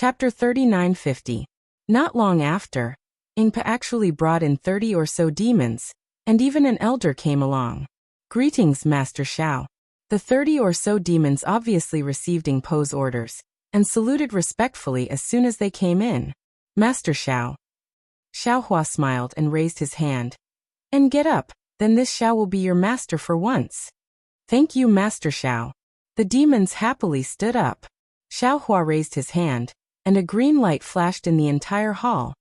Chapter 3950. Not long after, Ingpa actually brought in 30 or so demons, and even an elder came along. Greetings, Master Xiao. The 30 or so demons obviously received Ingpa's orders, and saluted respectfully as soon as they came in. Master Xiao. Xiao Hua smiled and raised his hand. And get up, then this Xiao will be your master for once. Thank you, Master Xiao. The demons happily stood up. Xiao Hua raised his hand, and a green light flashed in the entire hall,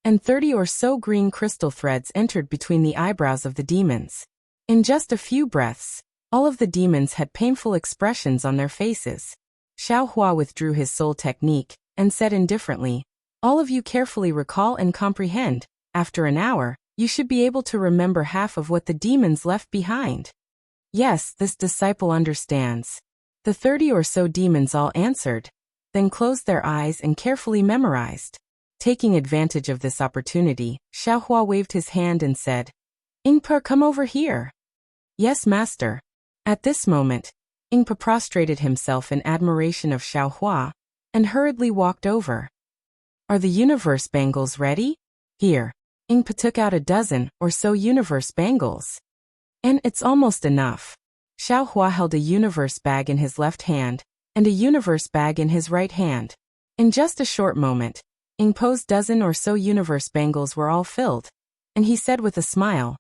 and 30 or so green crystal threads entered between the eyebrows of the demons. In just a few breaths, all of the demons had painful expressions on their faces. Xiao Hua withdrew his soul technique, and said indifferently, all of you carefully recall and comprehend. After an hour, you should be able to remember half of what the demons left behind. Yes, this disciple understands. The 30 or so demons all answered, then closed their eyes and carefully memorized. Taking advantage of this opportunity, Xiao Hua waved his hand and said, Ingpa, come over here. Yes, master. At this moment, Ingpa prostrated himself in admiration of Xiao Hua, and hurriedly walked over. Are the universe bangles ready? Here. Ingpa took out a dozen or so universe bangles. And it's almost enough. Xiao Hua held a universe bag in his left hand, and a universe bag in his right hand. In just a short moment, Ingpa's dozen or so universe bangles were all filled, and he said with a smile,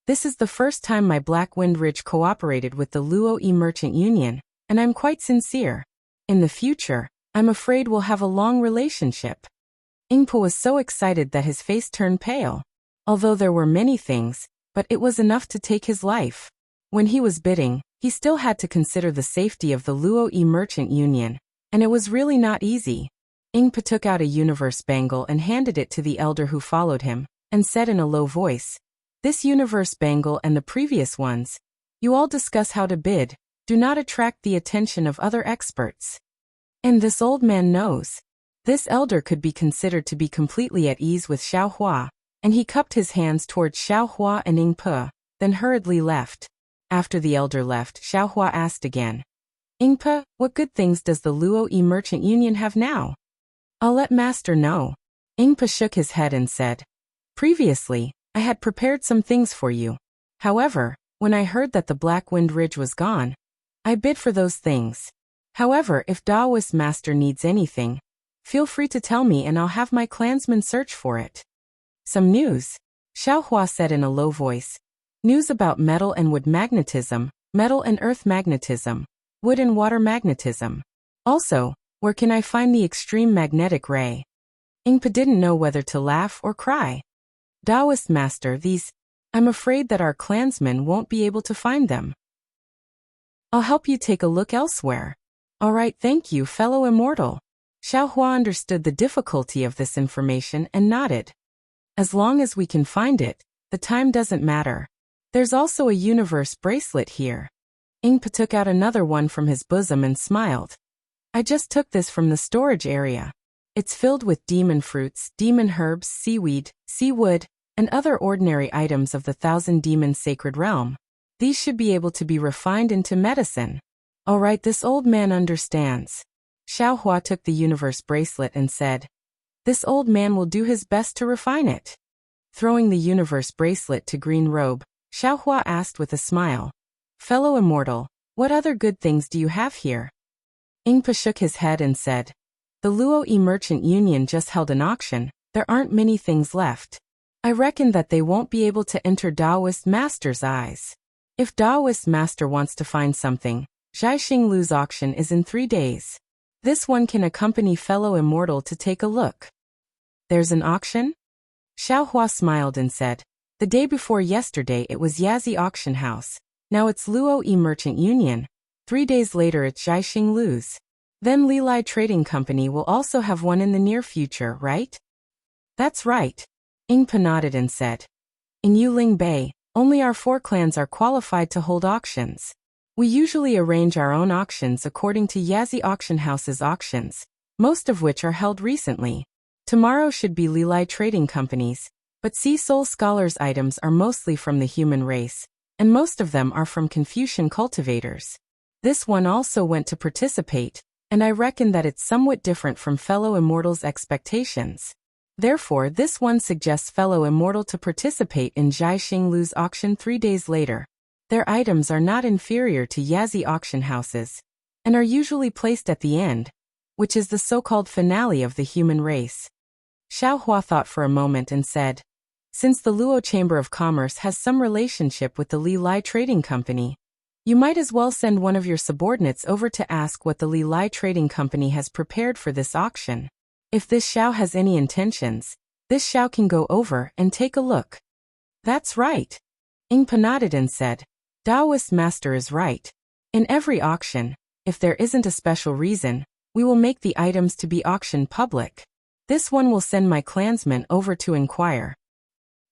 this is the first time my Black Wind Ridge cooperated with the Luo Yi Merchant Union, and I'm quite sincere. In the future, I'm afraid we'll have a long relationship. Ingpa was so excited that his face turned pale. Although there were many things, but it was enough to take his life. When he was bidding, he still had to consider the safety of the Luo Yi Merchant Union, and it was really not easy. Ingpa took out a universe bangle and handed it to the elder who followed him, and said in a low voice, this universe bangle and the previous ones, you all discuss how to bid, do not attract the attention of other experts. And this old man knows. This elder could be considered to be completely at ease with Xiao Hua, and he cupped his hands towards Xiao Hua and Ingpa, then hurriedly left. After the elder left, Xiao Hua asked again, Ingpa, what good things does the Luo Yi Merchant Union have now? I'll let master know. Ingpa shook his head and said, previously, I had prepared some things for you. However, when I heard that the Black Wind Ridge was gone, I bid for those things. However, if Daoist master needs anything, feel free to tell me and I'll have my clansmen search for it. Some news? Xiao Hua said in a low voice. News about metal and wood magnetism, metal and earth magnetism, wood and water magnetism. Also, where can I find the extreme magnetic ray? Ingpa didn't know whether to laugh or cry. Daoist master, these, I'm afraid that our clansmen won't be able to find them. I'll help you take a look elsewhere. All right, thank you, fellow immortal. Xiao Hua understood the difficulty of this information and nodded. As long as we can find it, the time doesn't matter. There's also a universe bracelet here. Ingpa took out another one from his bosom and smiled. I just took this from the storage area. It's filled with demon fruits, demon herbs, seaweed, sea wood, and other ordinary items of the 1,000 demon sacred realm. These should be able to be refined into medicine. All right, this old man understands. Xiao Hua took the universe bracelet and said, this old man will do his best to refine it. Throwing the universe bracelet to Green Robe, Xiao Hua asked with a smile, fellow immortal, what other good things do you have here? Ingpa shook his head and said, the Luo Yi Merchant Union just held an auction, there aren't many things left. I reckon that they won't be able to enter Daoist Master's eyes. If Daoist Master wants to find something, Zhaixing Lu's auction is in 3 days. This one can accompany fellow immortal to take a look. There's an auction? Xiao Hua smiled and said, the day before yesterday it was Yazi Auction House, now it's Luo Yi Merchant Union, 3 days later it's Zhaixing Lu's. Then Lilai Trading Company will also have one in the near future, right? That's right. Ingpa nodded and said, in Yuling Bay, only our 4 clans are qualified to hold auctions. We usually arrange our own auctions according to Yazi Auction House's auctions, most of which are held recently. Tomorrow should be Lilai Trading Companies, but Sea Soul Scholars' items are mostly from the human race, and most of them are from Confucian cultivators. This one also went to participate, and I reckon that it's somewhat different from fellow immortals' expectations. Therefore, this one suggests fellow immortal to participate in Zhai Xinglu's auction 3 days later. Their items are not inferior to Yazi auction houses, and are usually placed at the end, which is the so-called finale of the human race. Xiao Hua thought for a moment and said, since the Luo Chamber of Commerce has some relationship with the Li Lai Trading Company, you might as well send one of your subordinates over to ask what the Li Lai Trading Company has prepared for this auction. If this Xiao has any intentions, this Xiao can go over and take a look. That's right. Ingpa nodded and said, Daoist Master is right. In every auction, if there isn't a special reason, we will make the items to be auctioned public. This one will send my clansmen over to inquire.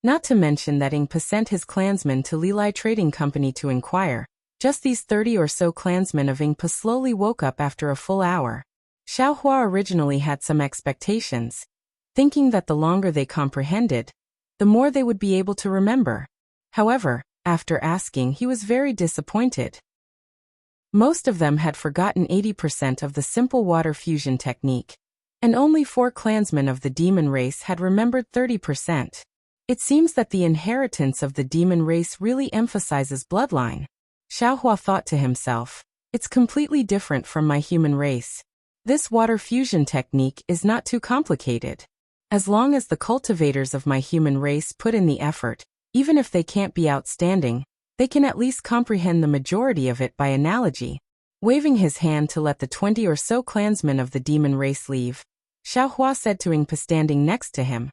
Not to mention that Ingpa sent his clansmen to Li Lai Trading Company to inquire. Just these 30 or so clansmen of Ingpa slowly woke up after a full hour. Xiao Hua originally had some expectations, thinking that the longer they comprehended, the more they would be able to remember. However, after asking, he was very disappointed. Most of them had forgotten 80% of the simple water fusion technique, and only 4 clansmen of the demon race had remembered 30%. It seems that the inheritance of the demon race really emphasizes bloodline. Xiao Hua thought to himself, it's completely different from my human race. This water fusion technique is not too complicated. As long as the cultivators of my human race put in the effort, even if they can't be outstanding, they can at least comprehend the majority of it by analogy. Waving his hand to let the 20 or so clansmen of the demon race leave, Xiao Hua said to Ingpa standing next to him,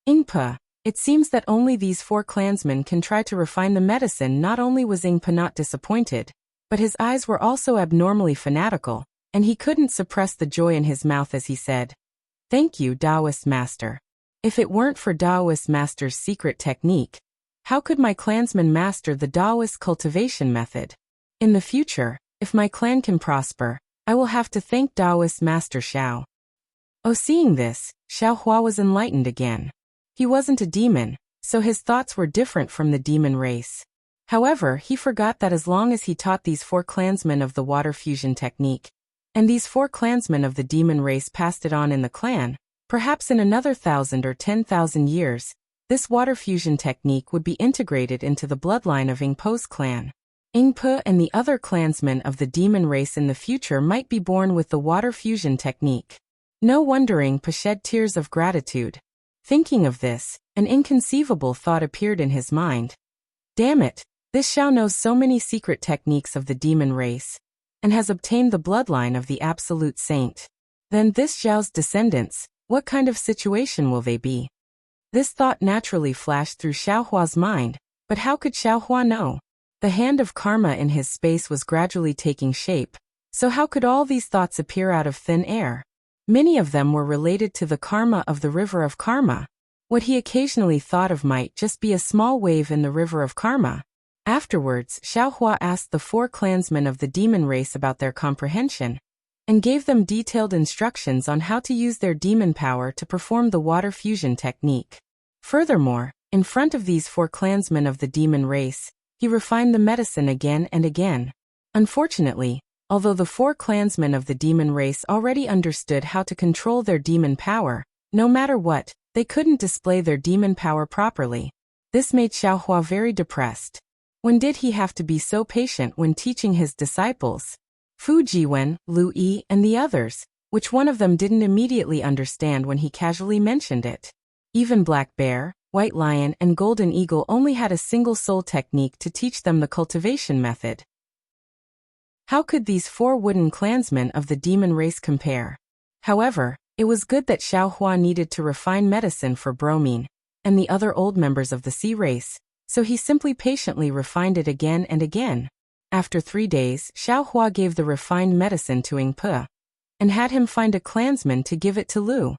Ingpa, it seems that only these 4 clansmen can try to refine the medicine. Not only was Ingpa not disappointed, but his eyes were also abnormally fanatical, and he couldn't suppress the joy in his mouth as he said, Thank you, Daoist Master. If it weren't for Daoist Master's secret technique, how could my clansmen master the Daoist cultivation method? In the future, if my clan can prosper, I will have to thank Daoist Master Xiao. Oh, seeing this, Xiao Hua was enlightened again. He wasn't a demon, so his thoughts were different from the demon race. However, he forgot that as long as he taught these 4 clansmen of the water fusion technique, and these 4 clansmen of the demon race passed it on in the clan, perhaps in another 1,000 or 10,000 years, this water fusion technique would be integrated into the bloodline of Ingpa's clan. Ingpa and the other clansmen of the demon race in the future might be born with the water fusion technique. No wonder Ingpa shed tears of gratitude. Thinking of this, an inconceivable thought appeared in his mind. Damn it, this Xiao knows so many secret techniques of the demon race, and has obtained the bloodline of the absolute saint. Then this Xiao's descendants, what kind of situation will they be? This thought naturally flashed through Xiao Hua's mind, but how could Xiao Hua know? The hand of karma in his space was gradually taking shape, so how could all these thoughts appear out of thin air? Many of them were related to the karma of the river of karma. What he occasionally thought of might just be a small wave in the river of karma. Afterwards, Xiao Hua asked the 4 clansmen of the demon race about their comprehension, and gave them detailed instructions on how to use their demon power to perform the water fusion technique. Furthermore, in front of these 4 clansmen of the demon race, he refined the medicine again and again. Unfortunately, although the 4 clansmen of the demon race already understood how to control their demon power, no matter what, they couldn't display their demon power properly. This made Xiao Hua very depressed. When did he have to be so patient when teaching his disciples? Fu Jiwen, Lu Yi, and the others, which one of them didn't immediately understand when he casually mentioned it? Even Black Bear, White Lion, and Golden Eagle only had a single soul technique to teach them the cultivation method. How could these 4 wooden clansmen of the demon race compare? However, it was good that Xiao Hua needed to refine medicine for Bromine and the other old members of the sea race, so he simply patiently refined it again and again. After 3 days, Xiao Hua gave the refined medicine to Ingpa, and had him find a clansman to give it to Lu.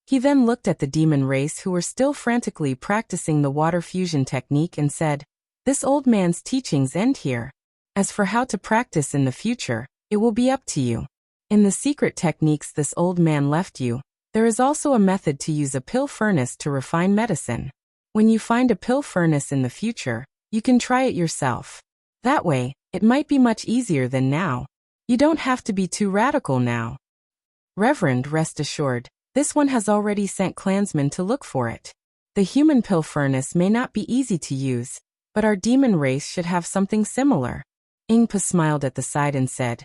He then looked at the demon race who were still frantically practicing the water fusion technique and said, This old man's teachings end here. As for how to practice in the future, it will be up to you. In the secret techniques this old man left you, there is also a method to use a pill furnace to refine medicine. When you find a pill furnace in the future, you can try it yourself. That way, it might be much easier than now. You don't have to be too radical now. Reverend, rest assured, this one has already sent clansmen to look for it. The human pill furnace may not be easy to use, but our demon race should have something similar. Ingpa smiled at the side and said,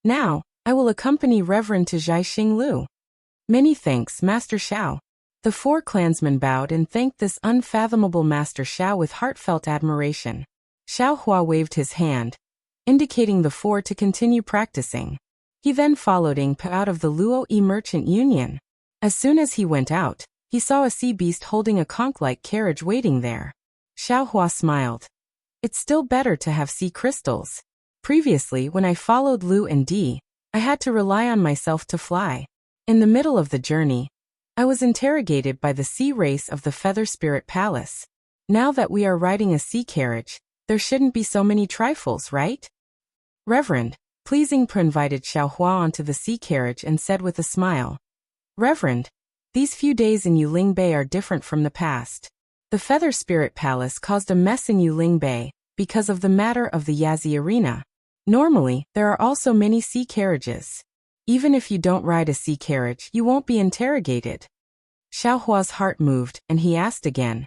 Now, I will accompany Reverend to Zhaixing Lu. Many thanks, Master Xiao. The 4 clansmen bowed and thanked this unfathomable Master Xiao with heartfelt admiration. Xiao Hua waved his hand, indicating the 4 to continue practicing. He then followed Ingpa out of the Luo Yi Merchant Union. As soon as he went out, he saw a sea beast holding a conch-like carriage waiting there. Xiao Hua smiled. It's still better to have sea crystals. Previously, when I followed Lu and Di, I had to rely on myself to fly. In the middle of the journey, I was interrogated by the sea race of the Feather Spirit Palace. Now that we are riding a sea carriage, there shouldn't be so many trifles, right? Reverend, please. Ingpa invited Xiao Hua onto the sea carriage and said with a smile, Reverend, these few days in Yuling Bay are different from the past. The Feather Spirit Palace caused a mess in Yuling Bay because of the matter of the Yazi Arena. Normally, there are also many sea carriages. Even if you don't ride a sea carriage, you won't be interrogated. Xiao Hua's heart moved, and he asked again.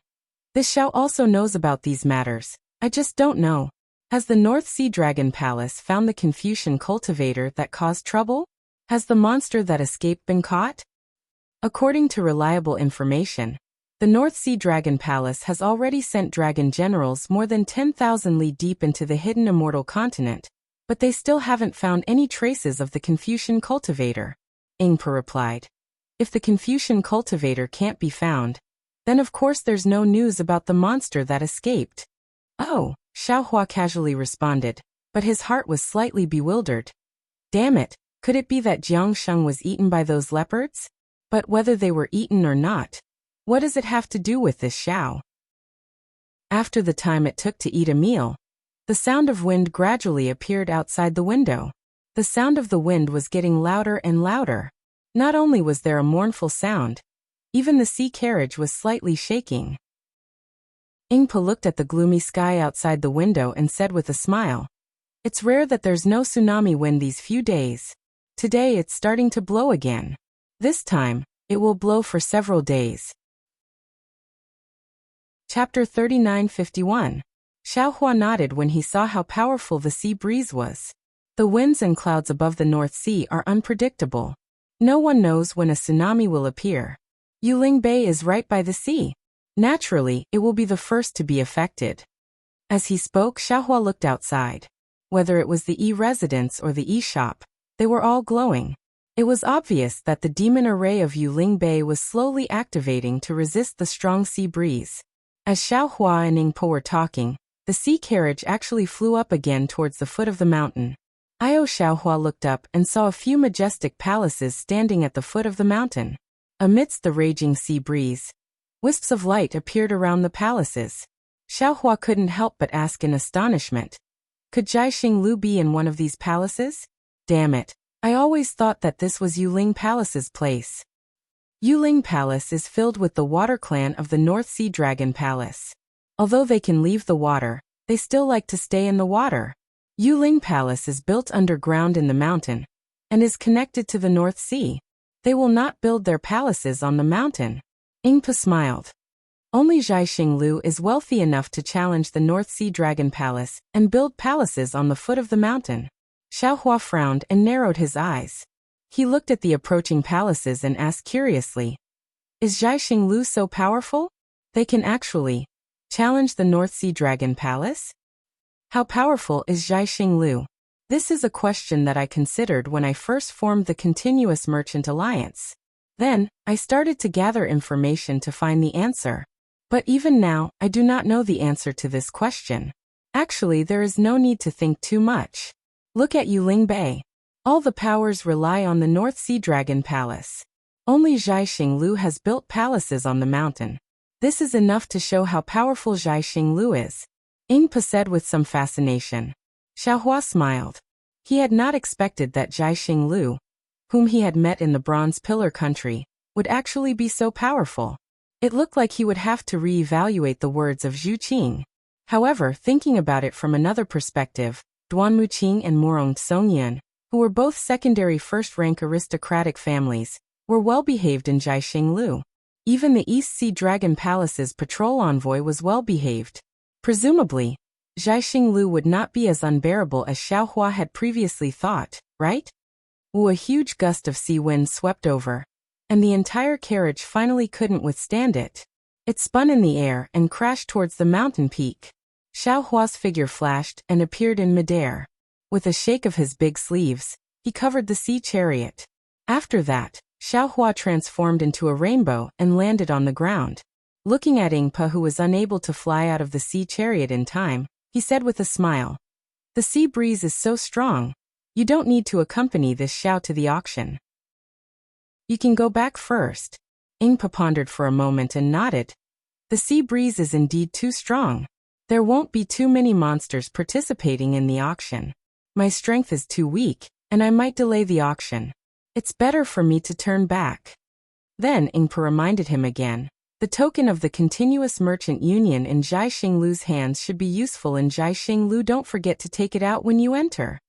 This Xiao also knows about these matters. I just don't know. Has the North Sea Dragon Palace found the Confucian cultivator that caused trouble? Has the monster that escaped been caught? According to reliable information, the North Sea Dragon Palace has already sent dragon generals more than 10,000 li deep into the hidden immortal continent, but they still haven't found any traces of the Confucian cultivator. Ingpa replied. If the Confucian cultivator can't be found, then of course there's no news about the monster that escaped. Oh, Xiao Hua casually responded, but his heart was slightly bewildered. Damn it, could it be that Jiang Sheng was eaten by those leopards? But whether they were eaten or not, what does it have to do with this Xiao? After the time it took to eat a meal, the sound of wind gradually appeared outside the window. The sound of the wind was getting louder and louder. Not only was there a mournful sound, even the sea carriage was slightly shaking. Ingpa looked at the gloomy sky outside the window and said with a smile, It's rare that there's no tsunami wind these few days. Today it's starting to blow again. This time, it will blow for several days. Chapter 39:51. Xiao Hua nodded when he saw how powerful the sea breeze was. The winds and clouds above the North Sea are unpredictable. No one knows when a tsunami will appear. Yuling Bay is right by the sea. Naturally, it will be the first to be affected. As he spoke, Xiao Hua looked outside. Whether it was the E-residence or the E-shop, they were all glowing. It was obvious that the demon array of Yuling Bay was slowly activating to resist the strong sea breeze. As Xiao Hua and Ingpa were talking, the sea carriage actually flew up again towards the foot of the mountain. Xiao Hua looked up and saw a few majestic palaces standing at the foot of the mountain. Amidst the raging sea breeze, wisps of light appeared around the palaces. Xiao Hua couldn't help but ask in astonishment, could Zhaixing Lu be in one of these palaces? Damn it. I always thought that this was Yuling Palace's place. Yuling Palace is filled with the water clan of the North Sea Dragon Palace. Although they can leave the water, they still like to stay in the water. Yuling Palace is built underground in the mountain, and is connected to the North Sea. They will not build their palaces on the mountain. Ingpa smiled. Only Zhaixing Lu is wealthy enough to challenge the North Sea Dragon Palace and build palaces on the foot of the mountain. Xiao Hua frowned and narrowed his eyes. He looked at the approaching palaces and asked curiously, Is Zhaixing Lu so powerful? They can actually challenge the North Sea Dragon Palace? How powerful is Zhaixing Lu? This is a question that I considered when I first formed the Continuous Merchant Alliance. Then, I started to gather information to find the answer. But even now, I do not know the answer to this question. Actually, there is no need to think too much. Look at Yuling Bay. All the powers rely on the North Sea Dragon Palace. Only Zhaixing Lu has built palaces on the mountain. This is enough to show how powerful Zhaixing Lu is. Ingpa said with some fascination. Xiao Hua smiled. He had not expected that Zhaixing Lu, whom he had met in the Bronze Pillar country, would actually be so powerful. It looked like he would have to re-evaluate the words of Zhu Qing. However, thinking about it from another perspective, Duan Muqing and Morong Songyun, who were both secondary first-rank aristocratic families, were well-behaved in Jiaxinglu. Even the East Sea Dragon Palace's patrol envoy was well-behaved. Presumably, Jiaxinglu would not be as unbearable as Xiaohua had previously thought, right? A huge gust of sea wind swept over, and the entire carriage finally couldn't withstand it. It spun in the air and crashed towards the mountain peak. Xiaohua's figure flashed and appeared in midair. With a shake of his big sleeves, he covered the sea chariot. After that, Xiaohua transformed into a rainbow and landed on the ground. Looking at Ingpa, who was unable to fly out of the sea chariot in time, he said with a smile, "The sea breeze is so strong. You don't need to accompany this Xiao to the auction. You can go back first." Ingpa pondered for a moment and nodded. "The sea breeze is indeed too strong. There won't be too many monsters participating in the auction. My strength is too weak, and I might delay the auction. It's better for me to turn back." Then Ingpa reminded him again, "The token of the continuous merchant union in Jiaxinglu's hands should be useful in Jiaxinglu. Don't forget to take it out when you enter."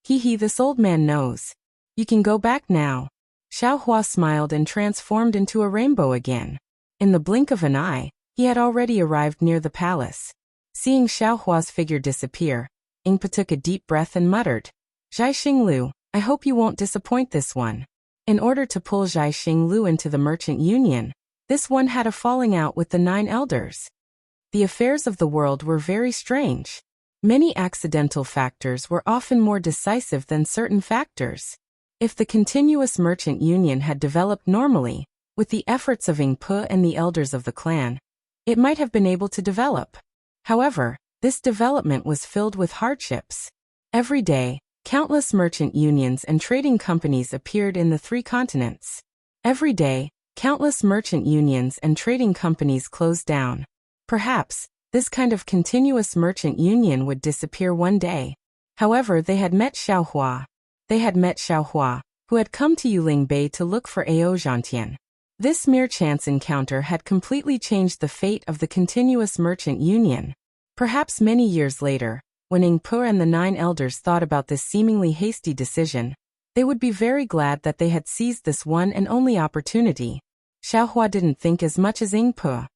This old man knows. You can go back now." Xiaohua smiled and transformed into a rainbow again. In the blink of an eye, he had already arrived near the palace. Seeing Xiaohua's figure disappear, Ingpa took a deep breath and muttered, "Jiaxinglu, I hope you won't disappoint this one." In order to pull Jiaxinglu into the merchant union, this one had a falling out with the 9 elders. The affairs of the world were very strange. Many accidental factors were often more decisive than certain factors. If the continuous merchant union had developed normally, with the efforts of Ingpa and the elders of the clan, it might have been able to develop. However, this development was filled with hardships. Every day, countless merchant unions and trading companies appeared in the 3 continents. Every day, countless merchant unions and trading companies closed down. Perhaps, this kind of continuous merchant union would disappear one day. However, they had met Xiaohua. Who had come to Yuling Bay to look for Ao Zhantian. This mere chance encounter had completely changed the fate of the continuous merchant union. Perhaps many years later, when Ingpa and the 9 elders thought about this seemingly hasty decision, they would be very glad that they had seized this one and only opportunity. Xiaohua didn't think as much as Ingpa.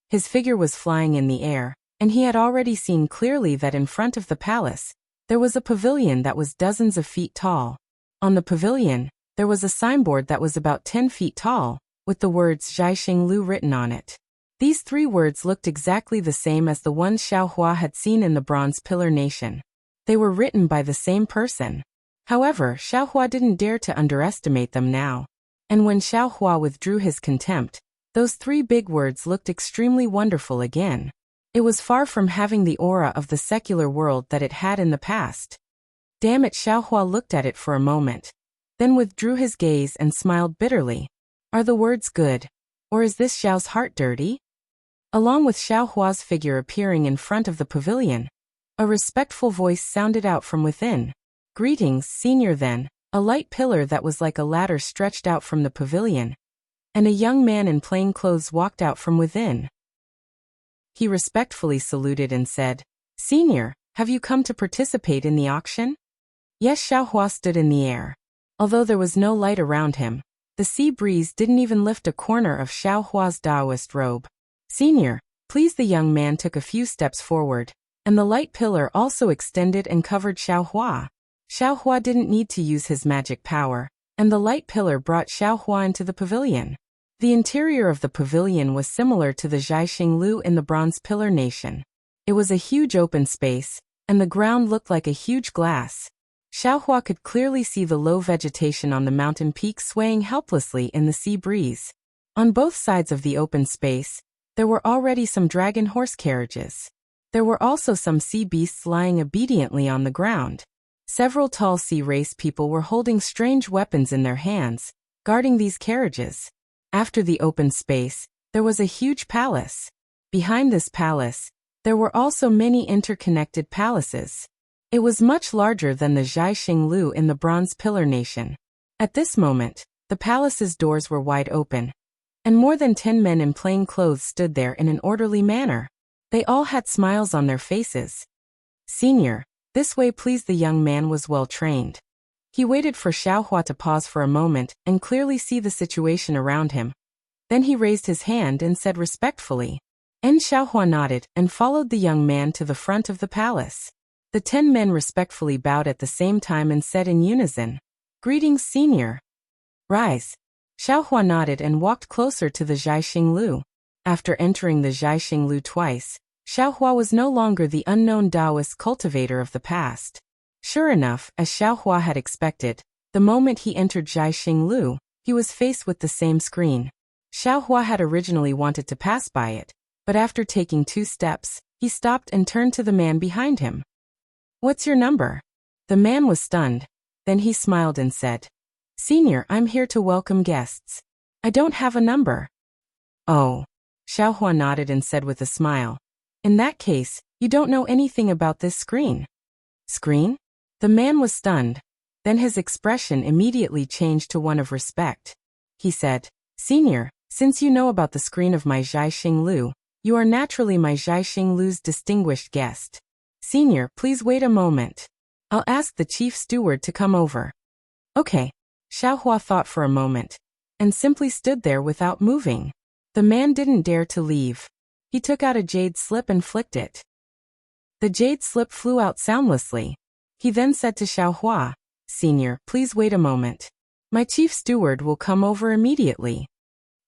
His figure was flying in the air, and he had already seen clearly that in front of the palace, there was a pavilion that was dozens of feet tall. On the pavilion, there was a signboard that was about 10 feet tall, with the words Jiaxinglu written on it. These 3 words looked exactly the same as the ones Xiaohua had seen in the Bronze Pillar Nation. They were written by the same person. However, Xiaohua didn't dare to underestimate them now. And when Xiaohua withdrew his contempt, those 3 big words looked extremely wonderful again. It was far from having the aura of the secular world that it had in the past. Damn it, Xiaohua looked at it for a moment, then withdrew his gaze and smiled bitterly. Are the words good? Or is this Xiao's heart dirty? Along with Xiaohua's figure appearing in front of the pavilion, a respectful voice sounded out from within. Greetings, senior. Then, a light pillar that was like a ladder stretched out from the pavilion, and a young man in plain clothes walked out from within. He respectfully saluted and said, "Senior, have you come to participate in the auction?" Yes. Xiaohua stood in the air. Although there was no light around him, the sea breeze didn't even lift a corner of Xiaohua's Taoist robe. "Senior, please." The young man took a few steps forward, and the light pillar also extended and covered Xiaohua. Xiaohua didn't need to use his magic power, and the light pillar brought Xiaohua into the pavilion. The interior of the pavilion was similar to the Jiaxinglu in the Bronze Pillar Nation. It was a huge open space, and the ground looked like a huge glass. Xiaohua could clearly see the low vegetation on the mountain peak swaying helplessly in the sea breeze. On both sides of the open space, there were already some dragon horse carriages. There were also some sea beasts lying obediently on the ground. Several tall sea race people were holding strange weapons in their hands, guarding these carriages. After the open space, there was a huge palace. Behind this palace, there were also many interconnected palaces. It was much larger than the Jiaxinglu in the Bronze Pillar Nation. At this moment, the palace's doors were wide open, and more than 10 men in plain clothes stood there in an orderly manner. They all had smiles on their faces. "Senior, this way please." The young man was well trained. He waited for Xiaohua to pause for a moment and clearly see the situation around him. Then he raised his hand and said respectfully. Xiaohua nodded and followed the young man to the front of the palace. The 10 men respectfully bowed at the same time and said in unison, "Greetings, senior." "Rise." Xiaohua nodded and walked closer to the Zhaixing Lu. After entering the Zhaixing Lu twice, Xiaohua was no longer the unknown Taoist cultivator of the past. Sure enough, as Xiaohua had expected, the moment he entered Zhaixing Lu, he was faced with the same screen. Xiaohua had originally wanted to pass by it, but after taking 2 steps, he stopped and turned to the man behind him. "What's your number?" The man was stunned. Then he smiled and said, "Senior, I'm here to welcome guests. I don't have a number." "Oh." Xiaohua nodded and said with a smile, "In that case, you don't know anything about this screen." "Screen?" The man was stunned. Then his expression immediately changed to one of respect. He said, "Senior, since you know about the screen of my Zhaixing Lu, you are naturally my Zhaixing Lu's distinguished guest. Senior, please wait a moment. I'll ask the chief steward to come over." "Okay." Xiaohua thought for a moment, and simply stood there without moving. The man didn't dare to leave. He took out a jade slip and flicked it. The jade slip flew out soundlessly. He then said to Xiaohua, "Senior, please wait a moment. My chief steward will come over immediately."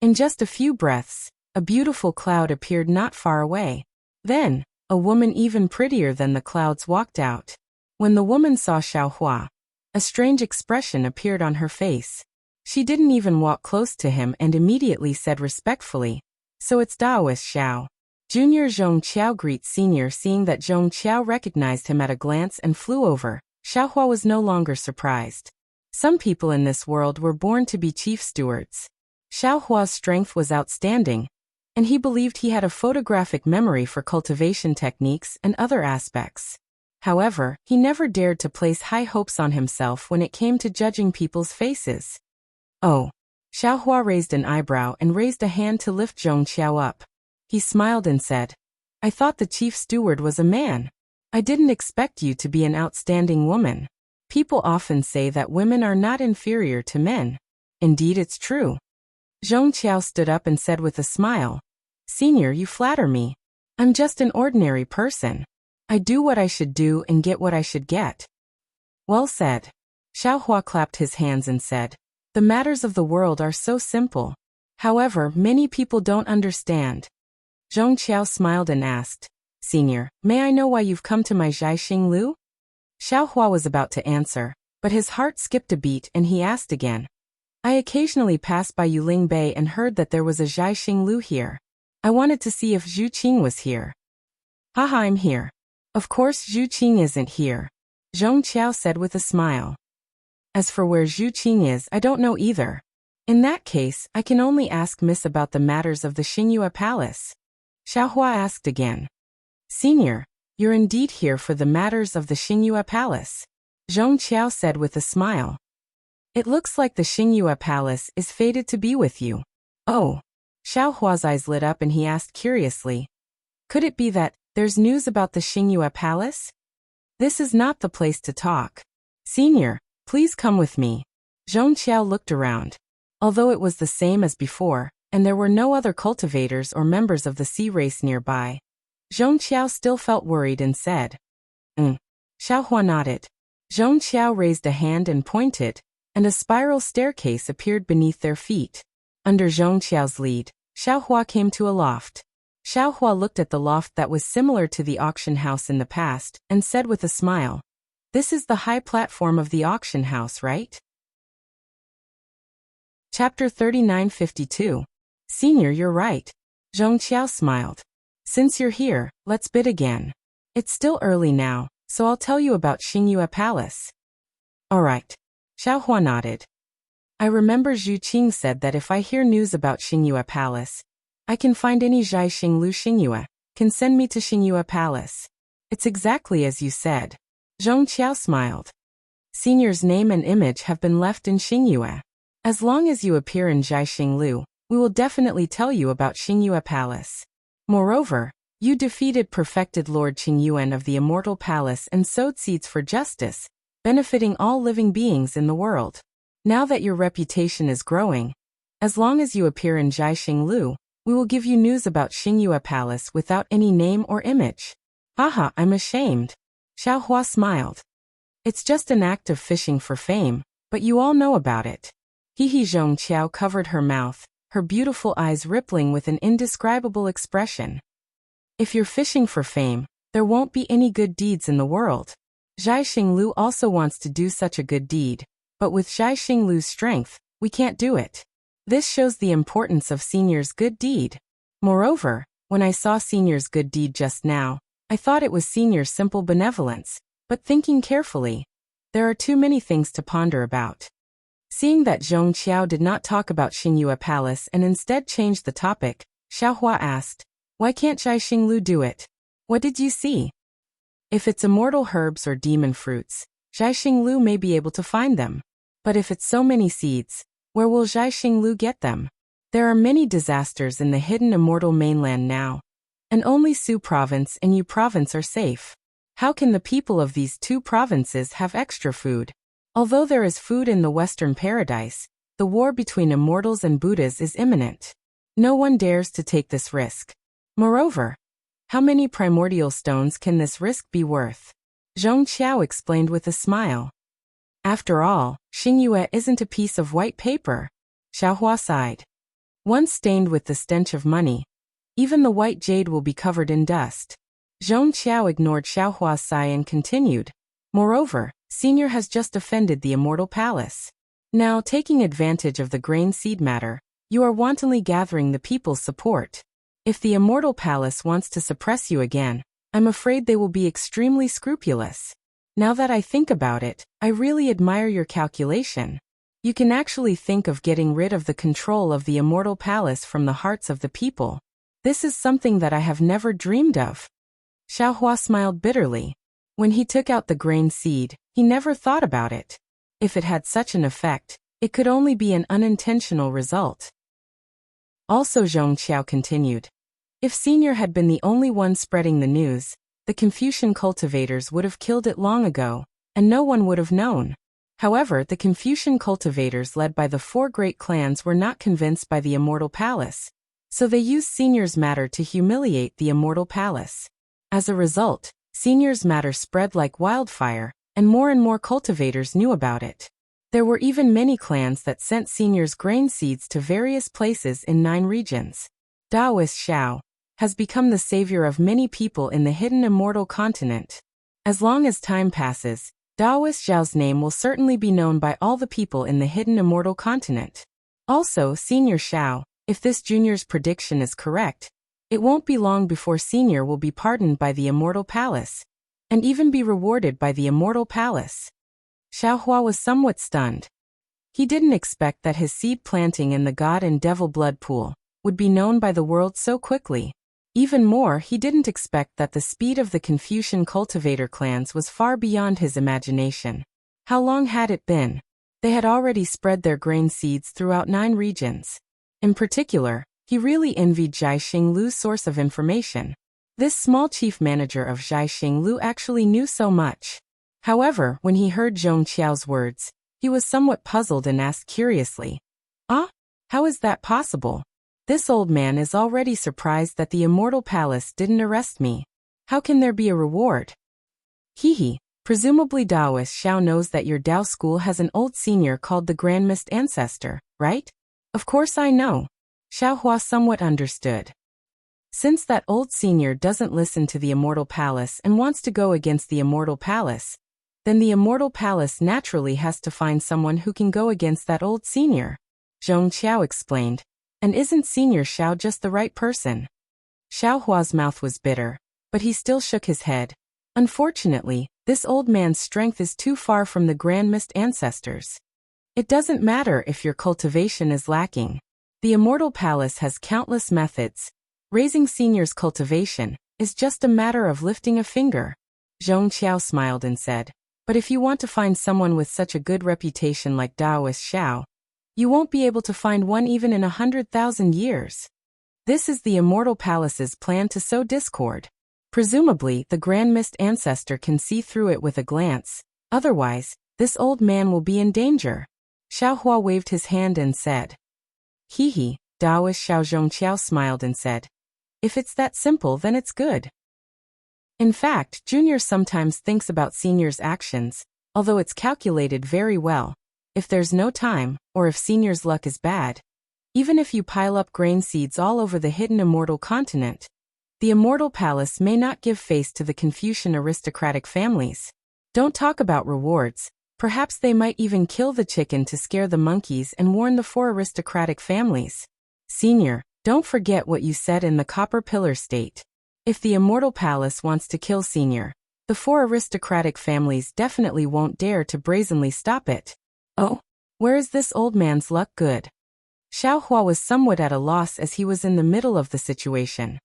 In just a few breaths, a beautiful cloud appeared not far away. Then, a woman even prettier than the clouds walked out. When the woman saw Xiaohua, a strange expression appeared on her face. She didn't even walk close to him and immediately said respectfully, "So it's Taoist Xiao." Junior Zhong Qiao greets Senior. Seeing that Zhong Qiao recognized him at a glance and flew over, Xiaohua was no longer surprised. Some people in this world were born to be chief stewards. Xiaohua's strength was outstanding, and he believed he had a photographic memory for cultivation techniques and other aspects. However, he never dared to place high hopes on himself when it came to judging people's faces. "Oh." Xiaohua raised an eyebrow and raised a hand to lift Zhong Qiao up. He smiled and said, "I thought the chief steward was a man. I didn't expect you to be an outstanding woman. People often say that women are not inferior to men. Indeed, it's true." Zhong Qiao stood up and said with a smile, "Senior, you flatter me. I'm just an ordinary person. I do what I should do and get what I should get." "Well said." Xiaohua clapped his hands and said, "The matters of the world are so simple. However, many people don't understand." Zhong Qiao smiled and asked, "Senior, may I know why you've come to my Zhaixing Lu?" Xiaohua was about to answer, but his heart skipped a beat and he asked again, "I occasionally pass by Yuling Bay and heard that there was a Zhaixing Lu here. I wanted to see if Zhu Qing was here." "Haha, I'm here." "Of course Zhu Qing isn't here," Zhong Qiao said with a smile. "As for where Zhu Qing is, I don't know either. In that case, I can only ask Miss about the matters of the Xingyue Palace." Xiaohua asked again, "Senior, you're indeed here for the matters of the Xingyue Palace," Zhong Qiao said with a smile. "It looks like the Xingyue Palace is fated to be with you." "Oh." Xiaohua's eyes lit up and he asked curiously, "Could it be that there's news about the Xingyue Palace?" "This is not the place to talk. Senior, please come with me." Zhong Qiao looked around. Although it was the same as before, and there were no other cultivators or members of the sea race nearby, Zhong Qiao still felt worried and said, Xiaohua nodded. Zhong Qiao raised a hand and pointed, and a spiral staircase appeared beneath their feet. Under Zhong Qiao's lead, Xiaohua came to a loft. Xiaohua looked at the loft that was similar to the auction house in the past, and said with a smile, "This is the high platform of the auction house, right?" Chapter 3952. Senior, you're right. Zhong Qiao smiled. "Since you're here, let's bid again. It's still early now, so I'll tell you about Xingyue Palace." "All right." Xiaohua nodded. "I remember Zhu Qing said that if I hear news about Xingyue Palace, I can find any Zhaixing Lu Xingyue, can send me to Xingyue Palace. It's exactly as you said." Zhong Qiao smiled. "Senior's name and image have been left in Xingyue. As long as you appear in Zhaixing Lu, we will definitely tell you about Xingyue Palace. Moreover, you defeated perfected Lord Qingyuan of the Immortal Palace and sowed seeds for justice, benefiting all living beings in the world. Now that your reputation is growing, as long as you appear in Jiaxing Lu, we will give you news about Xingyue Palace without any name or image. Haha, I'm ashamed. Xiao Hua smiled. It's just an act of fishing for fame, but you all know about it. Hihi. Zhong Qiao covered her mouth, her beautiful eyes rippling with an indescribable expression. If you're fishing for fame, there won't be any good deeds in the world. Jiaxing Lu also wants to do such a good deed, but with Jiaxing Lu's strength, we can't do it. This shows the importance of Senior's good deed. Moreover, when I saw Senior's good deed just now, I thought it was Senior's simple benevolence, but thinking carefully, there are too many things to ponder about. Seeing that Zhong Qiao did not talk about Xingyue Palace and instead changed the topic, Xiao Hua asked, "Why can't Jiaxing Lu do it? What did you see?" If it's immortal herbs or demon fruits, Jiaxing Lu may be able to find them. But if it's so many seeds, where will Jiaxing Lu get them? There are many disasters in the hidden immortal mainland now, and only Su province and Yu province are safe. How can the people of these two provinces have extra food? Although there is food in the Western Paradise, the war between immortals and Buddhas is imminent. No one dares to take this risk. Moreover, how many primordial stones can this risk be worth? Zhong Qiao explained with a smile. After all, Xingyue isn't a piece of white paper. Xiao Hua sighed. Once stained with the stench of money, even the white jade will be covered in dust. Zhong Qiao ignored Xiao Hua's sigh and continued. Moreover, Senior has just defended the immortal palace. Now, taking advantage of the grain seed matter, you are wantonly gathering the people's support. If the immortal palace wants to suppress you again, I'm afraid they will be extremely scrupulous. Now that I think about it, I really admire your calculation. You can actually think of getting rid of the control of the immortal palace from the hearts of the people. This is something that I have never dreamed of. Xiao Hua smiled bitterly. When he took out the grain seed, he never thought about it. If it had such an effect, it could only be an unintentional result. Also, Zhong Qiao continued. If Senior had been the only one spreading the news, the Confucian cultivators would have killed it long ago, and no one would have known. However, the Confucian cultivators led by the four great clans were not convinced by the immortal palace, so they used Senior's matter to humiliate the immortal palace. As a result, Senior's matter spread like wildfire, and more cultivators knew about it. There were even many clans that sent Senior's grain seeds to various places in 9 regions. Daoist Xiao has become the savior of many people in the hidden immortal continent. As long as time passes, Daoist Xiao's name will certainly be known by all the people in the hidden immortal continent. Also, Senior Xiao, if this junior's prediction is correct, it won't be long before Senior will be pardoned by the immortal palace, and even be rewarded by the immortal palace. Xiao Hua was somewhat stunned. He didn't expect that his seed planting in the god and devil blood pool would be known by the world so quickly. Even more, he didn't expect that the speed of the Confucian cultivator clans was far beyond his imagination. How long had it been? They had already spread their grain seeds throughout 9 regions. In particular, he really envied Jiaxing Lu's source of information. This small chief manager of Jiaxing Lu actually knew so much. However, when he heard Zhong Qiao's words, he was somewhat puzzled and asked curiously, "Ah? How is that possible? This old man is already surprised that the immortal palace didn't arrest me. How can there be a reward?" Hehe, presumably Daoist Xiao knows that your Dao school has an old senior called the Grand Mist Ancestor, right? Of course I know. Xiao Hua somewhat understood. Since that old senior doesn't listen to the immortal palace and wants to go against the immortal palace, then the immortal palace naturally has to find someone who can go against that old senior. Zhong Qiao explained. And isn't Senior Xiao just the right person? Xiao Hua's mouth was bitter, but he still shook his head. Unfortunately, this old man's strength is too far from the Grand Mist Ancestors. It doesn't matter if your cultivation is lacking. The immortal palace has countless methods. Raising Senior's cultivation is just a matter of lifting a finger. Zhong Qiao smiled and said, but if you want to find someone with such a good reputation like Daoist Xiao, you won't be able to find one even in 100,000 years. This is the immortal palace's plan to sow discord. Presumably, the Grand Mist Ancestor can see through it with a glance, Otherwise, this old man will be in danger. Xiao Hua waved his hand and said. Hee. Taoist Xiao Zhongqiao smiled and said. If it's that simple, then it's good. In fact, Junior sometimes thinks about Senior's actions, although it's calculated very well. If there's no time, or if Senior's luck is bad, even if you pile up grain seeds all over the hidden immortal continent, the immortal palace may not give face to the Confucian aristocratic families. Don't talk about rewards. Perhaps they might even kill the chicken to scare the monkeys and warn the 4 aristocratic families. Senior, don't forget what you said in the Copper Pillar State. If the immortal palace wants to kill Senior, the 4 aristocratic families definitely won't dare to brazenly stop it. Oh, where is this old man's luck good? Xiao Hua was somewhat at a loss as he was in the middle of the situation.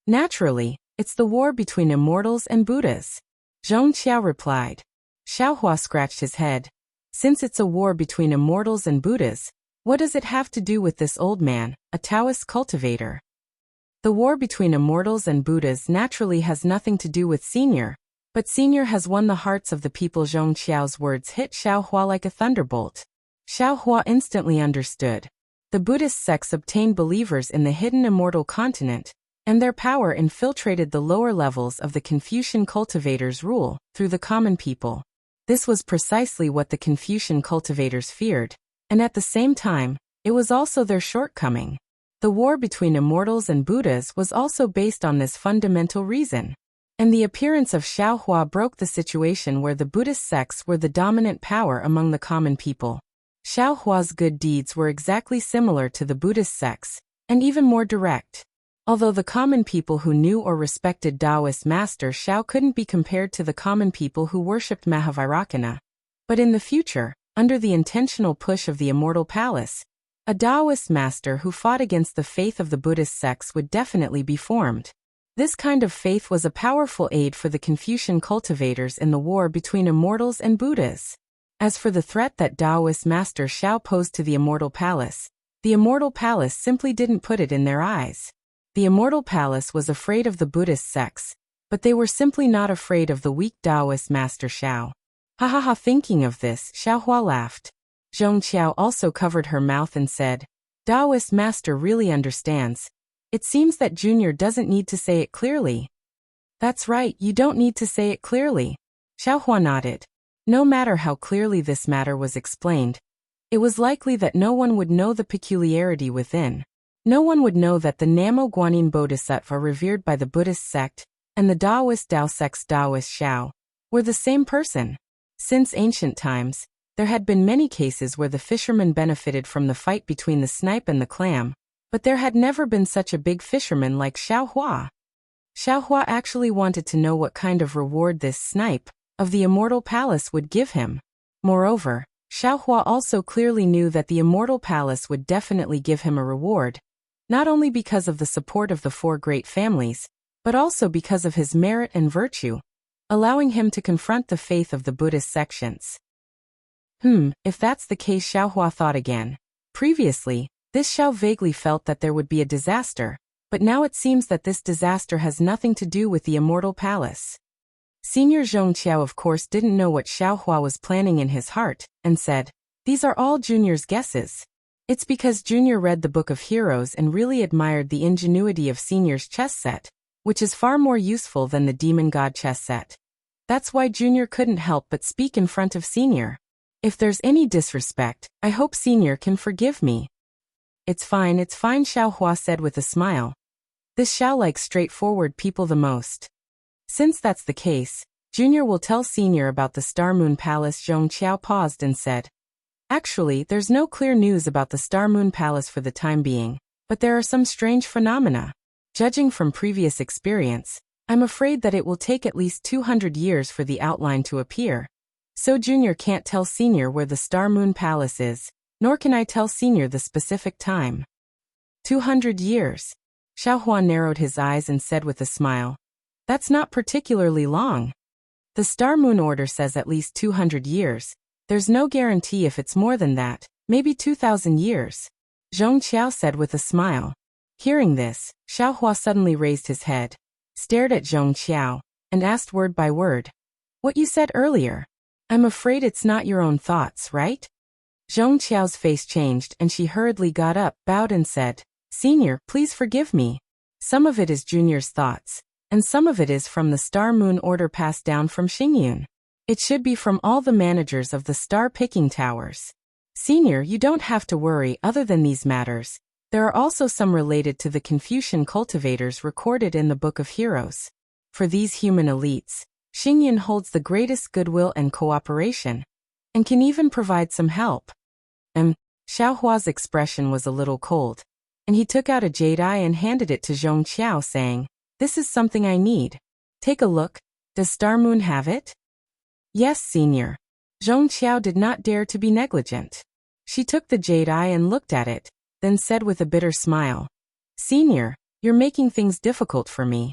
Naturally, it's the war between immortals and Buddhas. Zhongqiao replied. Xiao Hua scratched his head. Since it's a war between immortals and Buddhas, what does it have to do with this old man, a Taoist cultivator? The war between immortals and Buddhas naturally has nothing to do with Senior, but Senior has won the hearts of the people. Zhongqiao's words hit Xiao Hua like a thunderbolt. Xiao Hua instantly understood. The Buddhist sects obtained believers in the hidden immortal continent, and their power infiltrated the lower levels of the Confucian cultivators' rule through the common people. This was precisely what the Confucian cultivators feared, and at the same time, it was also their shortcoming. The war between immortals and Buddhas was also based on this fundamental reason. And the appearance of Xiao Hua broke the situation where the Buddhist sects were the dominant power among the common people. Xiao Hua's good deeds were exactly similar to the Buddhist sects, and even more direct. Although the common people who knew or respected Taoist Master Xiao couldn't be compared to the common people who worshipped Mahavairakana. But in the future, under the intentional push of the Immortal Palace, a Taoist master who fought against the faith of the Buddhist sects would definitely be formed. This kind of faith was a powerful aid for the Confucian cultivators in the war between immortals and Buddhas. As for the threat that Taoist Master Xiao posed to the Immortal Palace, the Immortal Palace simply didn't put it in their eyes. The Immortal Palace was afraid of the Buddhist sects, but they were simply not afraid of the weak Taoist Master Xiao. Ha ha ha! Thinking of this, Xiao Hua laughed. Zhongqiao also covered her mouth and said, Taoist Master really understands. It seems that Junior doesn't need to say it clearly. That's right, you don't need to say it clearly. Xiao Hua nodded. No matter how clearly this matter was explained, it was likely that no one would know the peculiarity within. No one would know that the Namo Guanyin Bodhisattva revered by the Buddhist sect and the Taoist Tao sect's Taoist Xiao were the same person. Since ancient times, there had been many cases where the fishermen benefited from the fight between the snipe and the clam, but there had never been such a big fisherman like Xiao Hua. Xiao Hua actually wanted to know what kind of reward this snipe of the Immortal Palace would give him. Moreover, Xiao Hua also clearly knew that the Immortal Palace would definitely give him a reward, not only because of the support of the 4 great families, but also because of his merit and virtue, allowing him to confront the faith of the Buddhist sections. If that's the case, Xiao Hua thought again. Previously, this Xiao vaguely felt that there would be a disaster, but now it seems that this disaster has nothing to do with the Immortal Palace. Senior Zhongqiao of course didn't know what Xiao Hua was planning in his heart, and said, These are all Junior's guesses. It's because Junior read the Book of Heroes and really admired the ingenuity of Senior's chess set, which is far more useful than the Demon God chess set. That's why Junior couldn't help but speak in front of Senior. If there's any disrespect, I hope Senior can forgive me. It's fine, Xiao Hua said with a smile. This Xiao likes straightforward people the most. Since that's the case, Junior will tell Senior about the Star Moon Palace. Zhongqiao paused and said, Actually, there's no clear news about the Star Moon Palace for the time being, but there are some strange phenomena. Judging from previous experience, I'm afraid that it will take at least 200 years for the outline to appear. So Junior can't tell Senior where the Star Moon Palace is, nor can I tell Senior the specific time. 200 years. Xiao Hua narrowed his eyes and said with a smile, That's not particularly long. The Star Moon Order says at least 200 years. There's no guarantee if it's more than that, maybe 2,000 years. Zhongqiao said with a smile. Hearing this, Xiao Hua suddenly raised his head, stared at Zhongqiao, and asked word by word. What you said earlier. I'm afraid it's not your own thoughts, right? Zhong Qiao's face changed and she hurriedly got up, bowed and said, Senior, please forgive me. Some of it is Junior's thoughts, and some of it is from the Star Moon order passed down from Xingyun. It should be from all the managers of the star-picking towers. Senior, you don't have to worry. Other than these matters, there are also some related to the Confucian cultivators recorded in the Book of Heroes. For these human elites, Xingyun holds the greatest goodwill and cooperation, and can even provide some help. Xiao Hua's expression was a little cold, and he took out a jade eye and handed it to Zhong Qiao, saying, This is something I need. Take a look. Does Star Moon have it? Yes, Senior. Zhong Qiao did not dare to be negligent. She took the jade eye and looked at it, then said with a bitter smile, Senior, you're making things difficult for me.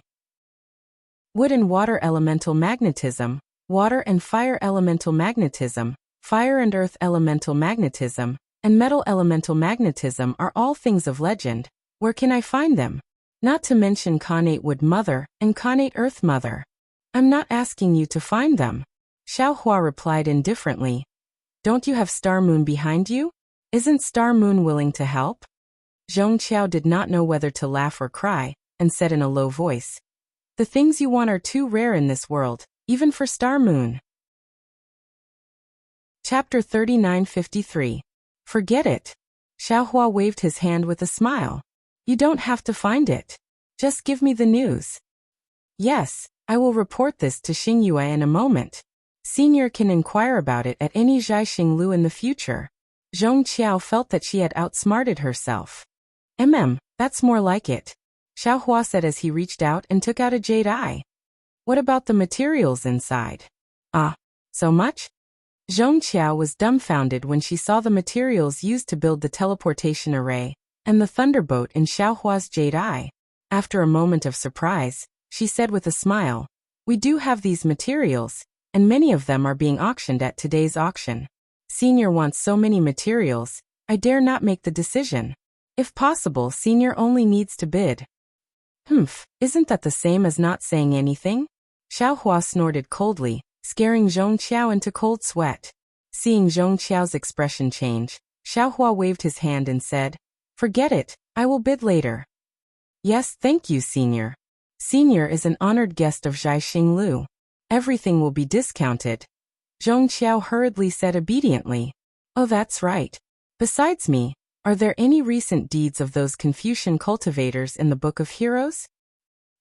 Wood and water elemental magnetism, water and fire elemental magnetism, fire and earth elemental magnetism, and metal elemental magnetism are all things of legend. Where can I find them? Not to mention Khanate Wood Mother and Khanate Earth Mother. I'm not asking you to find them. Xiao Hua replied indifferently. Don't you have Star Moon behind you? Isn't Star Moon willing to help? Zhong Qiao did not know whether to laugh or cry, and said in a low voice, The things you want are too rare in this world, even for Star Moon. Chapter 3953. Forget it. Xiao Hua waved his hand with a smile. You don't have to find it. Just give me the news. Yes, I will report this to Xingyue in a moment. Senior can inquire about it at any Zhaixing Lu in the future. Zhong Qiao felt that she had outsmarted herself. That's more like it. Xiao Hua said as he reached out and took out a jade eye. What about the materials inside? So much? Zhong Qiao was dumbfounded when she saw the materials used to build the teleportation array and the thunderbolt in Xiao Hua's jade eye. After a moment of surprise, she said with a smile, We do have these materials, and many of them are being auctioned at today's auction. Senior wants so many materials, I dare not make the decision. If possible, Senior only needs to bid. Isn't that the same as not saying anything? Xiao Hua snorted coldly, scaring Zhong Qiao into cold sweat. Seeing Zhong Qiao's expression change, Xiao Hua waved his hand and said, Forget it, I will bid later. Yes, thank you, Senior. Senior is an honored guest of Zhaixing Lu. Everything will be discounted. Zhong Qiao hurriedly said obediently. Oh, that's right. Besides me, are there any recent deeds of those Confucian cultivators in the Book of Heroes?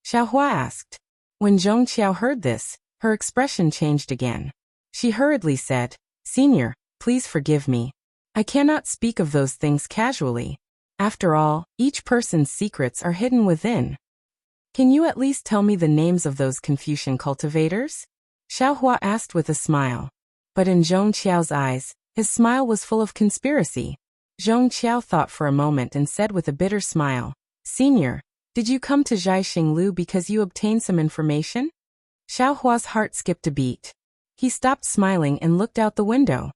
Xiao Hua asked. When Zhong Qiao heard this, her expression changed again. She hurriedly said, Senior, please forgive me. I cannot speak of those things casually. After all, each person's secrets are hidden within. Can you at least tell me the names of those Confucian cultivators? Xiao Hua asked with a smile. But in Zhong Qiao's eyes, his smile was full of conspiracy. Zhong Qiao thought for a moment and said with a bitter smile, Senior, did you come to Zhaixing Lu because you obtained some information? Xiao Hua's heart skipped a beat. He stopped smiling and looked out the window.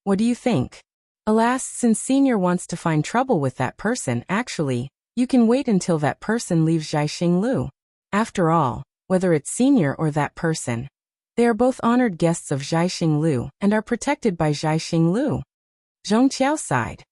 What do you think? Alas, since Senior wants to find trouble with that person, actually, you can wait until that person leaves Zhaixing Lu. After all, whether it's Senior or that person, they are both honored guests of Zhaixing Lu and are protected by Zhaixing Lu. Zhong Qiao sighed.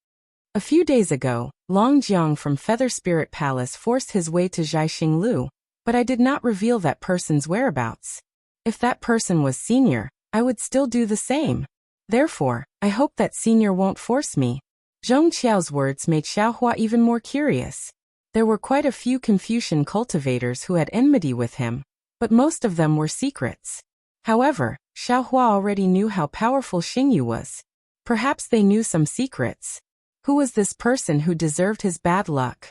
A few days ago, Long Jiang from Feather Spirit Palace forced his way to Zhaixing Lu, but I did not reveal that person's whereabouts. If that person was Senior, I would still do the same. Therefore, I hope that Senior won't force me. Zhong Qiao's words made Xiao Hua even more curious. There were quite a few Confucian cultivators who had enmity with him, but most of them were secrets. However, Xiao Hua already knew how powerful Xingyu was. Perhaps they knew some secrets. Who was this person who deserved his bad luck?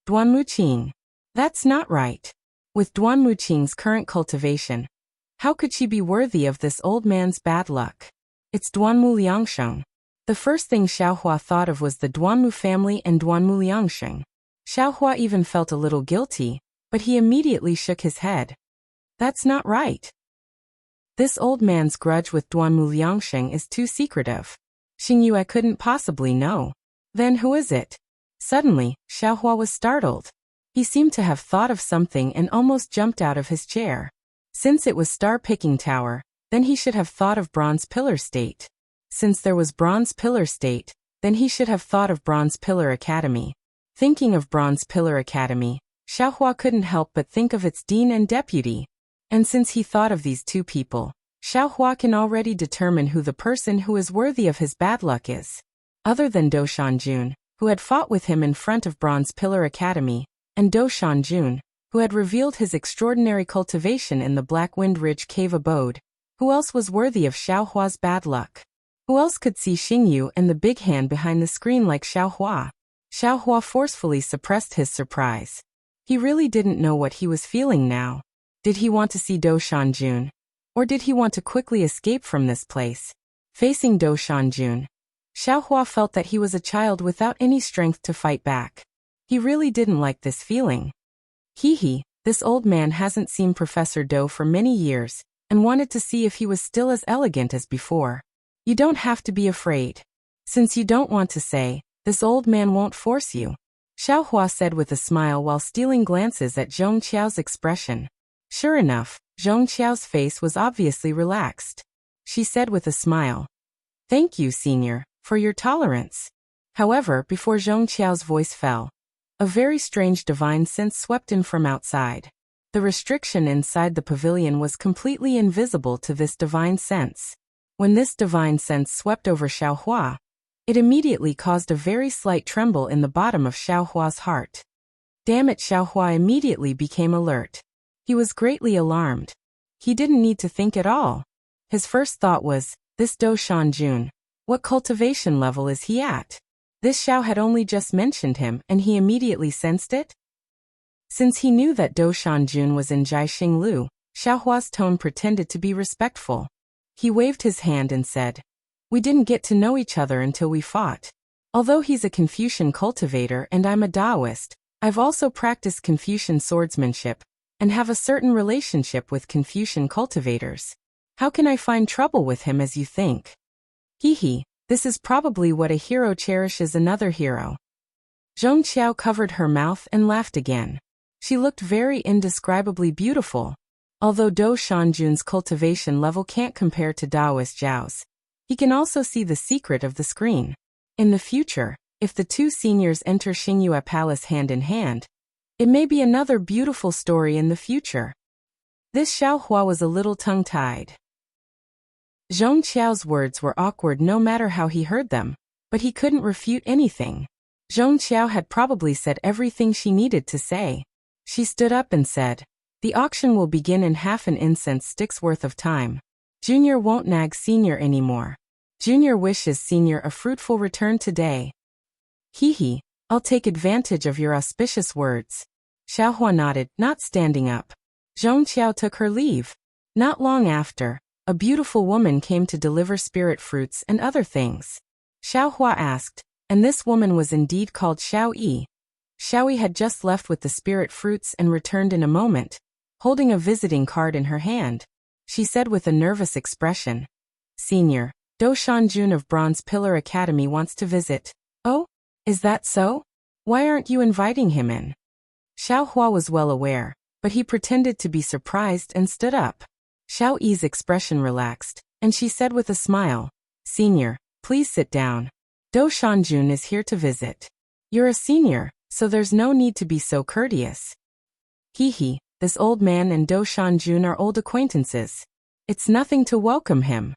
Duan Muqing. That's not right. With Duan Muqing's current cultivation, how could she be worthy of this old man's bad luck? It's Duanmu Liangsheng. The first thing Xiao Hua thought of was the Duanmu family and Duanmu Liangsheng. Xiao Hua even felt a little guilty, but he immediately shook his head. That's not right. This old man's grudge with Duanmu Liangsheng is too secretive. Xingyue couldn't possibly know. Then who is it? Suddenly, Xiao Hua was startled. He seemed to have thought of something and almost jumped out of his chair. Since it was Star Picking Tower, then he should have thought of Bronze Pillar State. Since there was Bronze Pillar State, then he should have thought of Bronze Pillar Academy. Thinking of Bronze Pillar Academy, Xiaohua couldn't help but think of its dean and deputy. And since he thought of these two people, Xiaohua can already determine who the person who is worthy of his bad luck is. Other than Dou Shanjun, who had fought with him in front of Bronze Pillar Academy, and Dou Shanjun, who had revealed his extraordinary cultivation in the Black Wind Ridge cave abode, who else was worthy of Xiaohua's bad luck? Who else could see Xingyu and the big hand behind the screen like Xiaohua? Xiaohua forcefully suppressed his surprise. He really didn't know what he was feeling now. Did he want to see Dou Shanjun? Or did he want to quickly escape from this place? Facing Dou Shanjun, Xiaohua felt that he was a child without any strength to fight back. He really didn't like this feeling. This old man hasn't seen Professor Dou for many years, and wanted to see if he was still as elegant as before. You don't have to be afraid. Since you don't want to say, this old man won't force you. Xiaohua said with a smile while stealing glances at Zhong Qiao's expression. Sure enough, Zhong Qiao's face was obviously relaxed. She said with a smile, "Thank you, senior, for your tolerance." However, before Zhong Qiao's voice fell, a very strange divine sense swept in from outside. The restriction inside the pavilion was completely invisible to this divine sense. When this divine sense swept over Xiaohua, it immediately caused a very slight tremble in the bottom of Xiaohua's heart. Damn it, Xiaohua immediately became alert. He was greatly alarmed. He didn't need to think at all. His first thought was, this Dou Shanjun, what cultivation level is he at? This Xiao had only just mentioned him and he immediately sensed it? Since he knew that Dou Shanjun was in Jiaxing Lu, Xiaohua's tone pretended to be respectful. He waved his hand and said, "We didn't get to know each other until we fought. Although he's a Confucian cultivator and I'm a Taoist, I've also practiced Confucian swordsmanship, and have a certain relationship with Confucian cultivators. How can I find trouble with him as you think? This is probably what a hero cherishes another hero." Zhong Qiao covered her mouth and laughed again. She looked very indescribably beautiful. Although Dou Shanjun's cultivation level can't compare to Taoist Zhao's, he can also see the secret of the screen. In the future, if the two seniors enter Xingyue Palace hand in hand, it may be another beautiful story in the future. This Xiaohua was a little tongue-tied. Zhong Qiao's words were awkward no matter how he heard them, but he couldn't refute anything. Zhong Qiao had probably said everything she needed to say. She stood up and said, "The auction will begin in half an incense stick's worth of time. Junior won't nag senior anymore. Junior wishes senior a fruitful return today." I'll take advantage of your auspicious words." Xiaohua nodded, not standing up. Zhong Qiao took her leave. Not long after, a beautiful woman came to deliver spirit fruits and other things. Xiaohua asked, and this woman was indeed called Xiao Yi. Xiao Yi had just left with the spirit fruits and returned in a moment, holding a visiting card in her hand. She said with a nervous expression, "Senior, Dou Shanjun of Bronze Pillar Academy wants to visit." "Oh? Is that so? Why aren't you inviting him in?" Xiaohua was well aware, but he pretended to be surprised and stood up. Xiao Yi's expression relaxed, and she said with a smile, "Senior, please sit down. Dou Shanjun is here to visit. You're a senior, so there's no need to be so courteous." This old man and Dou Shanjun are old acquaintances. It's nothing to welcome him.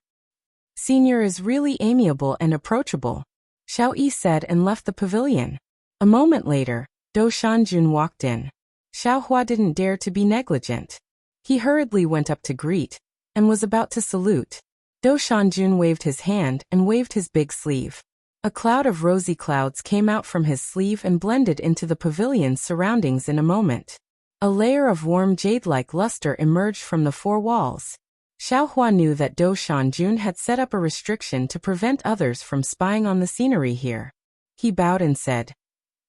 Senior is really amiable and approachable, Xiao Yi said and left the pavilion. A moment later, Dou Shanjun walked in. Xiaohua didn't dare to be negligent. He hurriedly went up to greet, and was about to salute. Dou Shanjun waved his hand and waved his big sleeve. A cloud of rosy clouds came out from his sleeve and blended into the pavilion's surroundings in a moment. A layer of warm jade-like luster emerged from the four walls. Xiaohua knew that Dou Shanjun had set up a restriction to prevent others from spying on the scenery here. He bowed and said,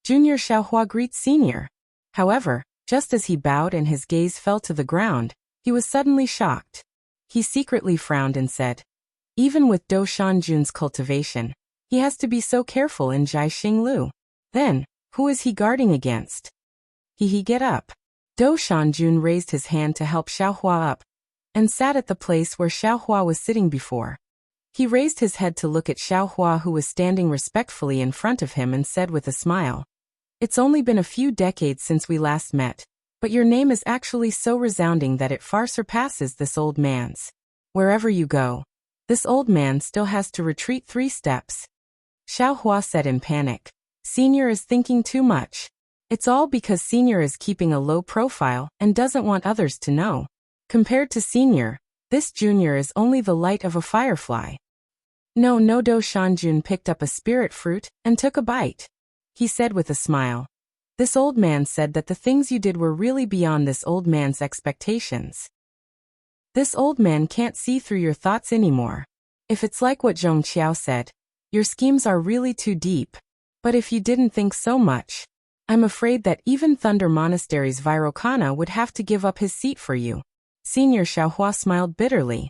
"Junior Xiaohua greets senior." However, just as he bowed and his gaze fell to the ground, he was suddenly shocked. He secretly frowned and said, "Even with Dou Shanjun's cultivation, he has to be so careful in Jiaxing Lu. Then, who is he guarding against?" Get up." Dou Shanjun raised his hand to help Xiaohua up, and sat at the place where Xiaohua was sitting before. He raised his head to look at Xiaohua, who was standing respectfully in front of him, and said with a smile, "It's only been a few decades since we last met, but your name is actually so resounding that it far surpasses this old man's. Wherever you go, this old man still has to retreat 3 steps." Xiaohua said in panic, "Senior is thinking too much. It's all because Senior is keeping a low profile and doesn't want others to know. Compared to Senior, this Junior is only the light of a firefly." No, Do Shanjun picked up a spirit fruit and took a bite. He said with a smile, "This old man said that the things you did were really beyond this old man's expectations. This old man can't see through your thoughts anymore. If it's like what Zhong Qiao said, your schemes are really too deep. But if you didn't think so much, I'm afraid that even Thunder Monastery's Vairocana would have to give up his seat for you." Senior Xiaohua smiled bitterly.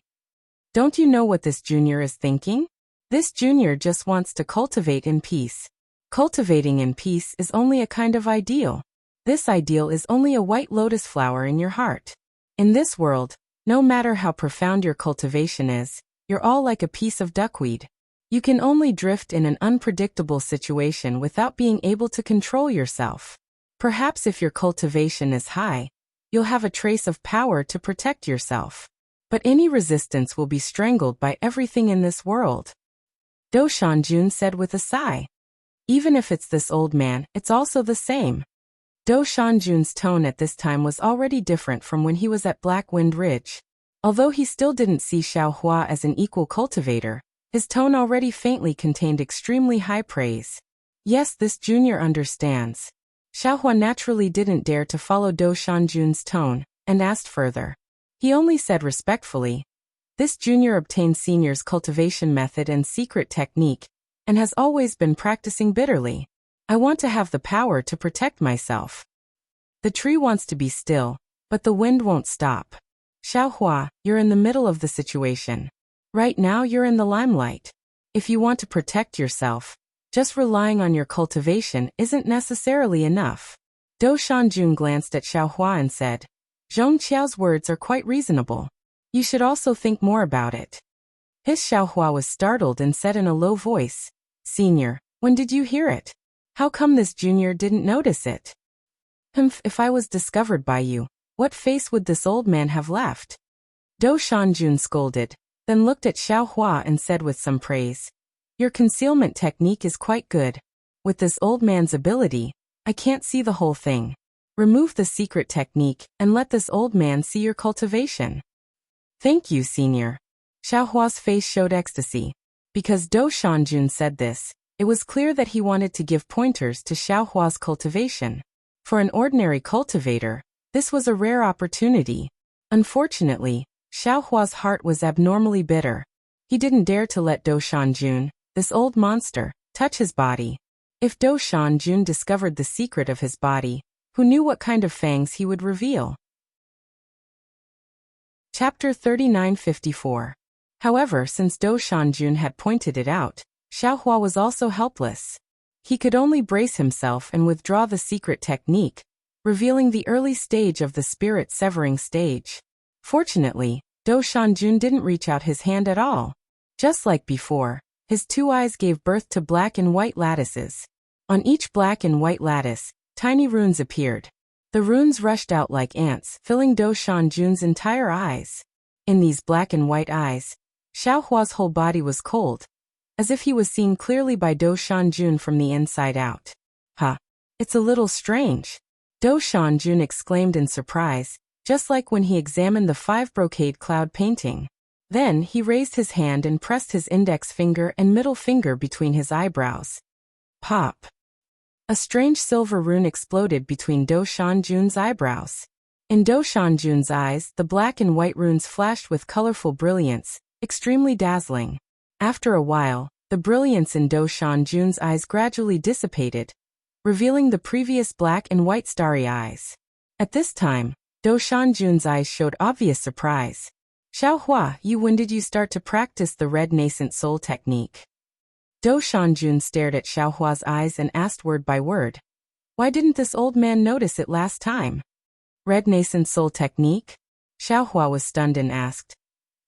"Don't you know what this junior is thinking? This junior just wants to cultivate in peace. Cultivating in peace is only a kind of ideal. This ideal is only a white lotus flower in your heart. In this world, no matter how profound your cultivation is, you're all like a piece of duckweed. You can only drift in an unpredictable situation without being able to control yourself. Perhaps if your cultivation is high, you'll have a trace of power to protect yourself. But any resistance will be strangled by everything in this world." Do Shanjun said with a sigh. "Even if it's this old man, it's also the same." Do Shanjun's tone at this time was already different from when he was at Black Wind Ridge. Although he still didn't see Xiaohua as an equal cultivator, his tone already faintly contained extremely high praise. Yes, this junior understands. Xiaohua naturally didn't dare to follow Do Shanjun's tone, and asked further. He only said respectfully, "This junior obtained Senior's cultivation method and secret technique, and has always been practicing bitterly. I want to have the power to protect myself. The tree wants to be still, but the wind won't stop. Xiaohua, you're in the middle of the situation. Right now you're in the limelight. If you want to protect yourself, just relying on your cultivation isn't necessarily enough." Do Shanjun glanced at Xiaohua and said, "Zhong Qiao's words are quite reasonable. You should also think more about it." His Xiaohua was startled and said in a low voice, "Senior, when did you hear it? How come this junior didn't notice it?" If I was discovered by you, what face would this old man have left?" Do Shanjun scolded, then looked at Xiaohua and said with some praise, "Your concealment technique is quite good. With this old man's ability, I can't see the whole thing. Remove the secret technique and let this old man see your cultivation." "Thank you, Senior." Xiaohua's face showed ecstasy. Because Do Shanjun said this, it was clear that he wanted to give pointers to Xiaohua's cultivation. For an ordinary cultivator, this was a rare opportunity. Unfortunately, Xiaohua's heart was abnormally bitter. He didn't dare to let Do Shanjun, this old monster, touch his body. If Do Shanjun discovered the secret of his body, who knew what kind of fangs he would reveal? Chapter 3954. However, since Do Shanjun had pointed it out, Xiaohua was also helpless. He could only brace himself and withdraw the secret technique, revealing the early stage of the spirit severing stage. Fortunately, Do Shanjun didn't reach out his hand at all. Just like before, his 2 eyes gave birth to black and white lattices. On each black and white lattice, tiny runes appeared. The runes rushed out like ants, filling Do Shanjun's entire eyes. In these black and white eyes, Xiaohua's whole body was cold, as if he was seen clearly by Do Shanjun from the inside out. "Huh. It's a little strange," Do Shanjun exclaimed in surprise, just like when he examined the 5 brocade cloud painting. Then he raised his hand and pressed his index finger and middle finger between his eyebrows. Pop! A strange silver rune exploded between Do Shanjun's eyebrows. In Do Shanjun's eyes, the black and white runes flashed with colorful brilliance, extremely dazzling. After a while, the brilliance in Do Shanjun's eyes gradually dissipated, revealing the previous black and white starry eyes. At this time, Do Shanjun's eyes showed obvious surprise. "Xiaohua, when did you start to practice the red nascent soul technique?" Do Shanjun stared at Xiaohua's eyes and asked word by word, "Why didn't this old man notice it last time?" "Red nascent soul technique?" Xiaohua was stunned and asked.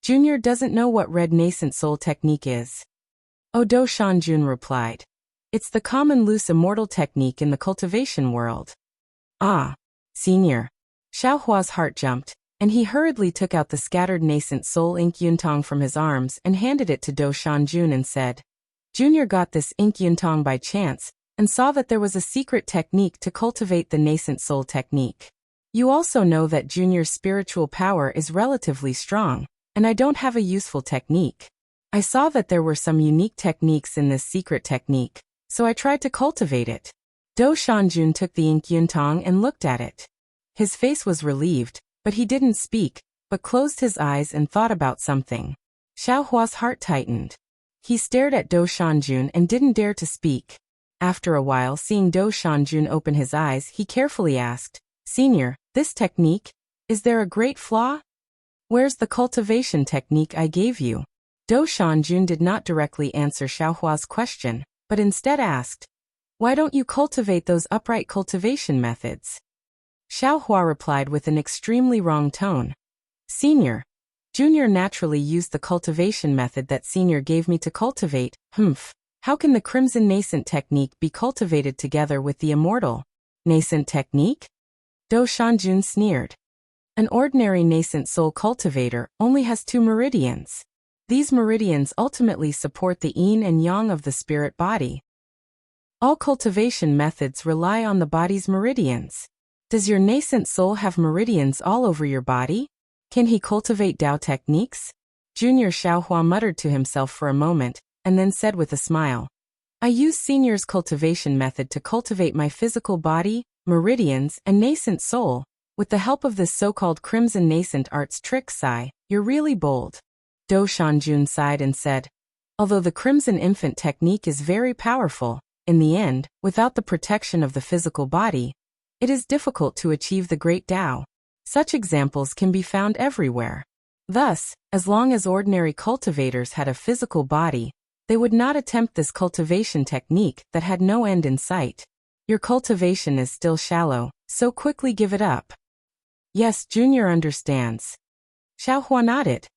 Junior doesn't know what red nascent soul technique is. Oh, Do Shanjun replied. It's the common loose immortal technique in the cultivation world. Ah, senior. Xiaohua's heart jumped, and he hurriedly took out the scattered nascent soul ink yuntong from his arms and handed it to Do Shanjun and said, Junior got this ink yuntong by chance, and saw that there was a secret technique to cultivate the nascent soul technique. You also know that Junior's spiritual power is relatively strong, and I don't have a useful technique. I saw that there were some unique techniques in this secret technique, so I tried to cultivate it. Do Shanjun took the ink yuntong and looked at it. His face was relieved, but he didn't speak, but closed his eyes and thought about something. Xiaohua's heart tightened. He stared at Do Shanjun and didn't dare to speak. After a while, seeing Do Shanjun open his eyes, he carefully asked, Senior, this technique, is there a great flaw? Where's the cultivation technique I gave you? Do Shanjun did not directly answer Xiaohua's question, but instead asked, Why don't you cultivate those upright cultivation methods? Xiaohua replied with an extremely wrong tone. Senior, Junior naturally used the cultivation method that Senior gave me to cultivate. How can the crimson nascent technique be cultivated together with the immortal nascent technique? Do Shanjun sneered. An ordinary nascent soul cultivator only has 2 meridians. These meridians ultimately support the yin and yang of the spirit body. All cultivation methods rely on the body's meridians. Does your nascent soul have meridians all over your body? Can he cultivate Dao techniques? Junior Xiaohua muttered to himself for a moment, and then said with a smile, I use Senior's cultivation method to cultivate my physical body, meridians, and nascent soul. With the help of this so-called crimson nascent arts trick, Sai, you're really bold. Do Shanjun sighed and said, Although the crimson infant technique is very powerful, in the end, without the protection of the physical body, it is difficult to achieve the great Tao. Such examples can be found everywhere. Thus, as long as ordinary cultivators had a physical body, they would not attempt this cultivation technique that had no end in sight. Your cultivation is still shallow, so quickly give it up. Yes, Junior understands. Xiaohua nodded.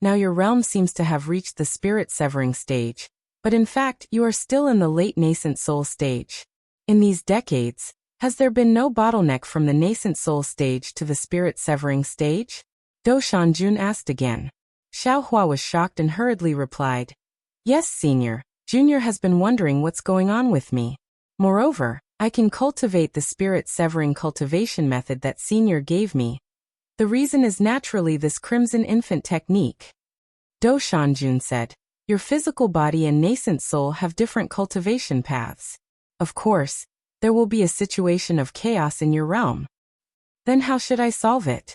Now your realm seems to have reached the spirit-severing stage, but in fact you are still in the late nascent soul stage. In these decades, has there been no bottleneck from the nascent soul stage to the spirit-severing stage? Do Shanjun asked again. Xiaohua was shocked and hurriedly replied, Yes, Senior, Junior has been wondering what's going on with me. Moreover, I can cultivate the spirit-severing cultivation method that Senior gave me. The reason is naturally this crimson infant technique. Do Shanjun said, Your physical body and nascent soul have different cultivation paths. Of course, there will be a situation of chaos in your realm. Then how should I solve it?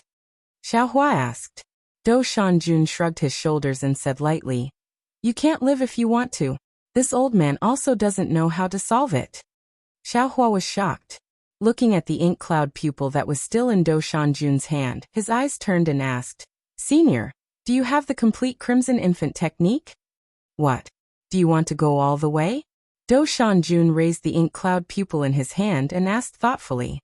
Xiaohua asked. Do Shanjun shrugged his shoulders and said lightly, You can't live if you want to. This old man also doesn't know how to solve it. Xiaohua was shocked. Looking at the ink cloud pupil that was still in Do Shanjun's hand, his eyes turned and asked, Senior, do you have the complete crimson infant technique? What? Do you want to go all the way? Do Shanjun raised the ink cloud pupil in his hand and asked thoughtfully.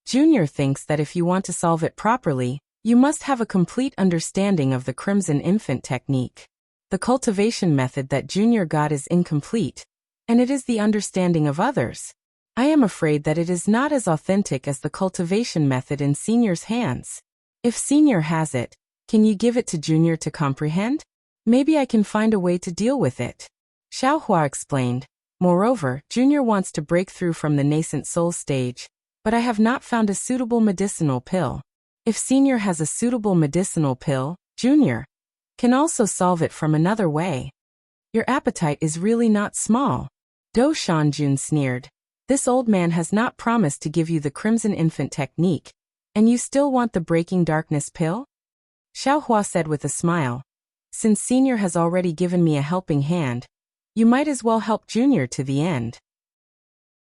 Junior thinks that if you want to solve it properly, you must have a complete understanding of the crimson infant technique. The cultivation method that Junior got is incomplete, and it is the understanding of others. I am afraid that it is not as authentic as the cultivation method in Senior's hands. If Senior has it, can you give it to Junior to comprehend? Maybe I can find a way to deal with it. Xiaohua explained. Moreover, Junior wants to break through from the nascent soul stage, but I have not found a suitable medicinal pill. If Senior has a suitable medicinal pill, Junior can also solve it from another way. Your appetite is really not small. Do Shanjun sneered. This old man has not promised to give you the crimson infant technique, and you still want the breaking darkness pill? Xiaohua said with a smile. Since Senior has already given me a helping hand, you might as well help Junior to the end.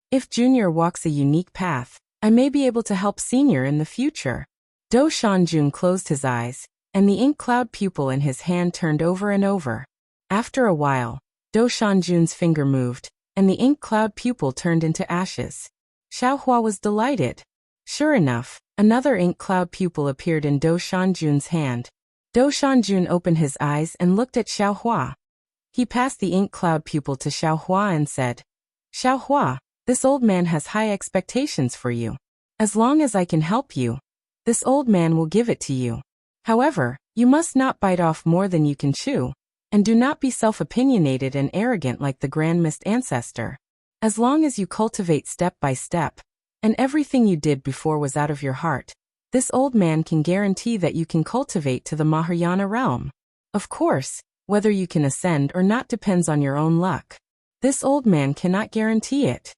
If Junior walks a unique path, I may be able to help Senior in the future. Do Shanjun closed his eyes, and the ink cloud pupil in his hand turned over and over. After a while, Do Shanjun's finger moved, and the ink cloud pupil turned into ashes. Xiaohua was delighted. Sure enough, Another ink cloud pupil appeared in Dou Shanjun's hand. Dou Shanjun opened his eyes and looked at Xiaohua. He passed the ink cloud pupil to Xiaohua and said, Xiaohua, this old man has high expectations for you. As long as I can help you, this old man will give it to you. However, you must not bite off more than you can chew, and do not be self-opinionated and arrogant like the Grand Mist Ancestor. As long as you cultivate step by step, and everything you did before was out of your heart, this old man can guarantee that you can cultivate to the Mahayana realm. Of course, whether you can ascend or not depends on your own luck. This old man cannot guarantee it.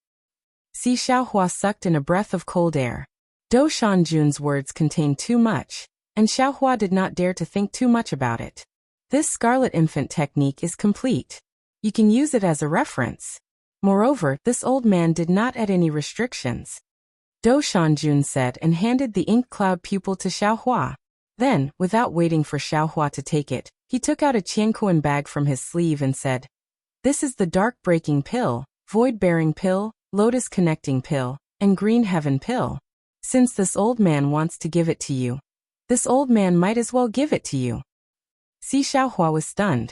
Si Xiaohua sucked in a breath of cold air. Dou Shanjun's words contained too much, and Xiaohua did not dare to think too much about it. This Scarlet Infant technique is complete. You can use it as a reference. Moreover, this old man did not add any restrictions. Dou Shanjun said and handed the ink cloud pupil to Xiaohua. Then, without waiting for Xiaohua to take it, he took out a qiankuan bag from his sleeve and said, This is the Dark Breaking Pill, Void Bearing Pill, Lotus Connecting Pill, and Green Heaven Pill. Since this old man wants to give it to you, this old man might as well give it to you. Si Xiaohua was stunned.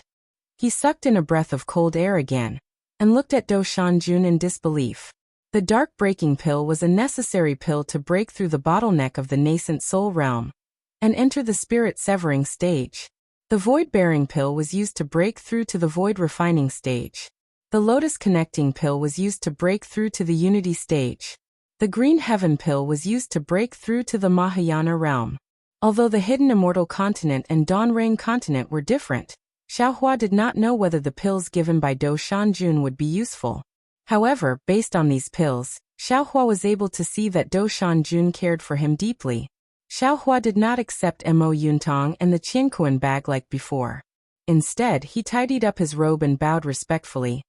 He sucked in a breath of cold air again, and looked at Dou Shanjun in disbelief. The Dark Breaking Pill was a necessary pill to break through the bottleneck of the nascent soul realm, and enter the spirit severing stage. The Void Bearing Pill was used to break through to the Void Refining stage. The Lotus Connecting Pill was used to break through to the Unity stage. The Green Heaven Pill was used to break through to the Mahayana realm. Although the Hidden Immortal Continent and Dawn Rain Continent were different, Xiaohua did not know whether the pills given by Dou Shanjun would be useful. However, based on these pills, Xiaohua was able to see that Dou Shanjun cared for him deeply. Xiaohua did not accept Mo Yuntong and the qiankuan bag like before. Instead, he tidied up his robe and bowed respectfully.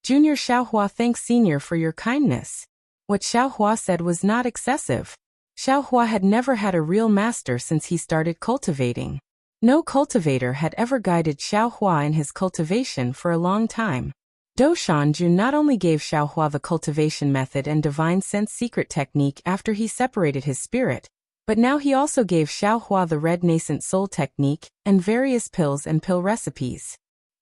Junior Xiaohua thanks Senior for your kindness. What Xiaohua said was not excessive. Xiaohua had never had a real master since he started cultivating. No cultivator had ever guided Xiaohua in his cultivation for a long time. Dou Shanjun not only gave Xiaohua the cultivation method and divine sense secret technique after he separated his spirit, but now he also gave Xiaohua the red nascent soul technique and various pills and pill recipes.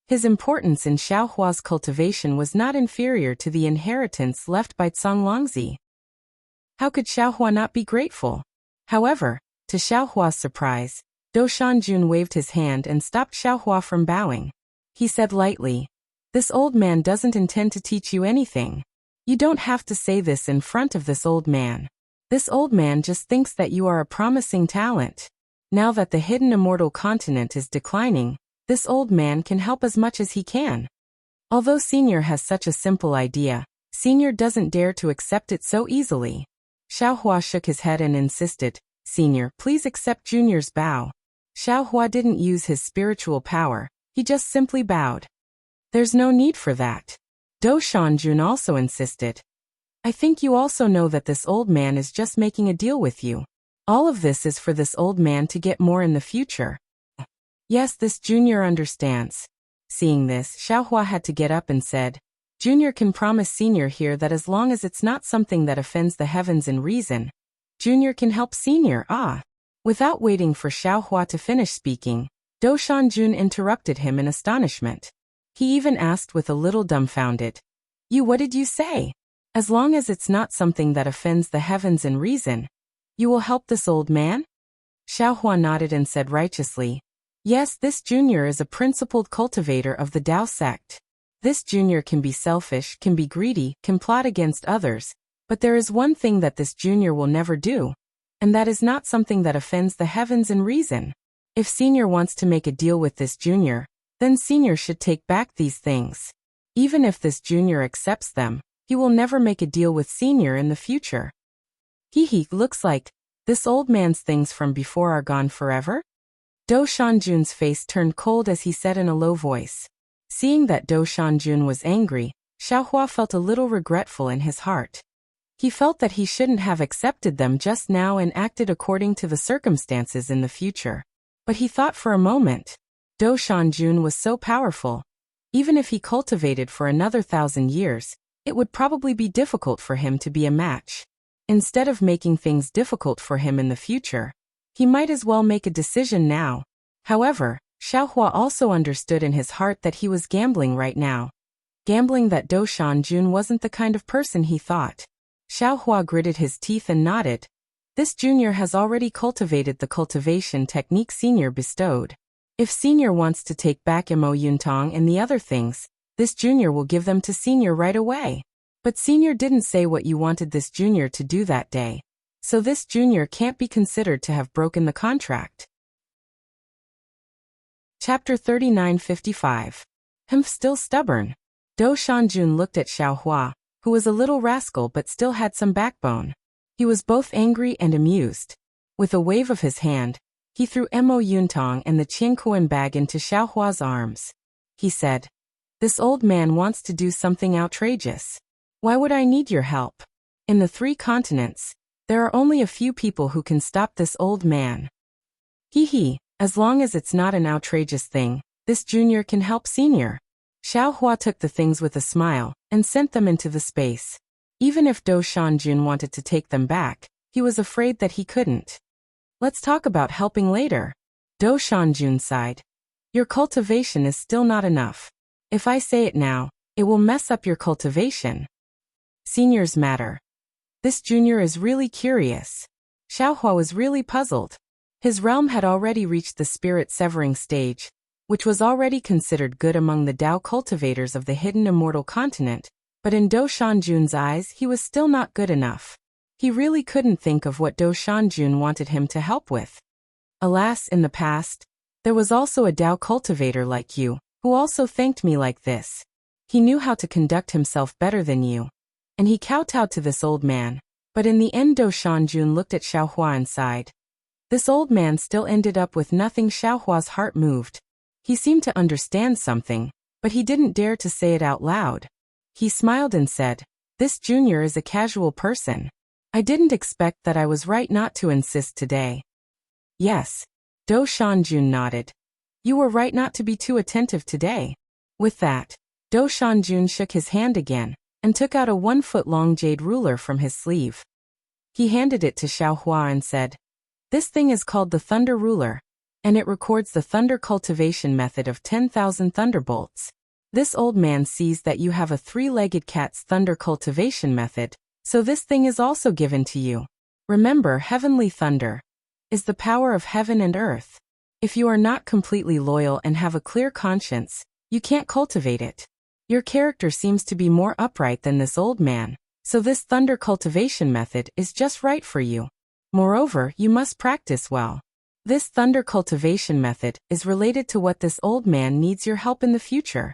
His importance in Xiaohua's cultivation was not inferior to the inheritance left by Zonglongzi. How could Xiaohua not be grateful? However, to Xiaohua's surprise, Dou Shanjun waved his hand and stopped Xiaohua from bowing. He said lightly, This old man doesn't intend to teach you anything. You don't have to say this in front of this old man. This old man just thinks that you are a promising talent. Now that the Hidden Immortal Continent is declining, this old man can help as much as he can. Although Senior has such a simple idea, Senior doesn't dare to accept it so easily. Xiaohua shook his head and insisted, Senior, please accept Junior's bow. Xiaohua didn't use his spiritual power, he just simply bowed. There's no need for that. Dou Shanjun also insisted. I think you also know that this old man is just making a deal with you. All of this is for this old man to get more in the future. Yes, this Junior understands. Seeing this, Xiaohua had to get up and said, Junior can promise Senior here that as long as it's not something that offends the heavens in reason, Junior can help Senior. Without waiting for Xiaohua to finish speaking, Dou Shanjun interrupted him in astonishment. He even asked with a little dumbfounded, What did you say? As long as it's not something that offends the heavens in reason, you will help this old man? Xiaohua nodded and said righteously, Yes, this Junior is a principled cultivator of the Tao sect. This Junior can be selfish, can be greedy, can plot against others, but there is one thing that this Junior will never do, and that is not something that offends the heavens in reason. If Senior wants to make a deal with this Junior, then Senior should take back these things. Even if this Junior accepts them, he will never make a deal with Senior in the future. Looks like this old man's things from before are gone forever? Dou Shanjun's face turned cold as he said in a low voice. Seeing that Dou Shanjun was angry, Xiaohua felt a little regretful in his heart. He felt that he shouldn't have accepted them just now and acted according to the circumstances in the future. But he thought for a moment. Dou Shanjun was so powerful. Even if he cultivated for another 1,000 years, it would probably be difficult for him to be a match. Instead of making things difficult for him in the future, he might as well make a decision now. However, Xiaohua also understood in his heart that he was gambling right now. Gambling that Dou Shanjun wasn't the kind of person he thought. Xiaohua gritted his teeth and nodded. This junior has already cultivated the cultivation technique senior bestowed. If senior wants to take back Mo Yuntong and the other things, this junior will give them to senior right away. But senior didn't say what you wanted this junior to do that day. So this junior can't be considered to have broken the contract. Chapter 39:55. Still stubborn. Dou Shanjun looked at Xiaohua, who was a little rascal but still had some backbone. He was both angry and amused. With a wave of his hand, he threw Mo Yuntong and the Qingkuan bag into Xiaohua's arms. He said, "This old man wants to do something outrageous. Why would I need your help? In the 3 continents, there are only a few people who can stop this old man. Hee, as long as it's not an outrageous thing, this junior can help senior." Xiaohua took the things with a smile and sent them into the space. Even if Dou Shanjun wanted to take them back, he was afraid that he couldn't. "Let's talk about helping later." Dou Shanjun sighed. "Your cultivation is still not enough. If I say it now, it will mess up your cultivation. Seniors matter." This junior is really curious. Xiaohua was really puzzled. His realm had already reached the spirit-severing stage, which was already considered good among the Dao cultivators of the hidden immortal continent, but in Dou Shanjun's eyes he was still not good enough. He really couldn't think of what Dou Shanjun wanted him to help with. Alas, in the past, there was also a Dao cultivator like you, who also thanked me like this. He knew how to conduct himself better than you. And he kowtowed to this old man. But in the end Dou Shanjun looked at Xiaohua and sighed. This old man still ended up with nothing. Xiaohua's heart moved. He seemed to understand something, but he didn't dare to say it out loud. He smiled and said, "This junior is a casual person. I didn't expect that. I was right not to insist today." "Yes." Dou Shanjun nodded. "You were right not to be too attentive today." With that, Dou Shanjun shook his hand again and took out a 1-foot-long jade ruler from his sleeve. He handed it to Xiaohua and said, "This thing is called the Thunder Ruler, and it records the thunder cultivation method of 10,000 thunderbolts. This old man sees that you have a 3-legged cat's thunder cultivation method, so this thing is also given to you. Remember, heavenly thunder is the power of heaven and earth. If you are not completely loyal and have a clear conscience, you can't cultivate it. Your character seems to be more upright than this old man, so this thunder cultivation method is just right for you. Moreover, you must practice well. This thunder cultivation method is related to what this old man needs your help in the future."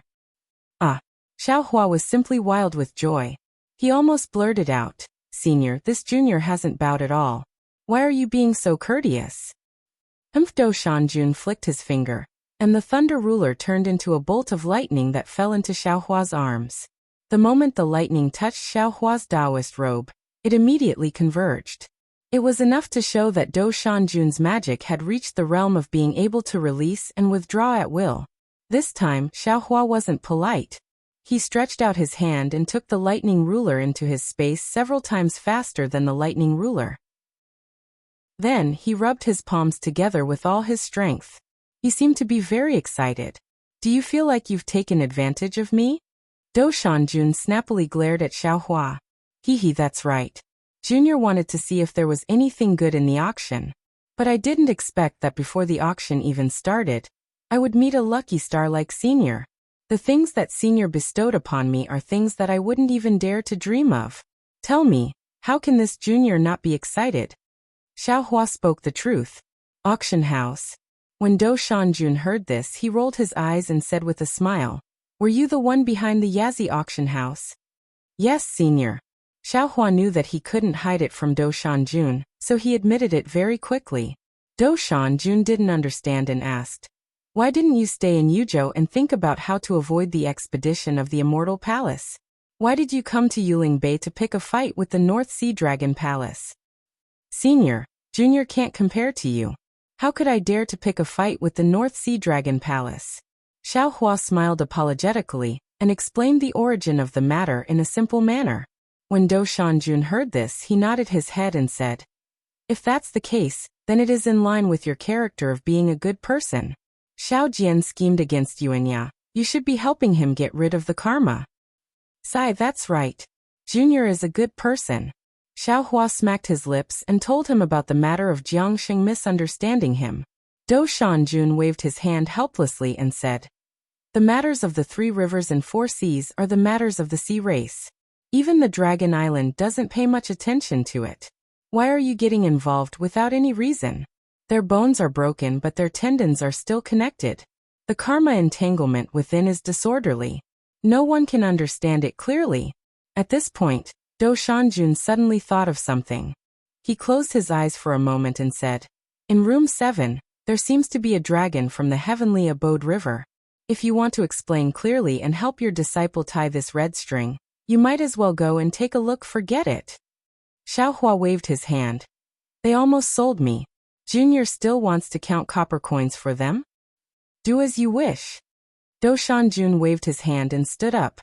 Ah! Xiaohua was simply wild with joy. He almost blurted out, "Senior, this junior hasn't bowed at all. Why are you being so courteous?" Dou Shanjun flicked his finger, and the thunder ruler turned into a bolt of lightning that fell into Xiaohua's arms. The moment the lightning touched Xiaohua's Taoist robe, it immediately converged. It was enough to show that Dou Shanjun's magic had reached the realm of being able to release and withdraw at will. This time, Xiaohua wasn't polite. He stretched out his hand and took the lightning ruler into his space several times faster than the lightning ruler. Then, he rubbed his palms together with all his strength. He seemed to be very excited. "Do you feel like you've taken advantage of me?" Dou Shanjun snappily glared at Xiaohua. "Hee, that's right. Junior wanted to see if there was anything good in the auction. But I didn't expect that before the auction even started, I would meet a lucky star like Senior. The things that Senior bestowed upon me are things that I wouldn't even dare to dream of. Tell me, how can this junior not be excited?" Xiaohua spoke the truth. Auction house. When Dou Shanjun heard this, he rolled his eyes and said with a smile, "Were you the one behind the Yazi auction house?" "Yes, Senior." Xiaohua knew that he couldn't hide it from Dou Shanjun, so he admitted it very quickly. Dou Shanjun didn't understand and asked, "Why didn't you stay in Yuzhou and think about how to avoid the expedition of the Immortal Palace? Why did you come to Yuling Bay to pick a fight with the North Sea Dragon Palace?" "Senior, Junior can't compare to you. How could I dare to pick a fight with the North Sea Dragon Palace?" Xiaohua smiled apologetically and explained the origin of the matter in a simple manner. When Do Shanjun heard this, he nodded his head and said, "If that's the case, then it is in line with your character of being a good person. Xiao Jian schemed against Yuanya. You should be helping him get rid of the karma." "Sai, that's right. Junior is a good person." Xiao Hua smacked his lips and told him about the matter of Jiangsheng misunderstanding him. Do Shanjun waved his hand helplessly and said, "The matters of the 3 rivers and 4 seas are the matters of the sea race. Even the Dragon Island doesn't pay much attention to it. Why are you getting involved without any reason? Their bones are broken but their tendons are still connected. The karma entanglement within is disorderly. No one can understand it clearly." At this point, Do Shanjun suddenly thought of something. He closed his eyes for a moment and said, "In room 7, there seems to be a dragon from the heavenly abode river. If you want to explain clearly and help your disciple tie this red string, you might as well go and take a look. Forget it." Xiao Hua waved his hand. "They almost sold me. Junior still wants to count copper coins for them? Do as you wish." Do Shanjun waved his hand and stood up.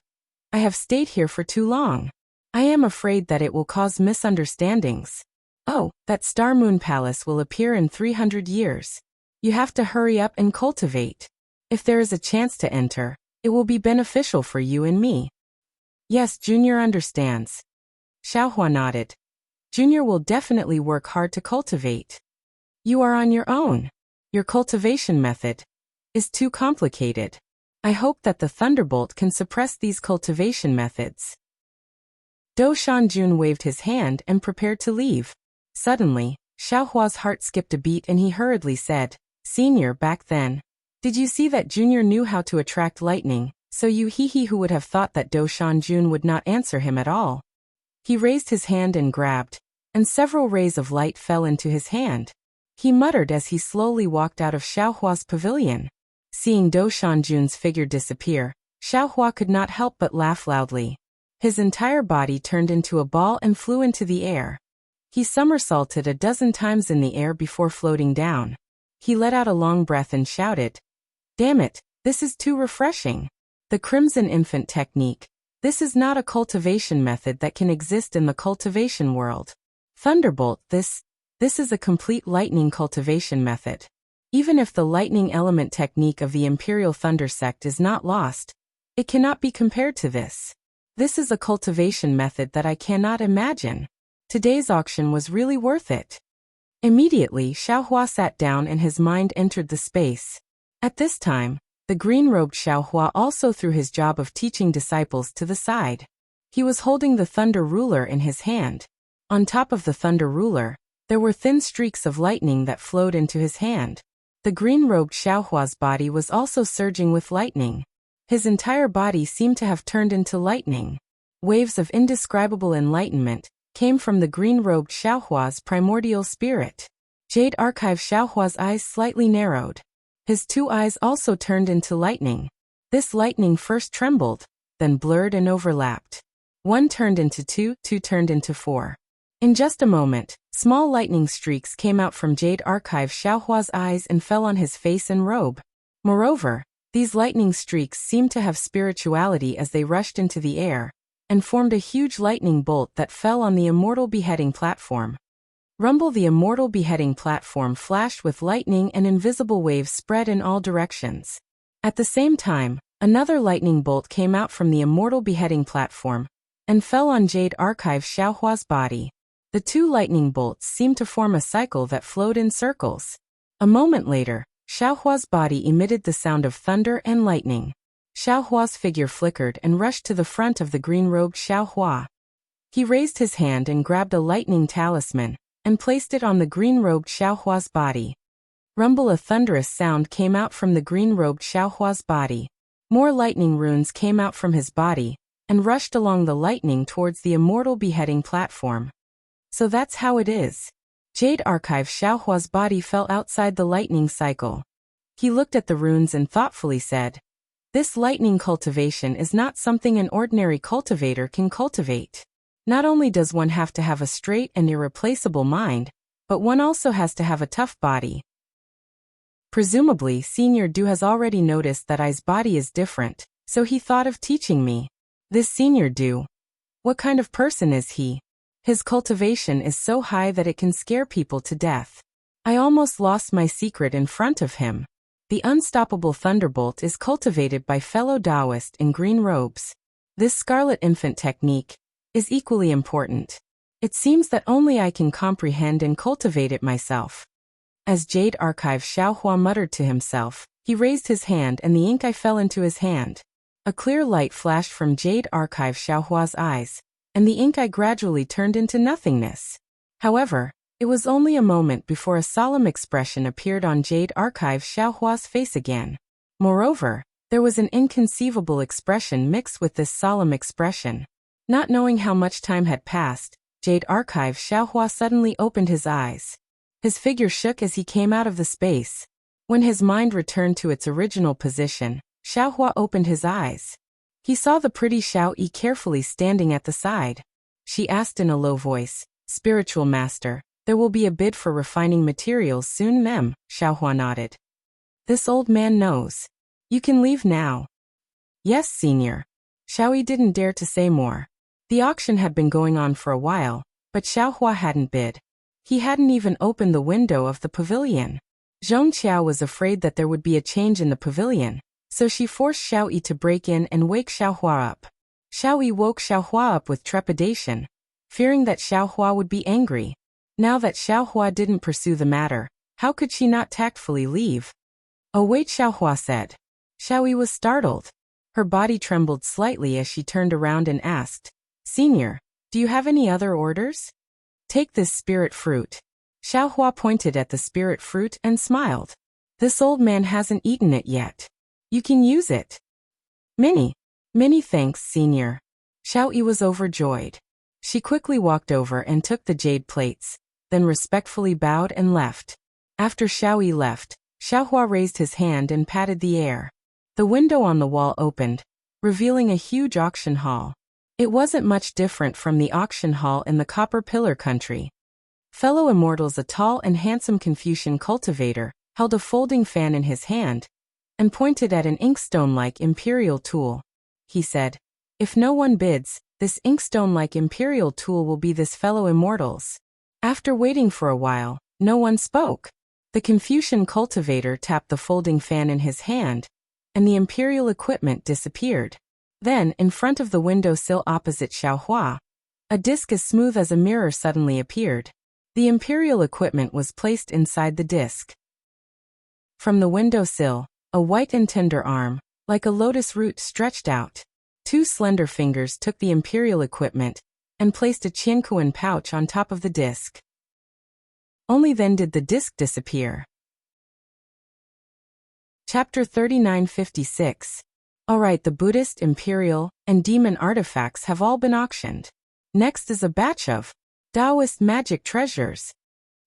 "I have stayed here for too long. I am afraid that it will cause misunderstandings. Oh, that Star Moon Palace will appear in 300 years. You have to hurry up and cultivate. If there is a chance to enter, it will be beneficial for you and me." "Yes, Junior understands." Xiao Hua nodded. "Junior will definitely work hard to cultivate. You are on your own. Your cultivation method is too complicated. I hope that the Thunderbolt can suppress these cultivation methods." Do Shanjun waved his hand and prepared to leave. Suddenly, Xiao Hua's heart skipped a beat and he hurriedly said, "Senior, back then, did you see that Junior knew how to attract lightning? So you who would have thought that Do Shanjun would not answer him at all." He raised his hand and grabbed, and several rays of light fell into his hand. He muttered as he slowly walked out of Xiao Hua's pavilion. Seeing Do Shanjun's figure disappear, Xiao Hua could not help but laugh loudly. His entire body turned into a ball and flew into the air. He somersaulted a dozen times in the air before floating down. He let out a long breath and shouted, "Damn it, this is too refreshing. The Crimson Infant technique. This is not a cultivation method that can exist in the cultivation world. Thunderbolt, this is a complete lightning cultivation method. Even if the lightning element technique of the Imperial Thunder sect is not lost, it cannot be compared to this. This is a cultivation method that I cannot imagine. Today's auction was really worth it." Immediately, Xiao Hua sat down and his mind entered the space. At this time, the green-robed Xiao Hua also threw his job of teaching disciples to the side. He was holding the Thunder Ruler in his hand. On top of the Thunder Ruler, there were thin streaks of lightning that flowed into his hand. The green-robed Xiao Hua's body was also surging with lightning. His entire body seemed to have turned into lightning. Waves of indescribable enlightenment came from the green-robed Xiao Hua's primordial spirit. Jade Archive Xiao Hua's eyes slightly narrowed. His 2 eyes also turned into lightning. This lightning first trembled, then blurred and overlapped. 1 turned into 2, 2 turned into 4. In just a moment, small lightning streaks came out from Jade Archive Xiao Hua's eyes and fell on his face and robe. Moreover, these lightning streaks seemed to have spirituality as they rushed into the air, and formed a huge lightning bolt that fell on the Immortal Beheading Platform. Rumble, the Immortal Beheading Platform flashed with lightning and invisible waves spread in all directions. At the same time, another lightning bolt came out from the Immortal Beheading Platform, and fell on Jade Archive Xiao Hua's body. The 2 lightning bolts seemed to form a cycle that flowed in circles. A moment later, Xiao Hua's body emitted the sound of thunder and lightning. Xiao Hua's figure flickered and rushed to the front of the green-robed Xiao Hua. He raised his hand and grabbed a lightning talisman, and placed it on the green-robed Xiao Hua's body. Rumble, a thunderous sound came out from the green-robed Xiao Hua's body. More lightning runes came out from his body, and rushed along the lightning towards the Immortal Beheading Platform. So that's how it is. Jade Archive Xiao Hua's body fell outside the lightning cycle. He looked at the runes and thoughtfully said, "This lightning cultivation is not something an ordinary cultivator can cultivate. Not only does one have to have a straight and irreplaceable mind, but one also has to have a tough body." Presumably, Senior Du has already noticed that I's body is different, so he thought of teaching me. This Senior Du. What kind of person is he? His cultivation is so high that it can scare people to death. I almost lost my secret in front of him. The unstoppable thunderbolt is cultivated by fellow Taoist in green robes. This scarlet infant technique is equally important. It seems that only I can comprehend and cultivate it myself. As Jade Archive Xiaohua muttered to himself, he raised his hand and the ink eye fell into his hand. A clear light flashed from Jade Archive Xiaohua's eyes, and the ink eye gradually turned into nothingness. However, it was only a moment before a solemn expression appeared on Jade Archive Xiaohua's face again. Moreover, there was an inconceivable expression mixed with this solemn expression. Not knowing how much time had passed, Jade Archive Xiaohua suddenly opened his eyes. His figure shook as he came out of the space. When his mind returned to its original position, Xiaohua opened his eyes. He saw the pretty Xiao Yi carefully standing at the side. She asked in a low voice, "Spiritual master, there will be a bid for refining materials soon, mem." Xiaohua nodded. "This old man knows. You can leave now." "Yes, senior." Xiao Yi didn't dare to say more. The auction had been going on for a while, but Xiaohua hadn't bid. He hadn't even opened the window of the pavilion. Zhong Qiao was afraid that there would be a change in the pavilion, so she forced Xiao Yi to break in and wake Xiaohua up. Xiao Yi woke Xiaohua up with trepidation, fearing that Xiaohua would be angry. Now that Xiaohua didn't pursue the matter, how could she not tactfully leave? "Oh wait," Xiaohua said. Xiao Yi was startled. Her body trembled slightly as she turned around and asked, "Senior, do you have any other orders?" "Take this spirit fruit." Xiaohua pointed at the spirit fruit and smiled. "This old man hasn't eaten it yet. You can use it." Many thanks, senior." Xiao Yi was overjoyed. She quickly walked over and took the jade plates, then respectfully bowed and left. After Xiao Yi left, Xiaohua raised his hand and patted the air. The window on the wall opened, revealing a huge auction hall. It wasn't much different from the auction hall in the Copper Pillar country. Fellow immortals, a tall and handsome Confucian cultivator, held a folding fan in his hand and pointed at an inkstone-like imperial tool. He said, "If no one bids, this inkstone-like imperial tool will be this fellow immortal's." After waiting for a while, no one spoke. The Confucian cultivator tapped the folding fan in his hand, and the imperial equipment disappeared. Then, in front of the windowsill opposite Xiaohua, a disc as smooth as a mirror suddenly appeared. The imperial equipment was placed inside the disc. From the windowsill, a white and tender arm, like a lotus root, stretched out. Two slender fingers took the imperial equipment and placed a qiankuan pouch on top of the disc. Only then did the disc disappear. Chapter 3956. Alright, the Buddhist, imperial, and demon artifacts have all been auctioned. Next is a batch of Taoist magic treasures.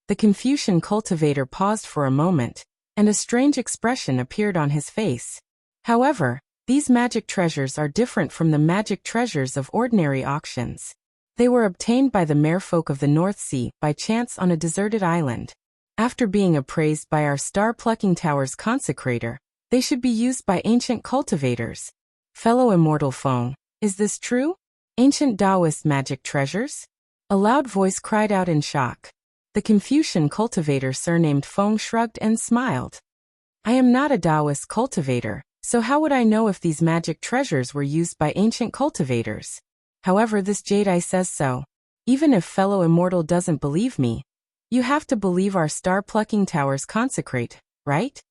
The Confucian cultivator paused for a moment, and a strange expression appeared on his face. However, these magic treasures are different from the magic treasures of ordinary auctions. They were obtained by the merfolk of the North Sea by chance on a deserted island. After being appraised by our star-plucking tower's consecrator, they should be used by ancient cultivators. Fellow immortal Feng, is this true? Ancient Taoist magic treasures? A loud voice cried out in shock. The Confucian cultivator surnamed Feng shrugged and smiled. "I am not a Taoist cultivator, so how would I know if these magic treasures were used by ancient cultivators? However, this jade eye says so. Even if fellow immortal doesn't believe me, you have to believe our star-plucking towers consecrate, right?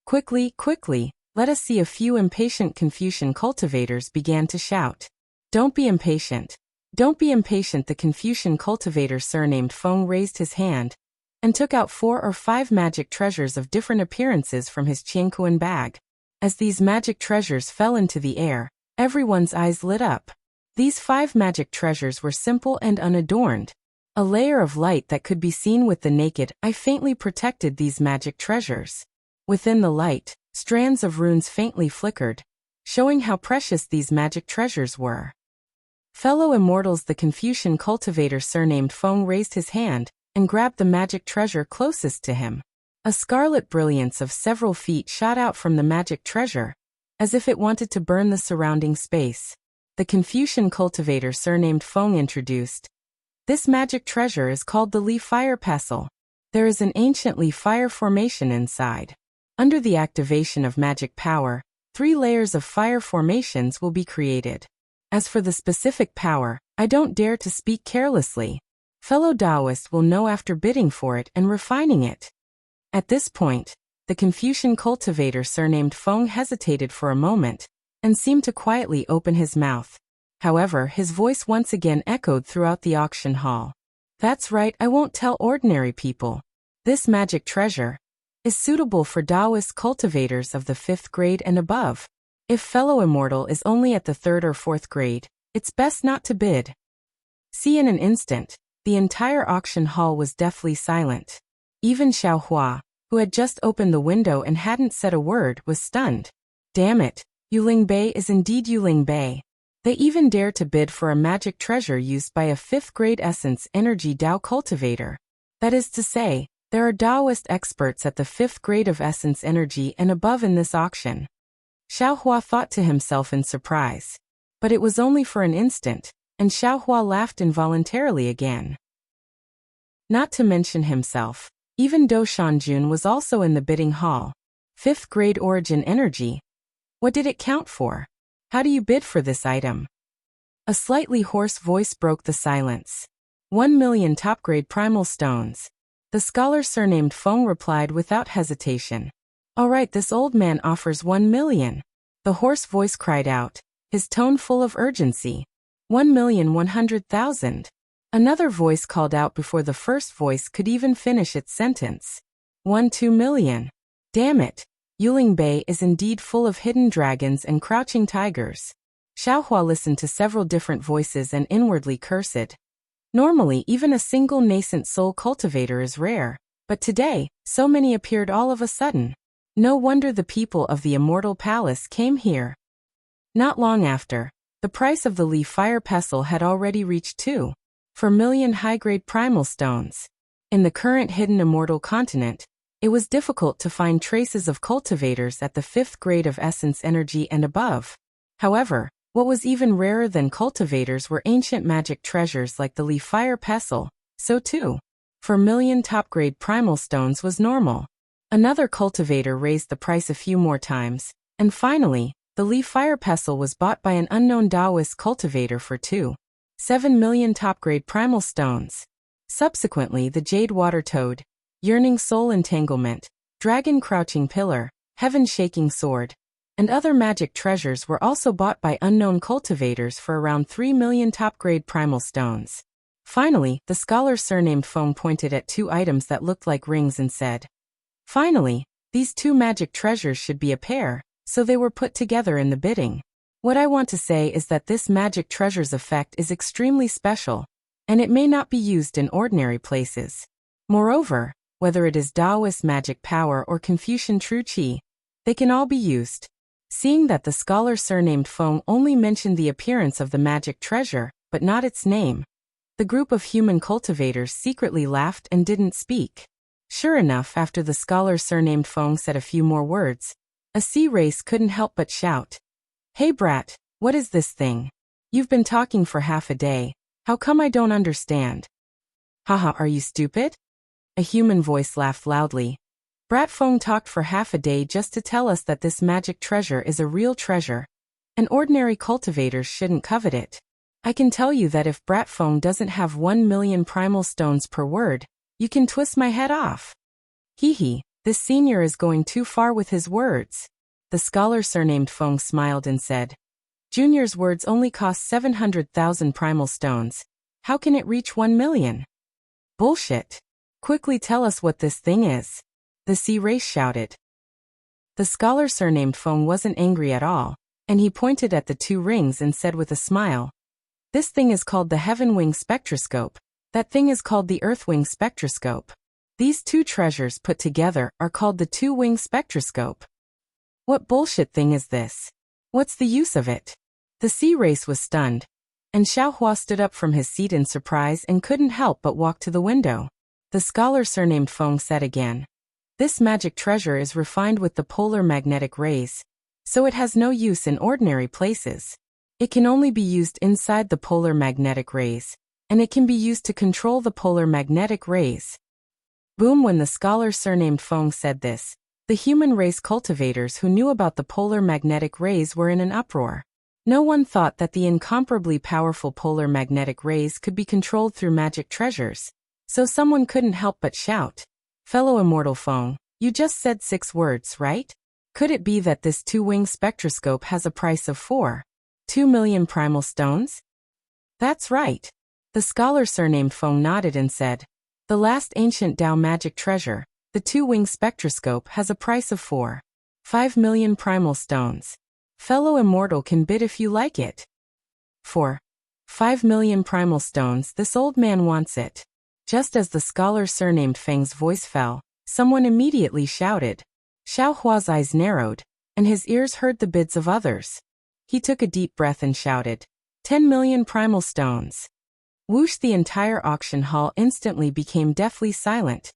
Quickly, let us see." A few impatient Confucian cultivators began to shout. "Don't be impatient. Don't be impatient." The Confucian cultivator surnamed Feng raised his hand and took out 4 or 5 magic treasures of different appearances from his qiankuan bag. As these magic treasures fell into the air, everyone's eyes lit up. These 5 magic treasures were simple and unadorned. A layer of light that could be seen with the naked eye faintly protected these magic treasures. Within the light, strands of runes faintly flickered, showing how precious these magic treasures were. Fellow immortals, the Confucian cultivator surnamed Feng raised his hand and grabbed the magic treasure closest to him. A scarlet brilliance of several feet shot out from the magic treasure, as if it wanted to burn the surrounding space. the Confucian cultivator surnamed Feng introduced. This magic treasure is called the Li Fire Pestle. There is an ancient Li Fire formation inside. Under the activation of magic power, 3 layers of fire formations will be created. As for the specific power, I don't dare to speak carelessly. Fellow Taoists will know after bidding for it and refining it. At this point, the Confucian cultivator surnamed Feng hesitated for a moment, and seemed to quietly open his mouth. However, his voice once again echoed throughout the auction hall. That's right, I won't tell ordinary people. This magic treasure is suitable for Taoist cultivators of the 5th grade and above. If fellow immortal is only at the 3rd or 4th grade, it's best not to bid. See, in an instant, the entire auction hall was deathly silent. Even Xiaohua, who had just opened the window and hadn't said a word, was stunned. Damn it, Yuling Bei is indeed Yuling Bei. They even dare to bid for a magic treasure used by a 5th grade essence energy Dao cultivator. That is to say, there are Taoist experts at the 5th grade of essence energy and above in this auction. Xiaohua thought to himself in surprise. But it was only for an instant, and Xiaohua laughed involuntarily again. Not to mention himself, even Do Shanjun was also in the bidding hall. 5th grade origin energy. What did it count for? How do you bid for this item? A slightly hoarse voice broke the silence. 1 million top-grade primal stones. The scholar surnamed Feng replied without hesitation. All right, this old man offers 1 million. The hoarse voice cried out, his tone full of urgency. 1,100,000. Another voice called out before the first voice could even finish its sentence. 2 million. Damn it. Yuling Bei is indeed full of hidden dragons and crouching tigers. Xiaohua listened to several different voices and inwardly cursed. Normally, even a single nascent soul cultivator is rare, but today, so many appeared all of a sudden. No wonder the people of the Immortal Palace came here. Not long after, the price of the Li Fire Pestle had already reached 2.4 million high-grade primal stones. In the current hidden immortal continent, it was difficult to find traces of cultivators at the 5th grade of essence energy and above. However, what was even rarer than cultivators were ancient magic treasures like the Li Fire Pestle, so 2.4 million top-grade primal stones was normal. Another cultivator raised the price a few more times, and finally, the Li Fire Pestle was bought by an unknown Taoist cultivator for 2.7 million top-grade primal stones. Subsequently, the Jade Water Toad, Yearning Soul Entanglement, Dragon Crouching Pillar, Heaven Shaking Sword, and other magic treasures were also bought by unknown cultivators for around 3 million top-grade primal stones. Finally, the scholar surnamed Feng pointed at 2 items that looked like rings and said, "Finally, these 2 magic treasures should be a pair," so they were put together in the bidding. What I want to say is that this magic treasure's effect is extremely special, and it may not be used in ordinary places. Moreover, whether it is Taoist magic power or Confucian true qi, they can all be used. Seeing that the scholar surnamed Feng only mentioned the appearance of the magic treasure, but not its name, the group of human cultivators secretly laughed and didn't speak. Sure enough, after the scholar surnamed Feng said a few more words, a sea race couldn't help but shout, "Hey brat, what is this thing? You've been talking for half a day, how come I don't understand?" "Haha, are you stupid?" A human voice laughed loudly. Brat Feng talked for half a day just to tell us that this magic treasure is a real treasure, and ordinary cultivators shouldn't covet it. I can tell you that if Brat Feng doesn't have 1 million primal stones per word, you can twist my head off. Hee, this senior is going too far with his words. The scholar surnamed Feng smiled and said, "Junior's words only cost 700,000 primal stones. How can it reach 1 million? Bullshit. Quickly tell us what this thing is," the sea race shouted. The scholar surnamed Feng wasn't angry at all, and he pointed at the 2 rings and said with a smile, "This thing is called the Heavenwing Spectroscope. That thing is called the Earthwing Spectroscope. These 2 treasures put together are called the 2-wing spectroscope." What bullshit thing is this? What's the use of it? The sea race was stunned, and Xiaohua stood up from his seat in surprise and couldn't help but walk to the window. The scholar surnamed Feng said again, "This magic treasure is refined with the polar magnetic rays, so it has no use in ordinary places. It can only be used inside the polar magnetic rays, and it can be used to control the polar magnetic rays. Boom! When the scholar surnamed Feng said this, the human race cultivators who knew about the polar magnetic rays were in an uproar. No one thought that the incomparably powerful polar magnetic rays could be controlled through magic treasures, so someone couldn't help but shout, "Fellow immortal Feng, you just said 6 words, right? Could it be that this 2-wing spectroscope has a price of 2 million primal stones?" "That's right." The scholar surnamed Feng nodded and said, "The last ancient Tao magic treasure, the 2-wing spectroscope, has a price of 5 million primal stones. Fellow immortal can bid if you like it." "For 5 million primal stones, this old man wants it." Just as the scholar surnamed Feng's voice fell, someone immediately shouted. Xiao Hua's eyes narrowed, and his ears heard the bids of others. He took a deep breath and shouted, 10 million primal stones. Whoosh! The entire auction hall instantly became deathly silent,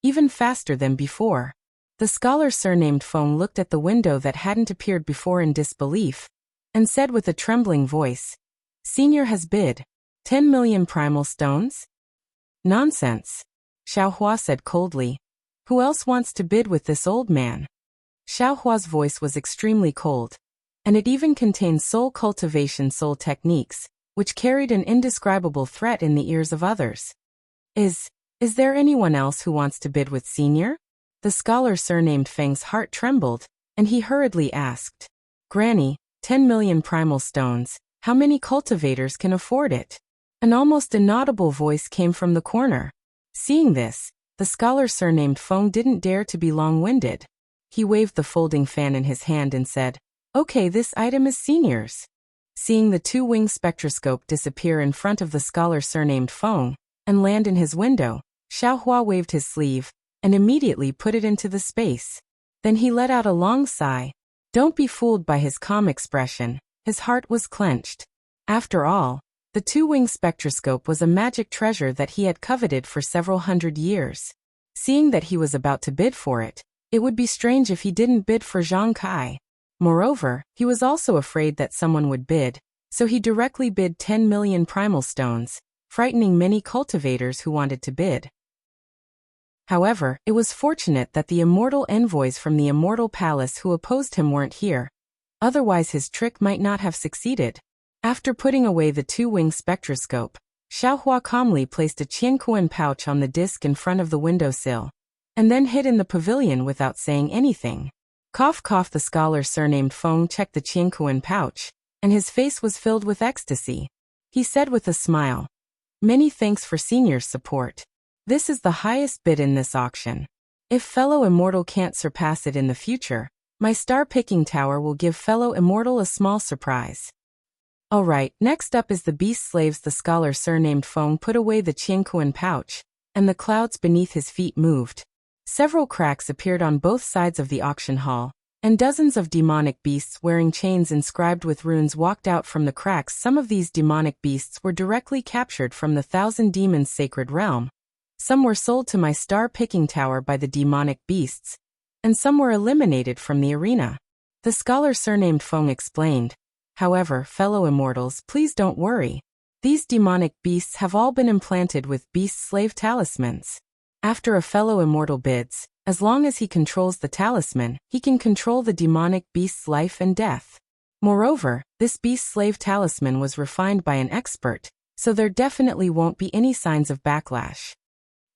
even faster than before. The scholar surnamed Feng looked at the window that hadn't appeared before in disbelief, and said with a trembling voice, "Senior has bid 10 million primal stones?" "Nonsense," Xiao Hua said coldly. "Who else wants to bid with this old man?" Xiao Hua's voice was extremely cold, and it even contained soul cultivation soul techniques, which carried an indescribable threat in the ears of others. Is there anyone else who wants to bid with Senior?" The scholar surnamed Feng's heart trembled, and he hurriedly asked, "Granny, 10 million primal stones, how many cultivators can afford it?" An almost inaudible voice came from the corner. Seeing this, the scholar surnamed Feng didn't dare to be long-winded. He waved the folding fan in his hand and said, "Okay, this item is Senior's." Seeing the 2-wing spectroscope disappear in front of the scholar surnamed Feng and land in his window, Xiao Hua waved his sleeve and immediately put it into the space. Then he let out a long sigh. Don't be fooled by his calm expression. His heart was clenched. After all, the 2-wing spectroscope was a magic treasure that he had coveted for several hundred years. Seeing that he was about to bid for it, it would be strange if he didn't bid for Zhang Kai. Moreover, he was also afraid that someone would bid, so he directly bid 10 million primal stones, frightening many cultivators who wanted to bid. However, it was fortunate that the immortal envoys from the immortal palace who opposed him weren't here. Otherwise his trick might not have succeeded. After putting away the 2-wing spectroscope, Xiao Hua calmly placed a Qiankuan pouch on the disc in front of the windowsill, and then hid in the pavilion without saying anything. Cough cough. The scholar surnamed Feng checked the Qiankuan pouch, and his face was filled with ecstasy. He said with a smile, "Many thanks for Senior's support. This is the highest bid in this auction. If fellow immortal can't surpass it in the future, my star-picking tower will give fellow immortal a small surprise." Alright, next up is the beast slaves. The scholar surnamed Feng put away the Qiankuan pouch, and the clouds beneath his feet moved. Several cracks appeared on both sides of the auction hall, and dozens of demonic beasts wearing chains inscribed with runes walked out from the cracks. Some of these demonic beasts were directly captured from the 1,000 Demons sacred realm. Some were sold to my star-picking tower by the demonic beasts, and some were eliminated from the arena. The scholar surnamed Feng explained. However, fellow immortals, please don't worry. These demonic beasts have all been implanted with beast slave talismans. After a fellow immortal bids, as long as he controls the talisman, he can control the demonic beast's life and death. Moreover, this beast slave talisman was refined by an expert, so there definitely won't be any signs of backlash.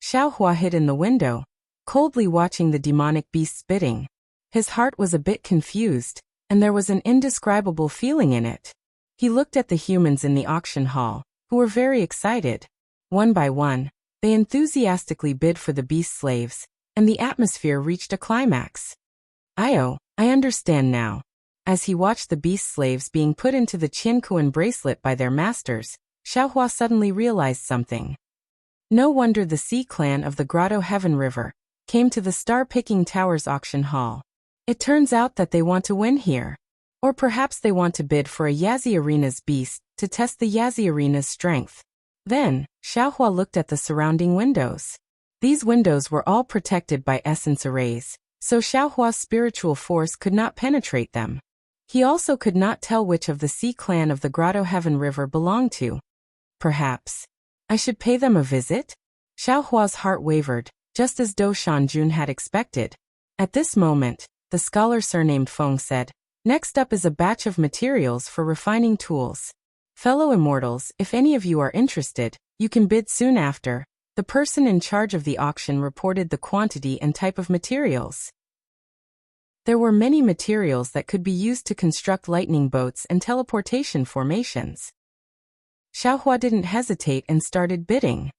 Xiao Hua hid in the window, coldly watching the demonic beast's bidding. His heart was a bit confused, and there was an indescribable feeling in it. He looked at the humans in the auction hall, who were very excited. One by one, they enthusiastically bid for the beast slaves, and the atmosphere reached a climax. I understand now. As he watched the beast slaves being put into the Qiankuan bracelet by their masters, Xiao Hua suddenly realized something. No wonder the Sea Clan of the Grotto Heaven River came to the Star-Picking Towers auction hall. It turns out that they want to win here. Or perhaps they want to bid for a Yazi Arena's beast to test the Yazi Arena's strength. Then, Xiao Hua looked at the surrounding windows. These windows were all protected by essence arrays, so Xiao Hua's spiritual force could not penetrate them. He also could not tell which of the Sea clan of the Grotto Heaven River belonged to. Perhaps I should pay them a visit? Xiao Hua's heart wavered, just as Do Shanjun had expected. At this moment, the scholar surnamed Feng said, "Next up is a batch of materials for refining tools. Fellow immortals, if any of you are interested, you can bid soon after." The person in charge of the auction reported the quantity and type of materials. There were many materials that could be used to construct lightning boats and teleportation formations. Xiao Hua didn't hesitate and started bidding.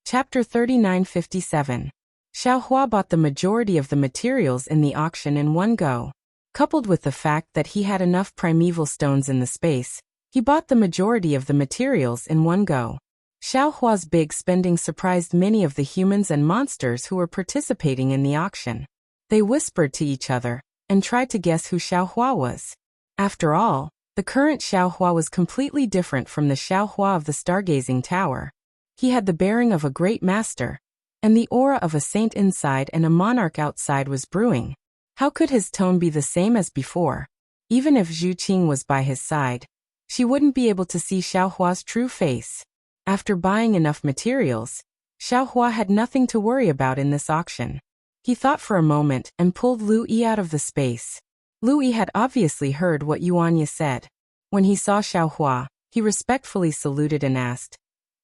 Chapter 3957. Xiao Hua bought the majority of the materials in the auction in one go. Coupled with the fact that he had enough primeval stones in the space, he bought the majority of the materials in one go. Xiao Hua's big spending surprised many of the humans and monsters who were participating in the auction. They whispered to each other and tried to guess who Xiao Hua was. After all, the current Xiao Hua was completely different from the Xiao Hua of the stargazing tower. He had the bearing of a great master, and the aura of a saint inside and a monarch outside was brewing. How could his tone be the same as before? Even if Zhu Qing was by his side, she wouldn't be able to see Xiao Hua's true face. After buying enough materials, Xiao Hua had nothing to worry about in this auction. He thought for a moment and pulled Lu Yi out of the space. Lu Yi had obviously heard what Yuanya said. When he saw Xiao Hua, he respectfully saluted and asked,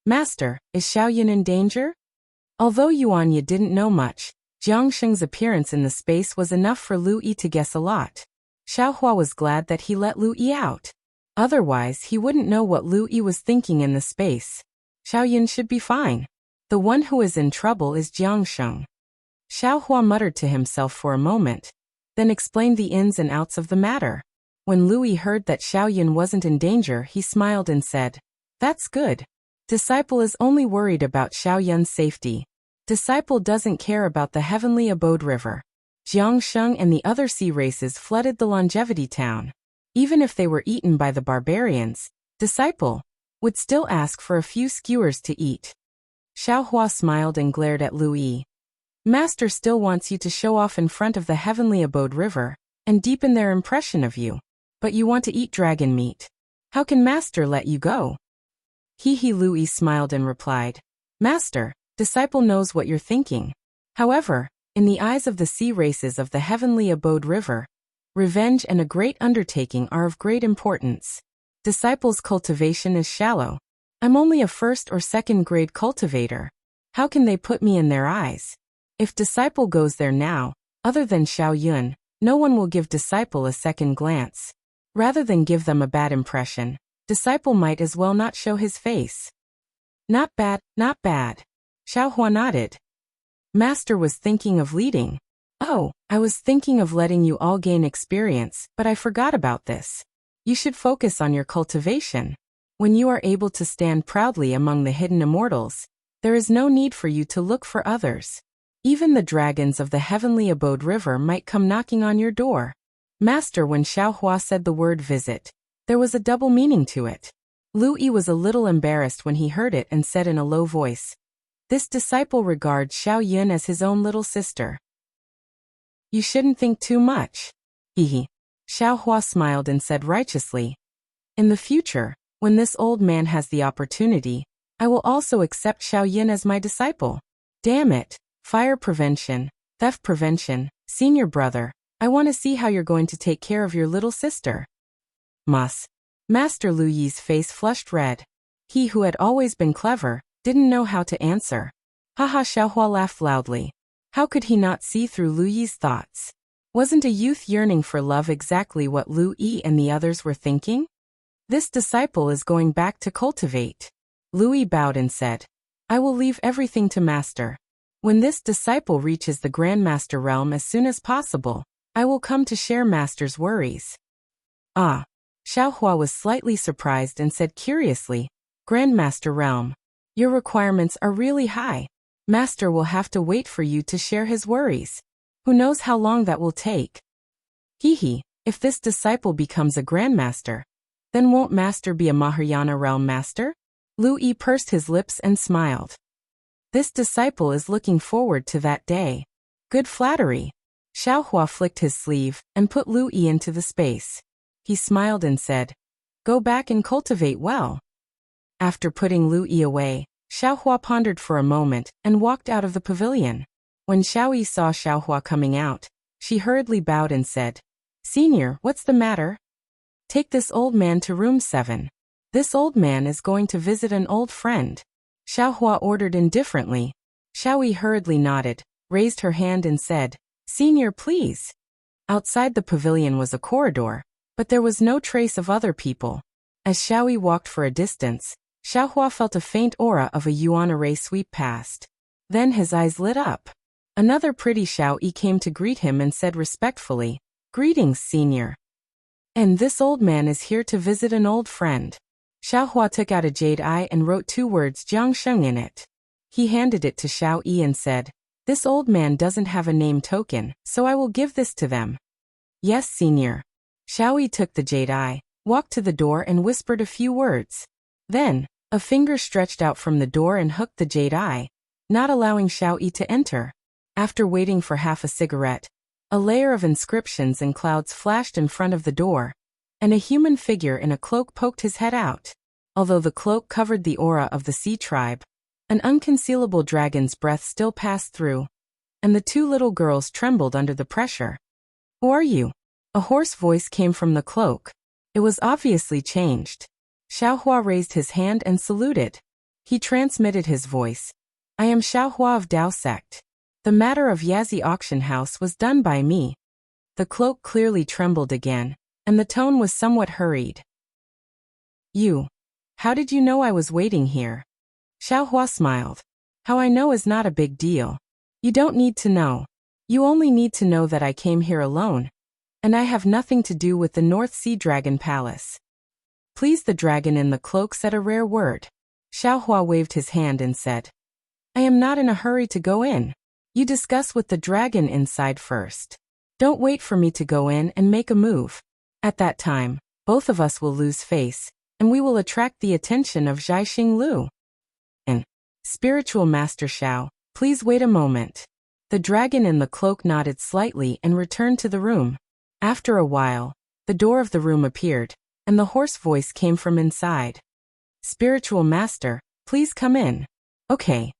"Master, is Xiao Yun in danger?" Although Yuanya didn't know much, Jiang Sheng's appearance in the space was enough for Lu Yi to guess a lot. Xiao Hua was glad that he let Lu Yi out. Otherwise, he wouldn't know what Lu Yi was thinking in the space. Xiao Yun should be fine. The one who is in trouble is Jiang Sheng. Xiao Hua muttered to himself for a moment, then explained the ins and outs of the matter. When Lu Yi heard that Xiao Yun wasn't in danger, he smiled and said, "That's good. Disciple is only worried about Xiao Yun's safety. Disciple doesn't care about the heavenly abode river." Jiang Sheng and the other sea races flooded the longevity town. Even if they were eaten by the barbarians, Disciple would still ask for a few skewers to eat. Xiao Hua smiled and glared at Lu Yi. "Master still wants you to show off in front of the heavenly abode river and deepen their impression of you. But you want to eat dragon meat. How can Master let you go?" Lu Yi smiled and replied, "Master, Disciple knows what you're thinking. However, in the eyes of the sea races of the heavenly abode river, revenge and a great undertaking are of great importance. Disciple's cultivation is shallow. I'm only a first or second grade cultivator. How can they put me in their eyes? If Disciple goes there now, other than Xiao Yun, no one will give Disciple a second glance. Rather than give them a bad impression, Disciple might as well not show his face." "Not bad, not bad." Xiao Hua nodded. "Master was thinking of leading." "Oh, I was thinking of letting you all gain experience, but I forgot about this. You should focus on your cultivation. When you are able to stand proudly among the hidden immortals, there is no need for you to look for others. Even the dragons of the heavenly abode river might come knocking on your door." Master, when Xiao Hua said the word visit, there was a double meaning to it. Lu Yi was a little embarrassed when he heard it and said in a low voice, "This disciple regards Xiao Yun as his own little sister. You shouldn't think too much." Hehe. Xiao Hua smiled and said righteously, "In the future, when this old man has the opportunity, I will also accept Xiao Yun as my disciple. Damn it, fire prevention, theft prevention, senior brother, I want to see how you're going to take care of your little sister." Master Lu Yi's face flushed red. He who had always been clever, didn't know how to answer. Haha, Xiao Hua laughed loudly. How could he not see through Lu Yi's thoughts? Wasn't a youth yearning for love exactly what Lu Yi and the others were thinking? This disciple is going back to cultivate. Lu Yi bowed and said, "I will leave everything to Master. When this disciple reaches the Grandmaster realm as soon as possible, I will come to share Master's worries." Ah. Xiao Hua was slightly surprised and said curiously, "Grandmaster realm. Your requirements are really high. Master will have to wait for you to share his worries. Who knows how long that will take?" Hehe, if this disciple becomes a Grandmaster, then won't Master be a Mahayana realm master? Lu Yi pursed his lips and smiled. This disciple is looking forward to that day. Good flattery. Xiaohua flicked his sleeve and put Lu Yi into the space. He smiled and said, "Go back and cultivate well." After putting Lu Yi away, Xiaohua pondered for a moment and walked out of the pavilion. When Xiao Yi saw Xiaohua coming out, she hurriedly bowed and said, "Senior, what's the matter?" "Take this old man to room 7. This old man is going to visit an old friend," Xiaohua ordered indifferently. Xiao Yi hurriedly nodded, raised her hand and said, "Senior, please." Outside the pavilion was a corridor, but there was no trace of other people. As Xiao Yi walked for a distance, Xiaohua felt a faint aura of a yuan array sweep past. Then his eyes lit up. Another pretty Xiao Yi came to greet him and said respectfully, "Greetings, senior. And this old man is here to visit an old friend." Xiaohua took out a jade eye and wrote 2 words Jiangsheng in it. He handed it to Xiao Yi and said, "This old man doesn't have a name token, so I will give this to them." "Yes, senior." Xiao Yi took the jade eye, walked to the door and whispered a few words. Then, a finger stretched out from the door and hooked the jade eye, not allowing Xiao Yi to enter. After waiting for half a cigarette, a layer of inscriptions and clouds flashed in front of the door, and a human figure in a cloak poked his head out. Although the cloak covered the aura of the sea tribe, an unconcealable dragon's breath still passed through, and the 2 little girls trembled under the pressure. "Who are you?" A hoarse voice came from the cloak. It was obviously changed. Xiaohua raised his hand and saluted. He transmitted his voice. "I am Xiaohua of Dao Sect. The matter of Yazi auction house was done by me." The cloak clearly trembled again, and the tone was somewhat hurried. "You. How did you know I was waiting here?" Xiaohua smiled. "How I know is not a big deal. You don't need to know. You only need to know that I came here alone, and I have nothing to do with the North Sea Dragon Palace." "Please." The dragon in the cloak said a rare word. Xiaohua waved his hand and said, "I am not in a hurry to go in. You discuss with the dragon inside first. Don't wait for me to go in and make a move. At that time, both of us will lose face, and we will attract the attention of Zhaixing Lu. And, Spiritual Master Xiao, please wait a moment." The dragon in the cloak nodded slightly and returned to the room. After a while, the door of the room appeared, and the hoarse voice came from inside. "Spiritual Master, please come in." "Okay."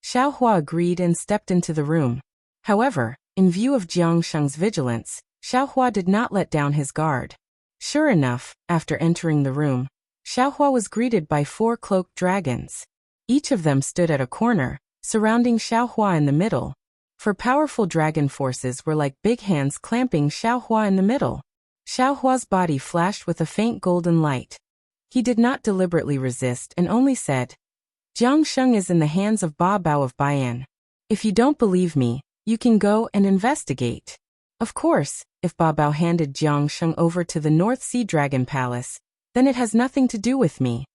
Xiaohua agreed and stepped into the room. However, in view of Jiangsheng's vigilance, Xiaohua did not let down his guard. Sure enough, after entering the room, Xiaohua was greeted by 4 cloaked dragons. Each of them stood at a corner, surrounding Xiaohua in the middle. For powerful dragon forces were like big hands clamping Xiaohua in the middle. Xiaohua's body flashed with a faint golden light. He did not deliberately resist and only said, "Jiangsheng is in the hands of Ba Bao of Baian. If you don't believe me, you can go and investigate." Of course, if Ba Bao handed Jiangsheng over to the North Sea Dragon Palace, then it has nothing to do with me.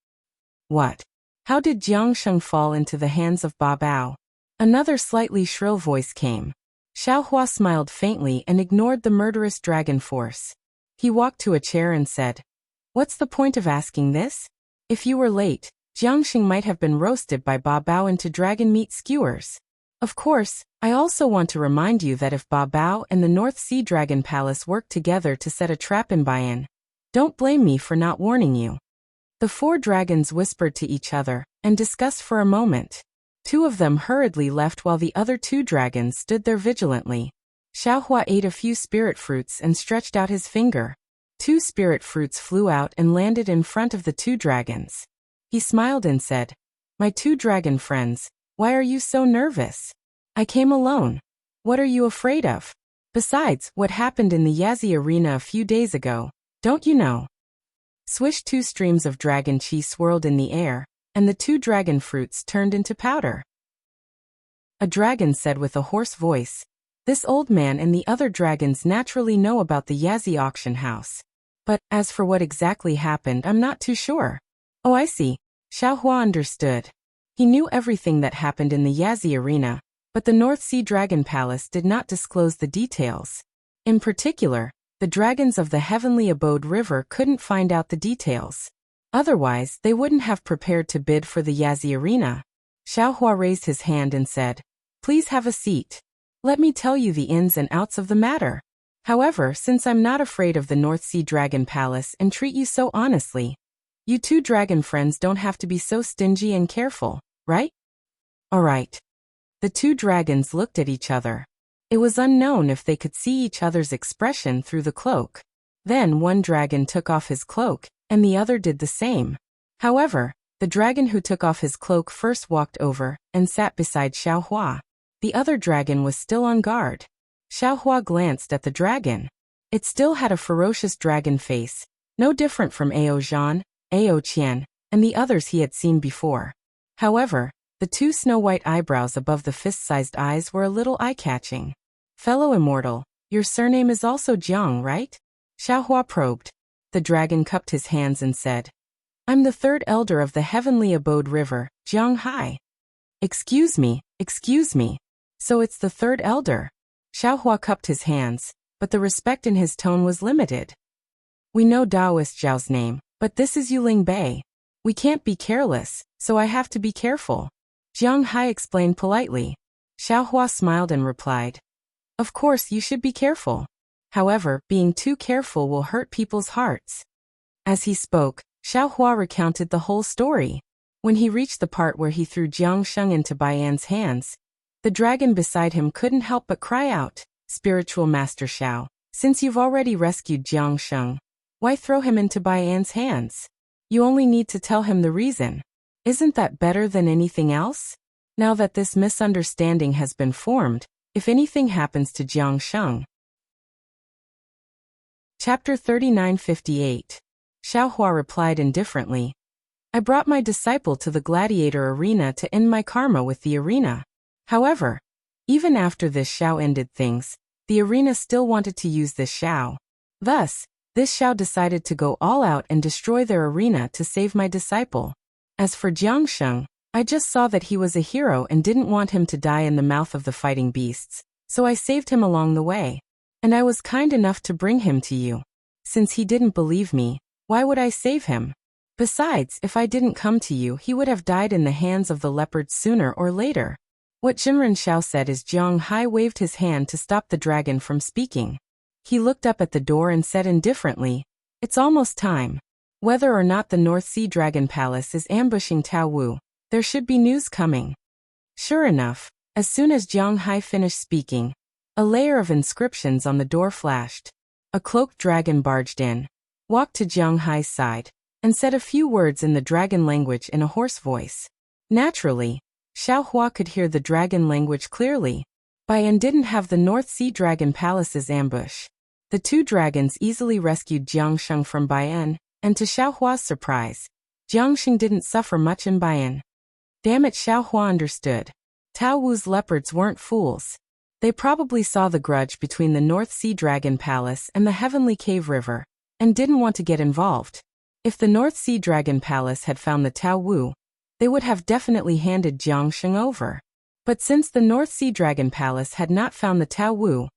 "What? How did Jiangsheng fall into the hands of Ba Bao?" Another slightly shrill voice came. Xiaohua smiled faintly and ignored the murderous dragon force. He walked to a chair and said, "What's the point of asking this? If you were late, Jiangsheng might have been roasted by Ba Bao into dragon meat skewers. Of course, I also want to remind you that if Ba Bao and the North Sea Dragon Palace work together to set a trap in Baian, don't blame me for not warning you." The 4 dragons whispered to each other and discussed for a moment. 2 of them hurriedly left while the other 2 dragons stood there vigilantly. Xiaohua ate a few spirit fruits and stretched out his finger. 2 spirit fruits flew out and landed in front of the 2 dragons. He smiled and said, "My 2 dragon friends, why are you so nervous? I came alone. What are you afraid of? Besides, what happened in the Yazi arena a few days ago, don't you know?" Swish, 2 streams of dragon chi swirled in the air, and the 2 dragon fruits turned into powder. A dragon said with a hoarse voice, "This old man and the other dragons naturally know about the Yazi auction house. But, as for what exactly happened, I'm not too sure." "Oh, I see." Xiaohua understood. He knew everything that happened in the Yazi arena, but the North Sea Dragon Palace did not disclose the details. In particular, the dragons of the Heavenly Abode River couldn't find out the details. Otherwise, they wouldn't have prepared to bid for the Yazi arena. Xiaohua raised his hand and said, "Please have a seat." Let me tell you the ins and outs of the matter. However, since I'm not afraid of the North Sea Dragon Palace and treat you so honestly, you two dragon friends don't have to be so stingy and careful, right? Alright. The two dragons looked at each other. It was unknown if they could see each other's expression through the cloak. Then one dragon took off his cloak, and the other did the same. However, the dragon who took off his cloak first walked over and sat beside Xiaohua. The other dragon was still on guard. Xiaohua glanced at the dragon. It still had a ferocious dragon face, no different from Ao Zhan, Ao Qian, and the others he had seen before. However, the two snow-white eyebrows above the fist-sized eyes were a little eye-catching. Fellow immortal, your surname is also Jiang, right? Xiaohua probed. The dragon cupped his hands and said, I'm the third elder of the heavenly abode river, Jiang Hai. Excuse me. So it's the third elder. Xiaohua cupped his hands, but the respect in his tone was limited. We know Daoist Zhao's name, but this is Yuling Bei. We can't be careless, so I have to be careful. Jiang Hai explained politely. Xiaohua smiled and replied, Of course you should be careful. However, being too careful will hurt people's hearts. As he spoke, Xiaohua recounted the whole story. When he reached the part where he threw Jiang Sheng into Baiyan's hands, the dragon beside him couldn't help but cry out, Spiritual Master Xiao, since you've already rescued Jiang Sheng, why throw him into Baiyan's hands? You only need to tell him the reason. Isn't that better than anything else? Now that this misunderstanding has been formed, if anything happens to Jiang Sheng. Chapter 3958. Xiaohua replied indifferently, I brought my disciple to the gladiator arena to end my karma with the arena. However, even after this Xiao ended things, the arena still wanted to use this Xiao. Thus, this Xiao decided to go all out and destroy their arena to save my disciple. As for Jiang Sheng, I just saw that he was a hero and didn't want him to die in the mouth of the fighting beasts, so I saved him along the way. And I was kind enough to bring him to you. Since he didn't believe me, why would I save him? Besides, if I didn't come to you, he would have died in the hands of the leopards sooner or later. What Jinren Xiao said is Jiang Hai waved his hand to stop the dragon from speaking. He looked up at the door and said indifferently, It's almost time. Whether or not the North Sea Dragon Palace is ambushing Tao Wu, there should be news coming. Sure enough, as soon as Jiang Hai finished speaking, a layer of inscriptions on the door flashed. A cloaked dragon barged in, walked to Jiang Hai's side, and said a few words in the dragon language in a hoarse voice. Naturally, Xiaohua could hear the dragon language clearly. Baiyan didn't have the North Sea Dragon Palace's ambush. The two dragons easily rescued Jiang Sheng from Baiyan, and to Xiaohua's surprise, Jiang Sheng didn't suffer much in Baiyan. Damn it, Xiaohua understood. Tao Wu's leopards weren't fools. They probably saw the grudge between the North Sea Dragon Palace and the Heavenly Cave River, and didn't want to get involved. If the North Sea Dragon Palace had found the Tao Wu, they would have definitely handed Jiang Sheng over. But since the North Sea Dragon Palace had not found the Tao Wu,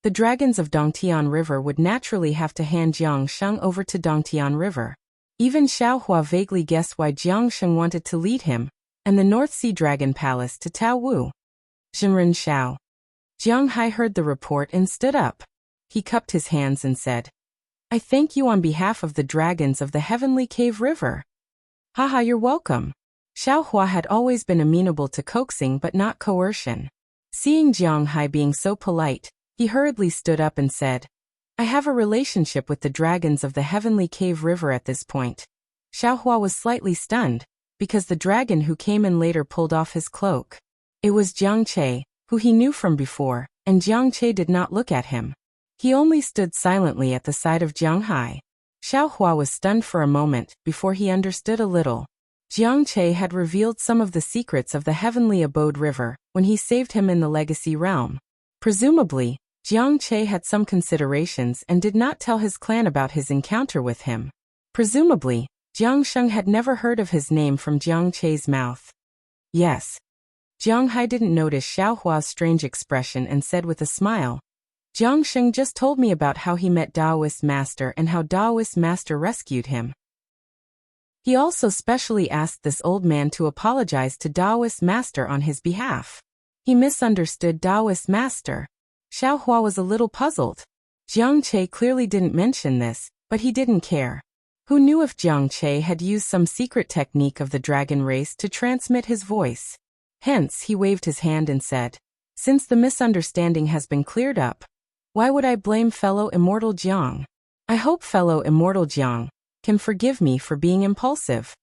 the dragons of Dongtian River would naturally have to hand Jiang Sheng over to Dongtian River. Even Xiaohua vaguely guessed why Jiang Sheng wanted to lead him and the North Sea Dragon Palace to Tao Wu. Jinren Xiao. Jiang Hai heard the report and stood up. He cupped his hands and said, I thank you on behalf of the dragons of the Heavenly Cave River. Haha, you're welcome. Xiaohua had always been amenable to coaxing but not coercion. Seeing Jiang Hai being so polite, he hurriedly stood up and said, I have a relationship with the dragons of the Heavenly Cave River at this point. Xiaohua was slightly stunned, because the dragon who came in later pulled off his cloak. It was Jiang Che, who he knew from before, and Jiang Che did not look at him. He only stood silently at the side of Jiang Hai. Xiaohua was stunned for a moment before he understood a little. Jiang Che had revealed some of the secrets of the Heavenly Abode River when he saved him in the Legacy Realm. Presumably, Jiang Che had some considerations and did not tell his clan about his encounter with him. Presumably, Jiang Sheng had never heard of his name from Jiang Che's mouth. Yes. Jiang Hai didn't notice Xiaohua's strange expression and said with a smile, Jiang Sheng just told me about how he met Daoist Master and how Daoist Master rescued him. He also specially asked this old man to apologize to Daoist Master on his behalf. He misunderstood Taoist master. Xiao Hua was a little puzzled. Jiang Che clearly didn't mention this, but he didn't care. Who knew if Jiang Che had used some secret technique of the dragon race to transmit his voice? Hence, he waved his hand and said, "Since the misunderstanding has been cleared up, why would I blame fellow immortal Jiang? I hope fellow immortal Jiang can forgive me for being impulsive."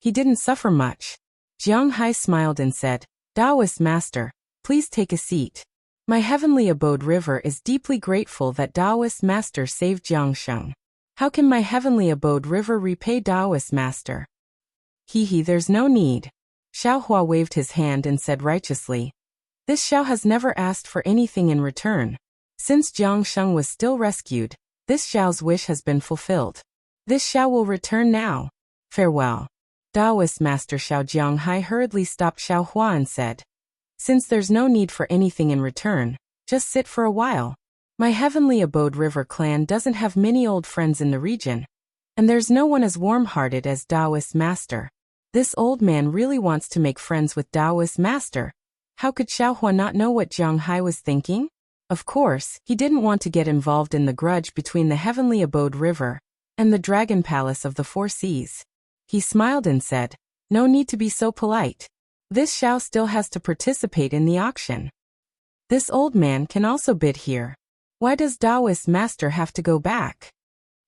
He didn't suffer much. Jiang Hai smiled and said, "Taoist master, please take a seat. My heavenly abode river is deeply grateful that Taoist master saved Jiangsheng. How can my heavenly abode river repay Taoist master?" There's no need. Xiao Hua waved his hand and said righteously, "This Xiao has never asked for anything in return. Since Jiangsheng was still rescued, this Xiao's wish has been fulfilled. This Xiao will return now. Farewell." Taoist master Xiao Jianghai hurriedly stopped Xiao Hua and said, "Since there's no need for anything in return, just sit for a while. My heavenly abode river clan doesn't have many old friends in the region, and there's no one as warm-hearted as Taoist master. This old man really wants to make friends with Taoist master." How could Xiao Hua not know what Jiang Hai was thinking? Of course, he didn't want to get involved in the grudge between the heavenly abode river and the dragon palace of the four seas. He smiled and said, "No need to be so polite. This Xiao still has to participate in the auction. This old man can also bid here. Why does Taoist master have to go back?"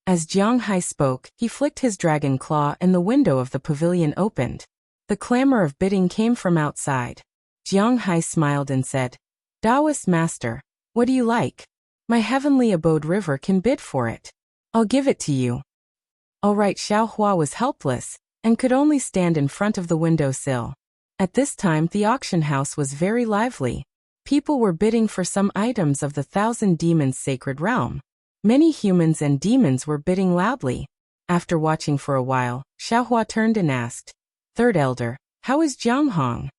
As Jiang Hai spoke, he flicked his dragon claw and the window of the pavilion opened. The clamor of bidding came from outside. Jiang Hai smiled and said, "Taoist master, what do you like? My heavenly abode river can bid for it. I'll give it to you." All right, Xiao Hua was helpless and could only stand in front of the windowsill. At this time, the auction house was very lively. People were bidding for some items of the Thousand Demons' sacred realm. Many humans and demons were bidding loudly. After watching for a while, Xiao Hua turned and asked, "Third Elder, how is Jiang Hong?"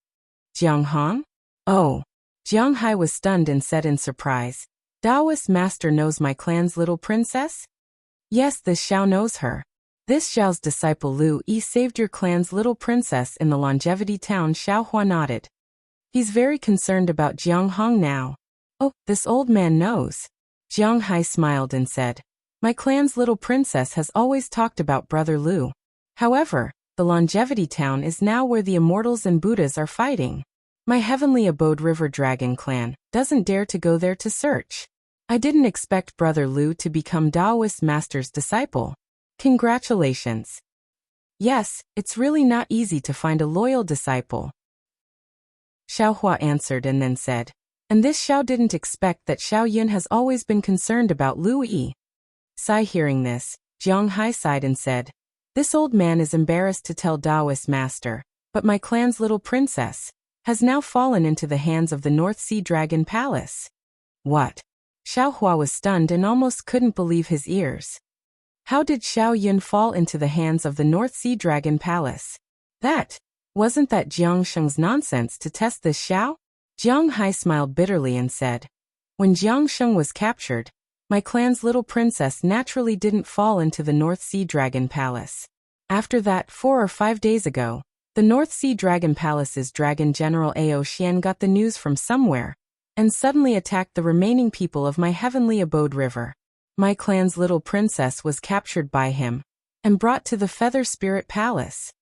"Jiang Hong? Oh." Jiang Hai was stunned and said in surprise, "Taoist master knows my clan's little princess?" "Yes, this Xiao knows her. This Xiao's disciple Lu Yi saved your clan's little princess in the longevity town." Xiao Hua nodded. He's very concerned about Jiang Hong now. "Oh, this old man knows." Jiang Hai smiled and said, "My clan's little princess has always talked about Brother Lu. However, the longevity town is now where the immortals and Buddhas are fighting. My heavenly abode river dragon clan doesn't dare to go there to search. I didn't expect Brother Lu to become Taoist master's disciple. Congratulations." "Yes, it's really not easy to find a loyal disciple." Xiao Hua answered and then said, "And this Xiao didn't expect that Xiao Yun has always been concerned about Lu Yi." Sai hearing this, Jiang Hai sighed and said, "This old man is embarrassed to tell Taoist master, but my clan's little princess has now fallen into the hands of the North Sea Dragon Palace." "What?" Xiao Hua was stunned and almost couldn't believe his ears. How did Xiao Yun fall into the hands of the North Sea Dragon Palace? Wasn't that Jiang Sheng's nonsense to test this Xiao? Jiang Hai smiled bitterly and said, "When Jiang Sheng was captured, my clan's little princess naturally didn't fall into the North Sea Dragon Palace. After that, 4 or 5 days ago, the North Sea Dragon Palace's Dragon General Ao Xian got the news from somewhere, and suddenly attacked the remaining people of my heavenly abode river. My clan's little princess was captured by him, and brought to the Feather Spirit Palace."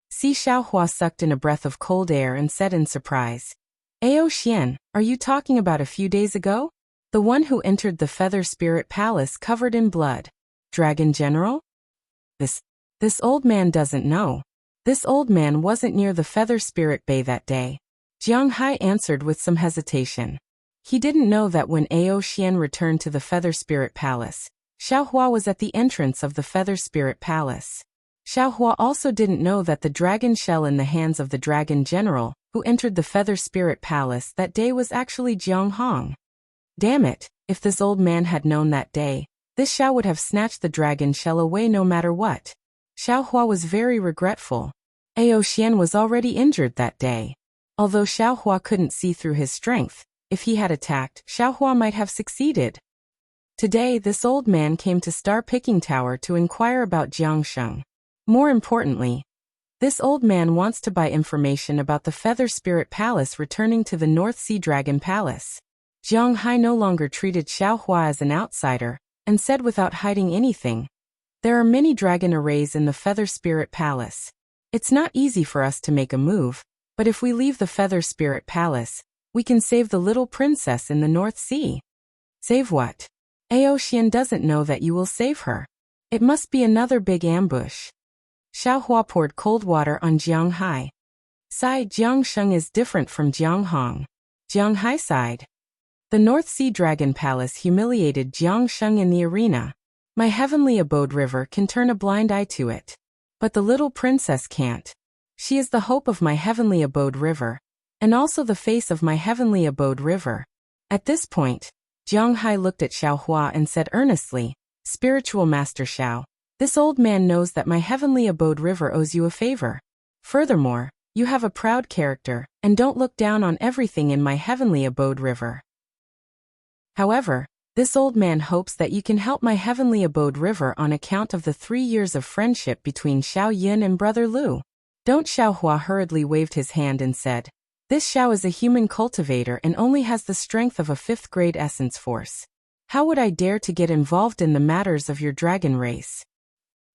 Si Xiao Hua sucked in a breath of cold air and said in surprise, "Ao Xian, are you talking about a few days ago? The one who entered the Feather Spirit Palace covered in blood? Dragon General? This old man doesn't know. This old man wasn't near the Feather Spirit Bay that day." Jiang Hai answered with some hesitation. He didn't know that when Ao Xian returned to the Feather Spirit Palace, Xiao Hua was at the entrance of the Feather Spirit Palace. Xiao Hua also didn't know that the dragon shell in the hands of the Dragon General, who entered the Feather Spirit Palace that day, was actually Jiang Hong. Damn it, if this old man had known that day, this Xiao would have snatched the dragon shell away no matter what. Xiao Hua was very regretful. Ao Xian was already injured that day. Although Xiao Hua couldn't see through his strength, if he had attacked, Xiao Hua might have succeeded. Today, this old man came to Star Picking Tower to inquire about Jiangsheng. More importantly, This old man wants to buy information about the Feather Spirit Palace returning to the North Sea Dragon Palace. Jiang Hai no longer treated Xiao Hua as an outsider, and said without hiding anything, "There are many dragon arrays in the Feather Spirit Palace. It's not easy for us to make a move, but if we leave the Feather Spirit Palace, we can save the little princess in the North Sea." "Save what? Ao Xian doesn't know that you will save her. It must be another big ambush." Xiao Hua poured cold water on Jiang Hai. Sigh, Jiang Sheng is different from Jiang Hong. Jiang Hai sighed. The North Sea Dragon Palace humiliated Jiang Sheng in the arena. My heavenly abode river can turn a blind eye to it. But the little princess can't. She is the hope of my heavenly abode river, and also the face of my heavenly abode river. At this point, Jiang Hai looked at Xiao Hua and said earnestly, "Spiritual Master Xiao, this old man knows that my heavenly abode river owes you a favor. Furthermore, you have a proud character, and don't look down on everything in my heavenly abode river. However, this old man hopes that you can help my heavenly abode river on account of the 3 years of friendship between Xiao Yun and Brother Lu." Don't Xiao Hua hurriedly waved his hand and said, "This Xiao is a human cultivator and only has the strength of a 5th grade essence force. How would I dare to get involved in the matters of your dragon race?"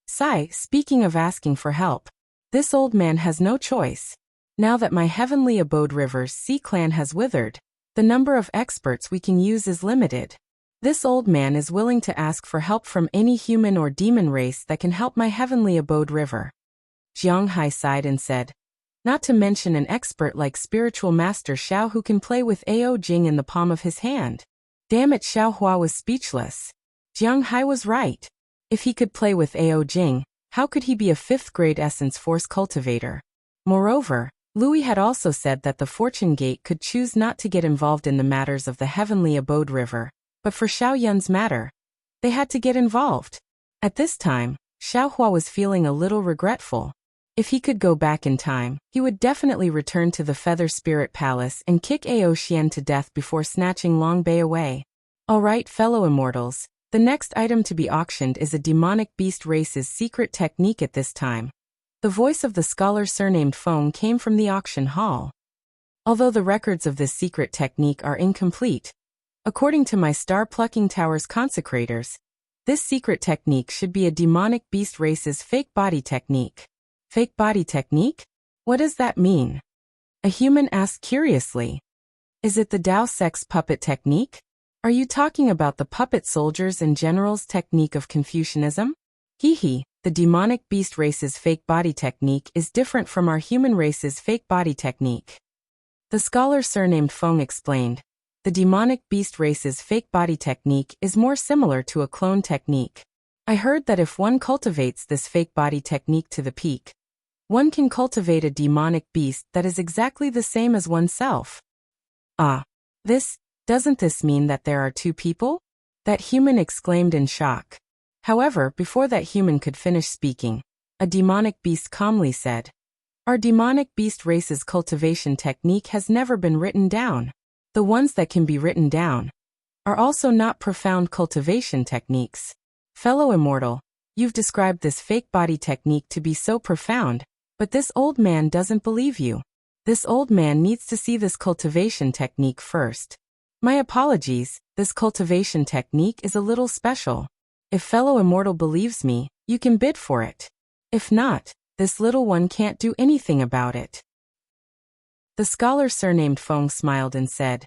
Sigh, speaking of asking for help, this old man has no choice. Now that my heavenly abode river's sea clan has withered, the number of experts we can use is limited. This old man is willing to ask for help from any human or demon race that can help my heavenly abode river. Jiang Hai sighed and said, "Not to mention an expert like Spiritual Master Xiao who can play with Ao Jing in the palm of his hand." Damn it, Xiao Hua was speechless. Jiang Hai was right. If he could play with Ao Jing, how could he be a 5th grade essence force cultivator? Moreover, Louis had also said that the Fortune Gate could choose not to get involved in the matters of the heavenly abode river, but for Xiao Yun's matter, they had to get involved. At this time, Xiao Hua was feeling a little regretful. If he could go back in time, he would definitely return to the Feather Spirit Palace and kick Ao Xian to death before snatching Long Bei away. Alright, fellow immortals, the next item to be auctioned is a demonic beast race's secret technique at this time. The voice of the scholar surnamed Feng came from the auction hall. Although the records of this secret technique are incomplete, according to my Star Plucking Tower's consecrators, this secret technique should be a demonic beast race's fake body technique. Fake body technique? What does that mean? A human asked curiously. Is it the Dao sex puppet technique? Are you talking about the puppet soldiers and generals technique of Confucianism? Hee, the demonic beast race's fake body technique is different from our human race's fake body technique. The scholar surnamed Feng explained, the demonic beast race's fake body technique is more similar to a clone technique. I heard that if one cultivates this fake body technique to the peak, one can cultivate a demonic beast that is exactly the same as oneself. Ah, doesn't this mean that there are 2 people? That human exclaimed in shock. However, before that human could finish speaking, a demonic beast calmly said, "Our demonic beast race's cultivation technique has never been written down. The ones that can be written down are also not profound cultivation techniques. Fellow immortal, you've described this fake body technique to be so profound, but this old man doesn't believe you. This old man needs to see this cultivation technique first. My apologies, this cultivation technique is a little special. If fellow immortal believes me, you can bid for it. If not, this little one can't do anything about it." The scholar surnamed Feng smiled and said,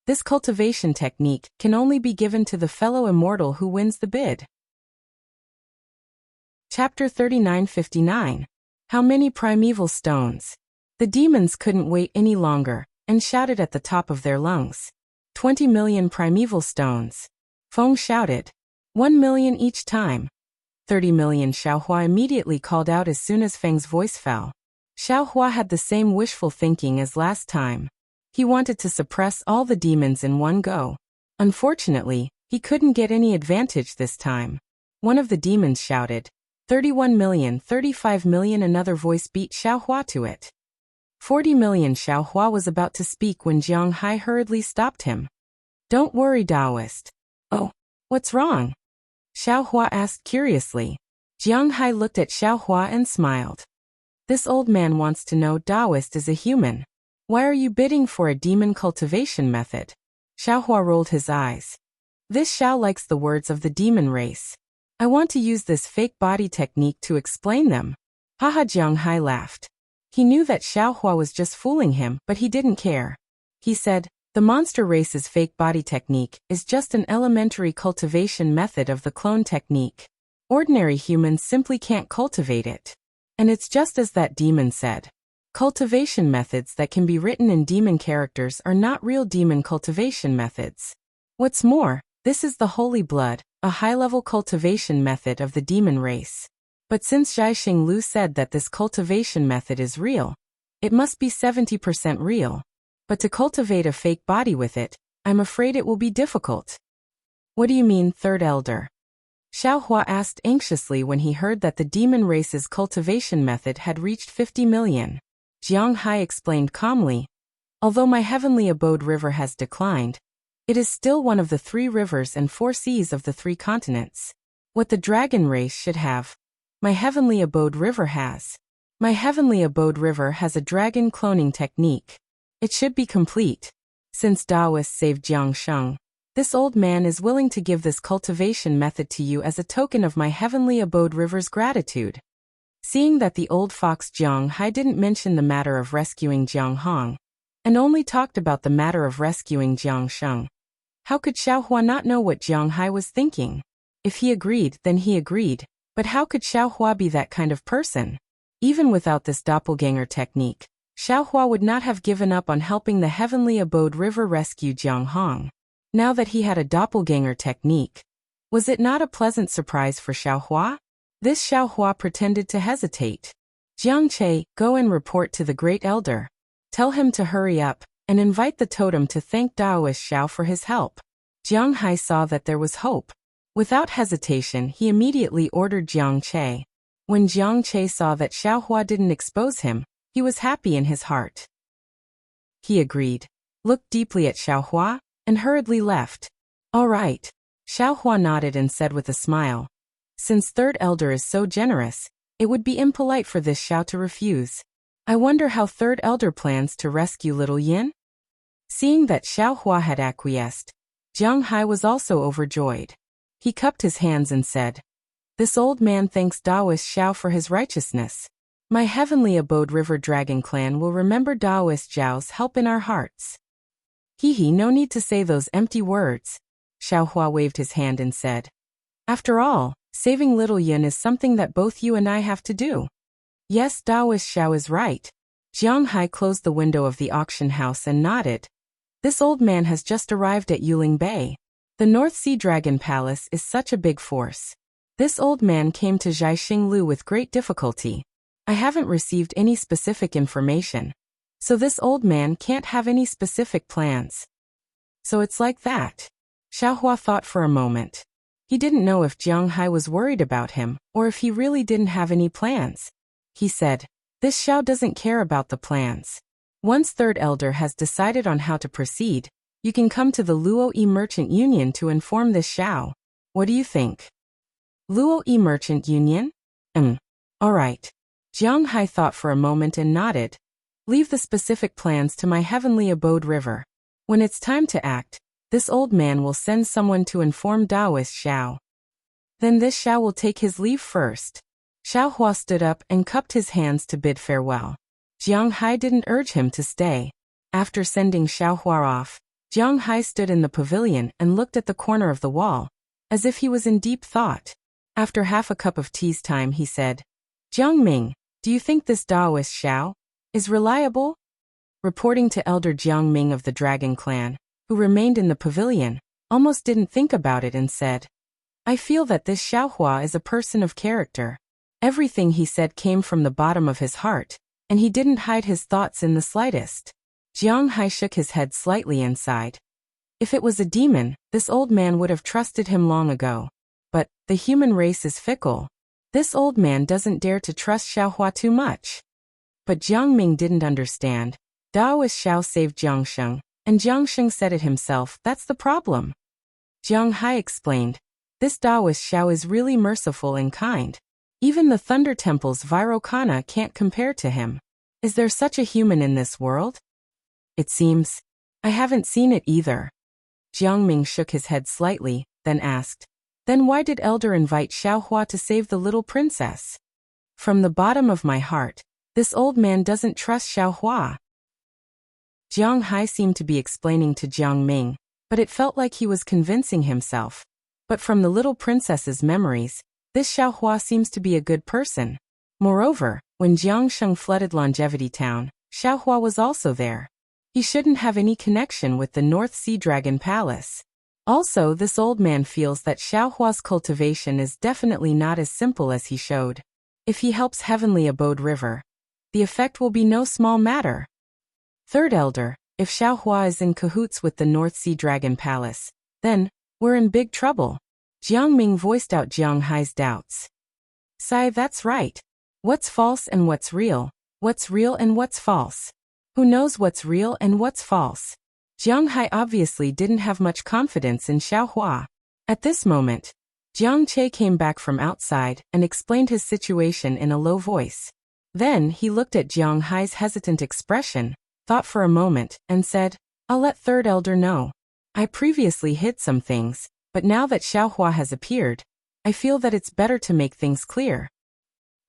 "This cultivation technique can only be given to the fellow immortal who wins the bid." Chapter 3959. How many primeval stones? The demons couldn't wait any longer, and shouted at the top of their lungs. 20 million primeval stones. Feng shouted. 1 million each time. 30 million, Xiao Hua immediately called out as soon as Feng's voice fell. Xiao Hua had the same wishful thinking as last time. He wanted to suppress all the demons in one go. Unfortunately, he couldn't get any advantage this time. One of the demons shouted, 31 million, 35 million. Another voice beat Xiao Hua to it. 40 million. Xiao Hua was about to speak when Jiang Hai hurriedly stopped him. "Don't worry, Taoist." "Oh, what's wrong?" Xiao Hua asked curiously. Jiang Hai looked at Xiao Hua and smiled. This old man wants to know Taoist is a human. Why are you bidding for a demon cultivation method? Xiaohua rolled his eyes. This Xiao likes the words of the demon race. I want to use this fake body technique to explain them. Haha, Jiang Hai laughed. He knew that Xiaohua was just fooling him, but he didn't care. He said, the monster race's fake body technique is just an elementary cultivation method of the clone technique. Ordinary humans simply can't cultivate it. And it's just as that demon said. Cultivation methods that can be written in demon characters are not real demon cultivation methods. What's more, this is the holy blood, a high-level cultivation method of the demon race. But since Zhaixing Lu said that this cultivation method is real, it must be 70% real. But to cultivate a fake body with it, I'm afraid it will be difficult. What do you mean, third elder? Xiaohua asked anxiously when he heard that the demon race's cultivation method had reached 50 million. Jiang Hai explained calmly, although my heavenly abode river has declined, it is still one of the 3 rivers and 4 seas of the 3 continents. What the dragon race should have, my heavenly abode river has. My heavenly abode river has a dragon cloning technique. It should be complete. Since Taoists saved Jiang Sheng, this old man is willing to give this cultivation method to you as a token of my heavenly abode river's gratitude. Seeing that the old fox Jiang Hai didn't mention the matter of rescuing Jiang Hong, and only talked about the matter of rescuing Jiang Sheng, how could Xiaohua not know what Jiang Hai was thinking? If he agreed, then he agreed, but how could Xiaohua be that kind of person? Even without this doppelganger technique, Xiaohua would not have given up on helping the heavenly abode river rescue Jiang Hong. Now that he had a doppelganger technique, was it not a pleasant surprise for Xiaohua? This Xiaohua pretended to hesitate. Jiang Che, go and report to the great elder. Tell him to hurry up, and invite the totem to thank Taoist Xiao for his help. Jiang Hai saw that there was hope. Without hesitation, he immediately ordered Jiang Che. When Jiang Che saw that Xiaohua didn't expose him, he was happy in his heart. He agreed, looked deeply at Xiaohua, and hurriedly left. All right. Xiaohua nodded and said with a smile, since third elder is so generous, it would be impolite for this Xiao to refuse. I wonder how third elder plans to rescue little Yin? Seeing that Xiaohua had acquiesced, Jiang Hai was also overjoyed. He cupped his hands and said, this old man thanks Taoist Xiao for his righteousness. My heavenly abode river dragon clan will remember Taoist Zhao's help in our hearts. Hee, no need to say those empty words. Xiaohua waved his hand and said, after all, saving little Yin is something that both you and I have to do. Yes, Taoist Xiao is right. Jiang Hai closed the window of the auction house and nodded. This old man has just arrived at Yuling Bay. The North Sea Dragon Palace is such a big force. This old man came to Zhaixing Lu with great difficulty. I haven't received any specific information, so this old man can't have any specific plans. So it's like that. Xiaohua thought for a moment. He didn't know if Jiang Hai was worried about him, or if he really didn't have any plans. He said, this Xiao doesn't care about the plans. Once third elder has decided on how to proceed, you can come to the Luo Yi Merchant Union to inform this Xiao. What do you think? Luo Yi Merchant Union? All right. Jiang Hai thought for a moment and nodded. Leave the specific plans to my heavenly abode river. When it's time to act, this old man will send someone to inform Taoist Xiao. Then this Xiao will take his leave first. Xiaohua stood up and cupped his hands to bid farewell. Jiang Hai didn't urge him to stay. After sending Xiaohua off, Jiang Hai stood in the pavilion and looked at the corner of the wall, as if he was in deep thought. After half a cup of tea's time, he said, Jiang Ming, do you think this Taoist Xiao is reliable? Reporting to Elder Jiang Ming of the Dragon Clan, who remained in the pavilion, almost didn't think about it and said, I feel that this Xiaohua is a person of character. Everything he said came from the bottom of his heart, and he didn't hide his thoughts in the slightest. Jiang Hai shook his head slightly and sighed. If it was a demon, this old man would have trusted him long ago. But the human race is fickle. This old man doesn't dare to trust Xiaohua too much. But Jiang Ming didn't understand. Taoist Xiao saved Jiang Sheng, and Jiang Sheng said it himself, that's the problem. Jiang Hai explained, this Taoist Xiao is really merciful and kind. Even the Thunder Temple's Vairocana can't compare to him. Is there such a human in this world? It seems. I haven't seen it either. Jiang Ming shook his head slightly, then asked, Then why did Elder invite Xiaohua to save the little princess? From the bottom of my heart, this old man doesn't trust Xiaohua. Jiang Hai seemed to be explaining to Jiang Ming, but it felt like he was convincing himself. But from the little princess's memories, this Xiaohua seems to be a good person. Moreover, when Jiang Sheng flooded Longevity Town, Xiaohua was also there. He shouldn't have any connection with the North Sea Dragon Palace. Also, this old man feels that Xiaohua's cultivation is definitely not as simple as he showed. If he helps Heavenly Abode River, the effect will be no small matter. Third Elder, if Xiaohua is in cahoots with the North Sea Dragon Palace, then we're in big trouble. Jiang Ming voiced out Jiang Hai's doubts. Sai, that's right. What's false and what's real? What's real and what's false? Who knows what's real and what's false? Jiang Hai obviously didn't have much confidence in Xiaohua. At this moment, Jiang Che came back from outside and explained his situation in a low voice. Then he looked at Jiang Hai's hesitant expression, thought for a moment, and said, I'll let Third Elder know. I previously hid some things, but now that Xiaohua has appeared, I feel that it's better to make things clear.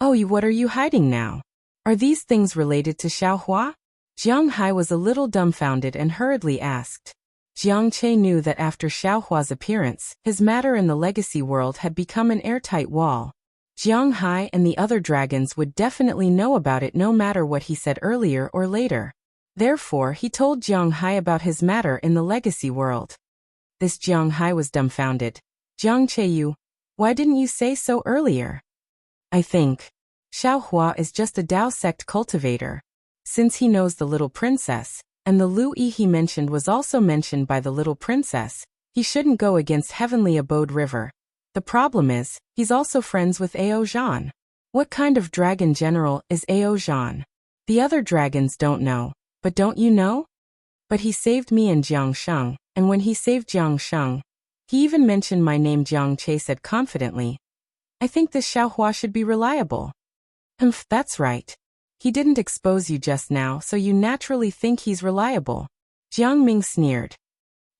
Oh, what are you hiding now? Are these things related to Xiaohua? Jiang Hai was a little dumbfounded and hurriedly asked. Jiang Che knew that after Xiaohua's appearance, his matter in the legacy world had become an airtight wall. Jiang Hai and the other dragons would definitely know about it no matter what he said earlier or later. Therefore, he told Jiang Hai about his matter in the legacy world. This Jiang Hai was dumbfounded. Jiang Che, why didn't you say so earlier? I think Xiaohua is just a Dao sect cultivator. Since he knows the little princess, and the Lu Yi he mentioned was also mentioned by the little princess, he shouldn't go against Heavenly Abode River. The problem is, he's also friends with Ao Zhan. What kind of dragon general is Ao Zhan? The other dragons don't know, but don't you know? But he saved me and Jiang Sheng, and when he saved Jiang Sheng, he even mentioned my name. Jiang Che said confidently. I think this Xiaohua should be reliable. That's right. He didn't expose you just now, so you naturally think he's reliable. Jiang Ming sneered.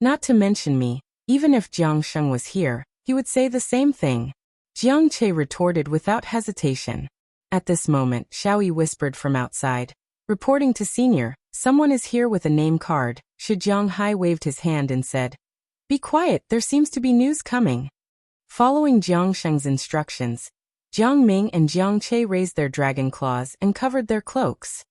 Not to mention me, even if Jiang Sheng was here, he would say the same thing. Jiang Che retorted without hesitation. At this moment, Xiaoyi whispered from outside. Reporting to Senior, someone is here with a name card. Jiang Hai waved his hand and said, Be quiet, there seems to be news coming. Following Jiang Sheng's instructions, Jiang Ming and Jiang Che raised their dragon claws and covered their cloaks.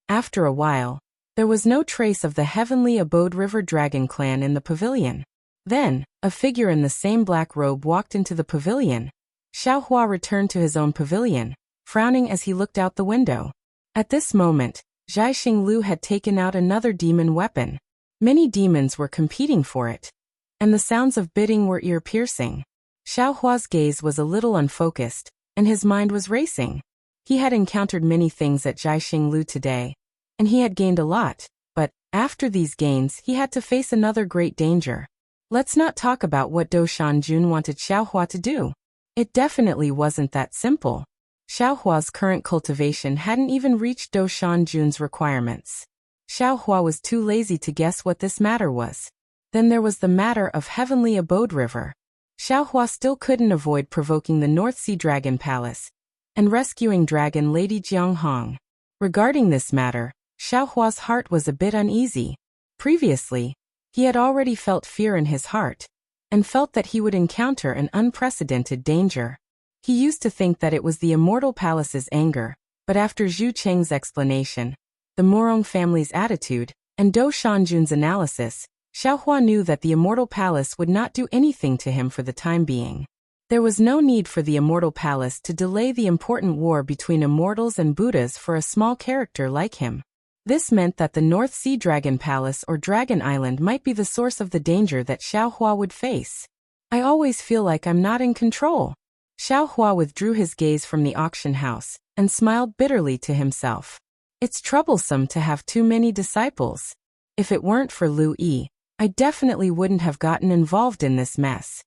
After a while, there was no trace of the Heavenly Abode River Dragon clan in the pavilion. Then, a figure in the same black robe walked into the pavilion. Xiaohua returned to his own pavilion, frowning as he looked out the window. At this moment, Zhai Xinglu had taken out another demon weapon. Many demons were competing for it, and the sounds of bidding were ear-piercing. Xiaohua's gaze was a little unfocused, and his mind was racing. He had encountered many things at Zhai Xinglu today, and he had gained a lot, but, after these gains, he had to face another great danger. Let's not talk about what Dou Shanjun wanted Xiaohua to do. It definitely wasn't that simple. Xiaohua's current cultivation hadn't even reached Dou Shanjun's requirements. Xiaohua was too lazy to guess what this matter was. Then there was the matter of Heavenly Abode River. Xiaohua still couldn't avoid provoking the North Sea Dragon Palace and rescuing Dragon Lady Jianghong. Regarding this matter, Xiaohua's heart was a bit uneasy. Previously, he had already felt fear in his heart and felt that he would encounter an unprecedented danger. He used to think that it was the Immortal Palace's anger, but after Zhu Cheng's explanation, the Morong family's attitude, and Dou Shanjun's analysis, Xiaohua knew that the Immortal Palace would not do anything to him for the time being. There was no need for the Immortal Palace to delay the important war between immortals and Buddhas for a small character like him. This meant that the North Sea Dragon Palace or Dragon Island might be the source of the danger that Xiaohua would face. I always feel like I'm not in control. Xiaohua withdrew his gaze from the auction house and smiled bitterly to himself. It's troublesome to have too many disciples. If it weren't for Lu Yi, I definitely wouldn't have gotten involved in this mess.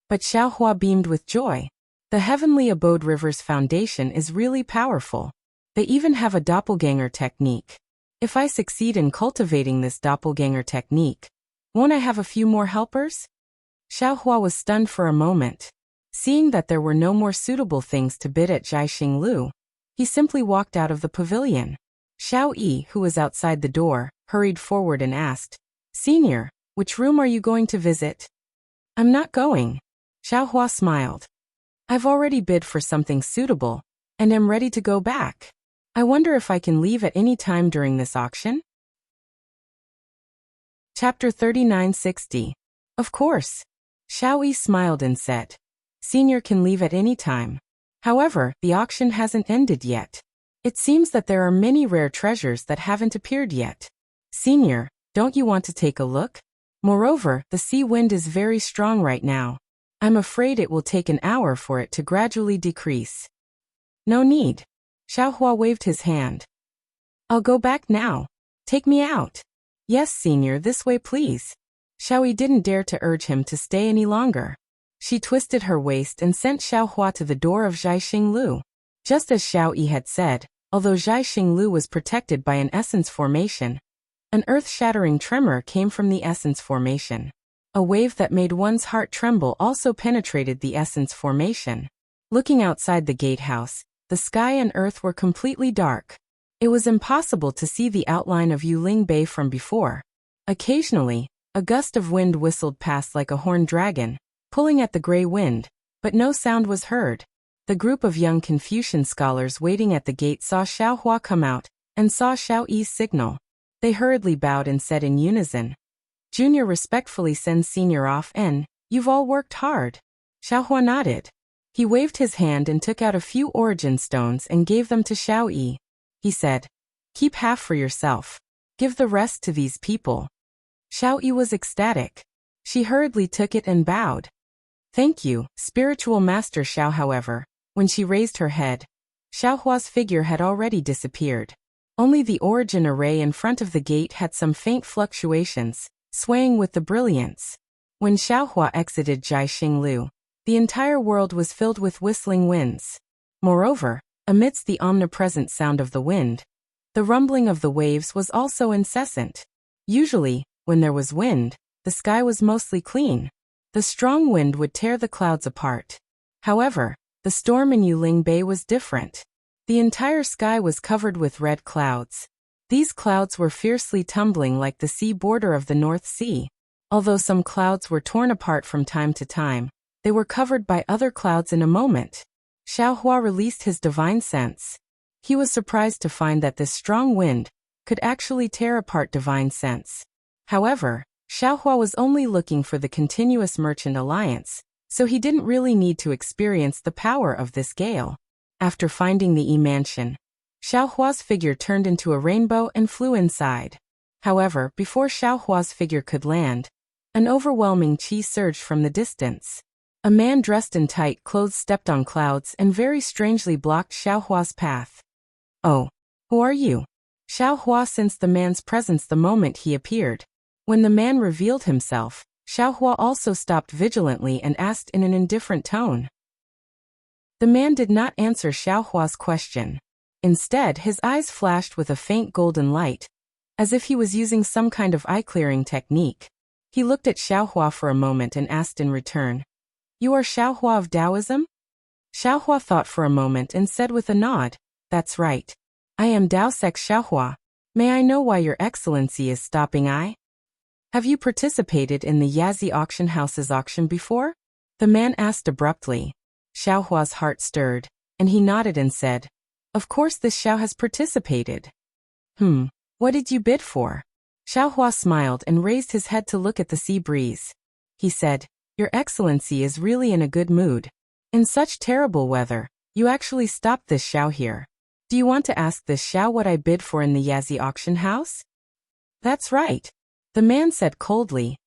But Xiaohua beamed with joy. The Heavenly Abode River's foundation is really powerful. They even have a doppelganger technique. If I succeed in cultivating this doppelganger technique, won't I have a few more helpers? Xiaohua was stunned for a moment. Seeing that there were no more suitable things to bid at Zhaixing Lu, he simply walked out of the pavilion. Xiao Yi, who was outside the door, hurried forward and asked, "Senior, which room are you going to visit?" "I'm not going." Xiaohua smiled. "I've already bid for something suitable, and am ready to go back. I wonder if I can leave at any time during this auction?" Chapter 3960. Of course. Xiao Yi smiled and said, "Senior can leave at any time. However, the auction hasn't ended yet. It seems that there are many rare treasures that haven't appeared yet. Senior, don't you want to take a look? Moreover, the sea wind is very strong right now. I'm afraid it will take an hour for it to gradually decrease." "No need." Xiaohua waved his hand. "I'll go back now. Take me out." "Yes, Senior, this way please." Xiao Yi didn't dare to urge him to stay any longer. She twisted her waist and sent Xiaohua to the door of Zhaixing Lu. Just as Xiao Yi had said, although Zhaixing Lu was protected by an essence formation, an earth-shattering tremor came from the essence formation. A wave that made one's heart tremble also penetrated the essence formation. Looking outside the gatehouse, the sky and earth were completely dark. It was impossible to see the outline of Yuling Bay from before. Occasionally, a gust of wind whistled past like a horned dragon, pulling at the gray wind, but no sound was heard. The group of young Confucian scholars waiting at the gate saw Xiaohua come out, and saw Xiao Yi's signal. They hurriedly bowed and said in unison, "Junior respectfully sends Senior off and, you've all worked hard." Xiaohua nodded. He waved his hand and took out a few origin stones and gave them to Xiao Yi. He said, "Keep half for yourself. Give the rest to these people." Xiao Yi was ecstatic. She hurriedly took it and bowed. "Thank you, spiritual master Xiao." However, when she raised her head, Xiaohua's figure had already disappeared. Only the origin array in front of the gate had some faint fluctuations, swaying with the brilliance. When Xiaohua exited Zhaixing Lu, the entire world was filled with whistling winds. Moreover, amidst the omnipresent sound of the wind, the rumbling of the waves was also incessant. Usually, when there was wind, the sky was mostly clean. The strong wind would tear the clouds apart. However, the storm in Yuling Bay was different. The entire sky was covered with red clouds. These clouds were fiercely tumbling like the sea border of the North Sea. Although some clouds were torn apart from time to time, they were covered by other clouds in a moment. Xiaohua released his divine sense. He was surprised to find that this strong wind could actually tear apart divine sense. However, Xiaohua was only looking for the continuous merchant alliance, so he didn't really need to experience the power of this gale. After finding the E-mansion, Xiaohua's figure turned into a rainbow and flew inside. However, before Xiaohua's figure could land, an overwhelming qi surged from the distance. A man dressed in tight clothes stepped on clouds and very strangely blocked Xiaohua's path. "Oh, who are you?" Xiaohua sensed the man's presence the moment he appeared. When the man revealed himself, Xiaohua also stopped vigilantly and asked in an indifferent tone. The man did not answer Xiaohua's question. Instead, his eyes flashed with a faint golden light, as if he was using some kind of eye-clearing technique. He looked at Xiaohua for a moment and asked in return, "You are Xiaohua of Taoism?" Xiaohua thought for a moment and said with a nod, "That's right. I am Dao Sec Xiaohua. May I know why Your Excellency is stopping by? Have you participated in the Yazi auction house's auction before?" The man asked abruptly. Xiaohua's heart stirred, and he nodded and said, "Of course this Xiao has participated." What did you bid for?" Xiaohua smiled and raised his head to look at the sea breeze. He said, "Your Excellency is really in a good mood. In such terrible weather, you actually stopped this Xiao here. Do you want to ask this Xiao what I bid for in the Yazi auction house?" "That's right," the man said coldly.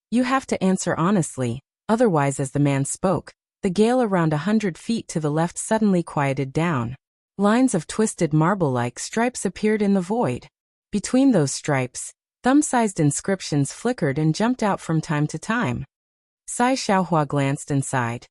"You have to answer honestly, otherwise." As the man spoke, the gale around 100 feet to the left suddenly quieted down. Lines of twisted marble-like stripes appeared in the void. Between those stripes, thumb-sized inscriptions flickered and jumped out from time to time. Xiaohua glanced and sighed.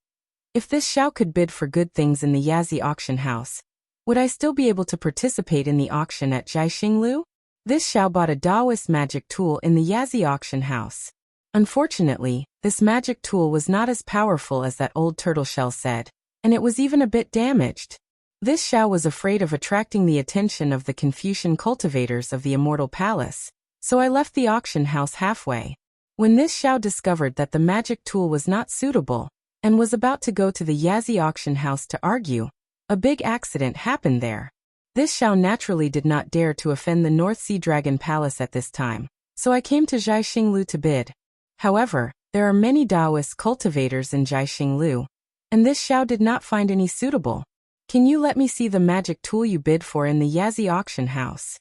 If this Xiao could bid for good things in the Yazi auction house, would I still be able to participate in the auction at Jiaxinglu? This Xiao bought a Taoist magic tool in the Yazi auction house. Unfortunately, this magic tool was not as powerful as that old turtle shell said, and it was even a bit damaged. This Xiao was afraid of attracting the attention of the Confucian cultivators of the Immortal Palace, so I left the auction house halfway. When this Xiao discovered that the magic tool was not suitable, and was about to go to the Yazi auction house to argue, a big accident happened there. This Xiao naturally did not dare to offend the North Sea Dragon Palace at this time, so I came to Jiaxinglu to bid. However, there are many Taoist cultivators in Jiaxinglu, and this Xiao did not find any suitable. Can you let me see the magic tool you bid for in the Yazi auction house?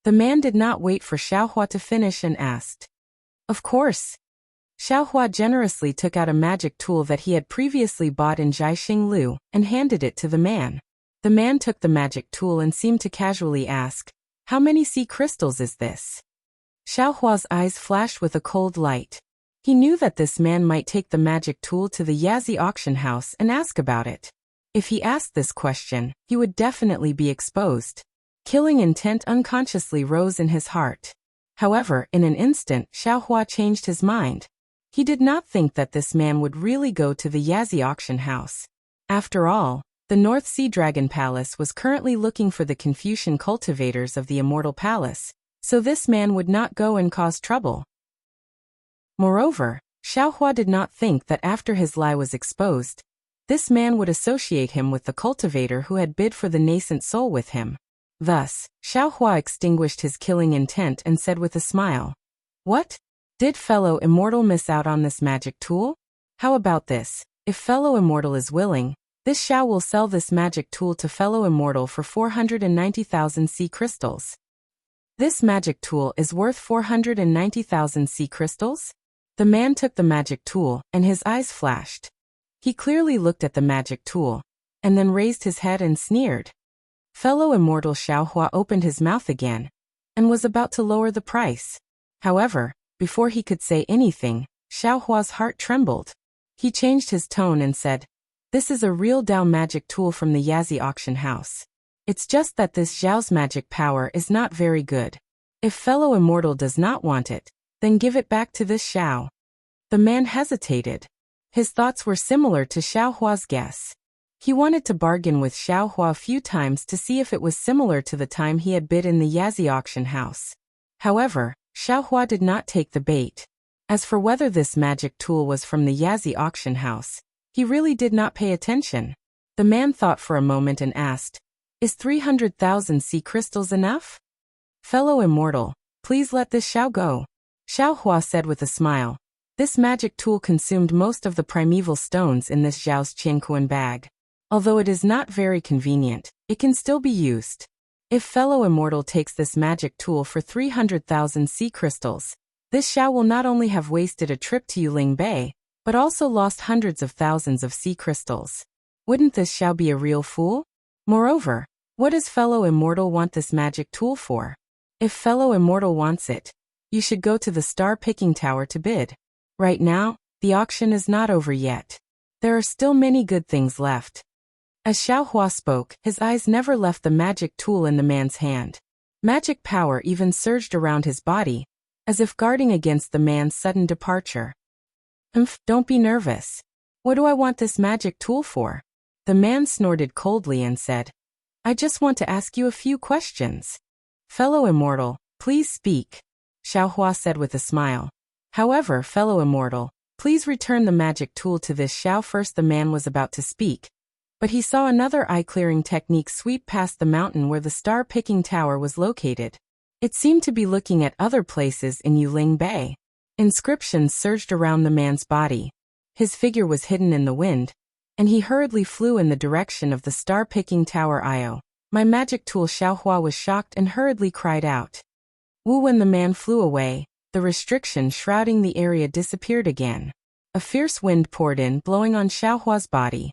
The man did not wait for Xiaohua to finish and asked. Of course. Xiaohua generously took out a magic tool that he had previously bought in Jiaxinglu and handed it to the man. The man took the magic tool and seemed to casually ask, "How many sea crystals is this?" Xiaohua's eyes flashed with a cold light. He knew that this man might take the magic tool to the Yazi auction house and ask about it. If he asked this question, he would definitely be exposed. Killing intent unconsciously rose in his heart. However, in an instant, Xiaohua changed his mind. He did not think that this man would really go to the Yazi auction house. After all, the North Sea Dragon Palace was currently looking for the Confucian cultivators of the Immortal Palace, so this man would not go and cause trouble. Moreover, Xiaohua did not think that after his lie was exposed, this man would associate him with the cultivator who had bid for the nascent soul with him. Thus, Xiaohua extinguished his killing intent and said with a smile, "What? Did fellow immortal miss out on this magic tool? How about this? If fellow immortal is willing, this Xiao will sell this magic tool to fellow immortal for 490,000 sea crystals." This magic tool is worth 490,000 sea crystals? The man took the magic tool, and his eyes flashed. He clearly looked at the magic tool, and then raised his head and sneered. Fellow immortal Xiaohua opened his mouth again, and was about to lower the price. However, before he could say anything, Xiaohua's heart trembled. He changed his tone and said, "This is a real Dao magic tool from the Yazi auction house. It's just that this Xiao's magic power is not very good. If fellow immortal does not want it, then give it back to this Xiao." The man hesitated. His thoughts were similar to Xiaohua's guess. He wanted to bargain with Xiaohua a few times to see if it was similar to the time he had bid in the Yazi auction house. However, Xiaohua did not take the bait. As for whether this magic tool was from the Yazi auction house, he really did not pay attention. The man thought for a moment and asked, "Is 300,000 sea crystals enough?" "Fellow immortal, please let this Xiao go," Xiaohua said with a smile. This magic tool consumed most of the primeval stones in this Xiao's Qianquan bag. Although it is not very convenient, it can still be used. If fellow immortal takes this magic tool for 300,000 sea crystals, this Xiao will not only have wasted a trip to Yuling Bay, but also lost hundreds of thousands of sea crystals. Wouldn't this Xiao be a real fool? Moreover, what does fellow immortal want this magic tool for? If fellow immortal wants it, you should go to the star-picking tower to bid. Right now, the auction is not over yet. There are still many good things left. As Xiaohua spoke, his eyes never left the magic tool in the man's hand. Magic power even surged around his body, as if guarding against the man's sudden departure. Don't be nervous. What do I want this magic tool for?" The man snorted coldly and said, "I just want to ask you a few questions." "Fellow immortal, please speak," Xiaohua said with a smile. "However, fellow immortal, please return the magic tool to this Xiao first." The man was about to speak, but he saw another eye-clearing technique sweep past the mountain where the star-picking tower was located. It seemed to be looking at other places in Yuling Bay. Inscriptions surged around the man's body. His figure was hidden in the wind, and he hurriedly flew in the direction of the star-picking tower. "My magic tool!" Xiaohua was shocked and hurriedly cried out. When the man flew away, the restriction shrouding the area disappeared again. A fierce wind poured in, blowing on Xiaohua's body.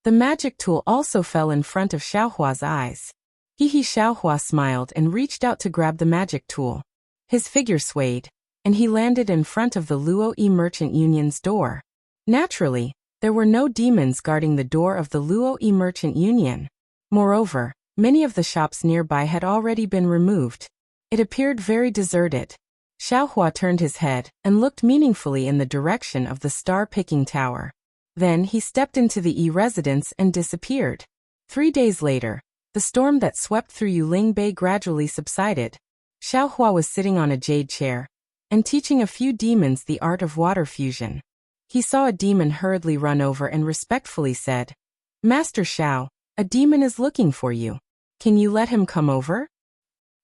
The magic tool also fell in front of Xiaohua's eyes. Xiaohua smiled and reached out to grab the magic tool. His figure swayed, and he landed in front of the Luo Yi Merchant Union's door. Naturally, There were no demons guarding the door of the Luo Merchant Union. Moreover, many of the shops nearby had already been removed. It appeared very deserted. Xiaohua turned his head and looked meaningfully in the direction of the star-picking tower. Then he stepped into the residence and disappeared. 3 days later, the storm that swept through Yuling Bay gradually subsided. Xiaohua was sitting on a jade chair and teaching a few demons the art of water fusion. He saw a demon hurriedly run over and respectfully said, "Master Xiao, a demon is looking for you. Can you let him come over?"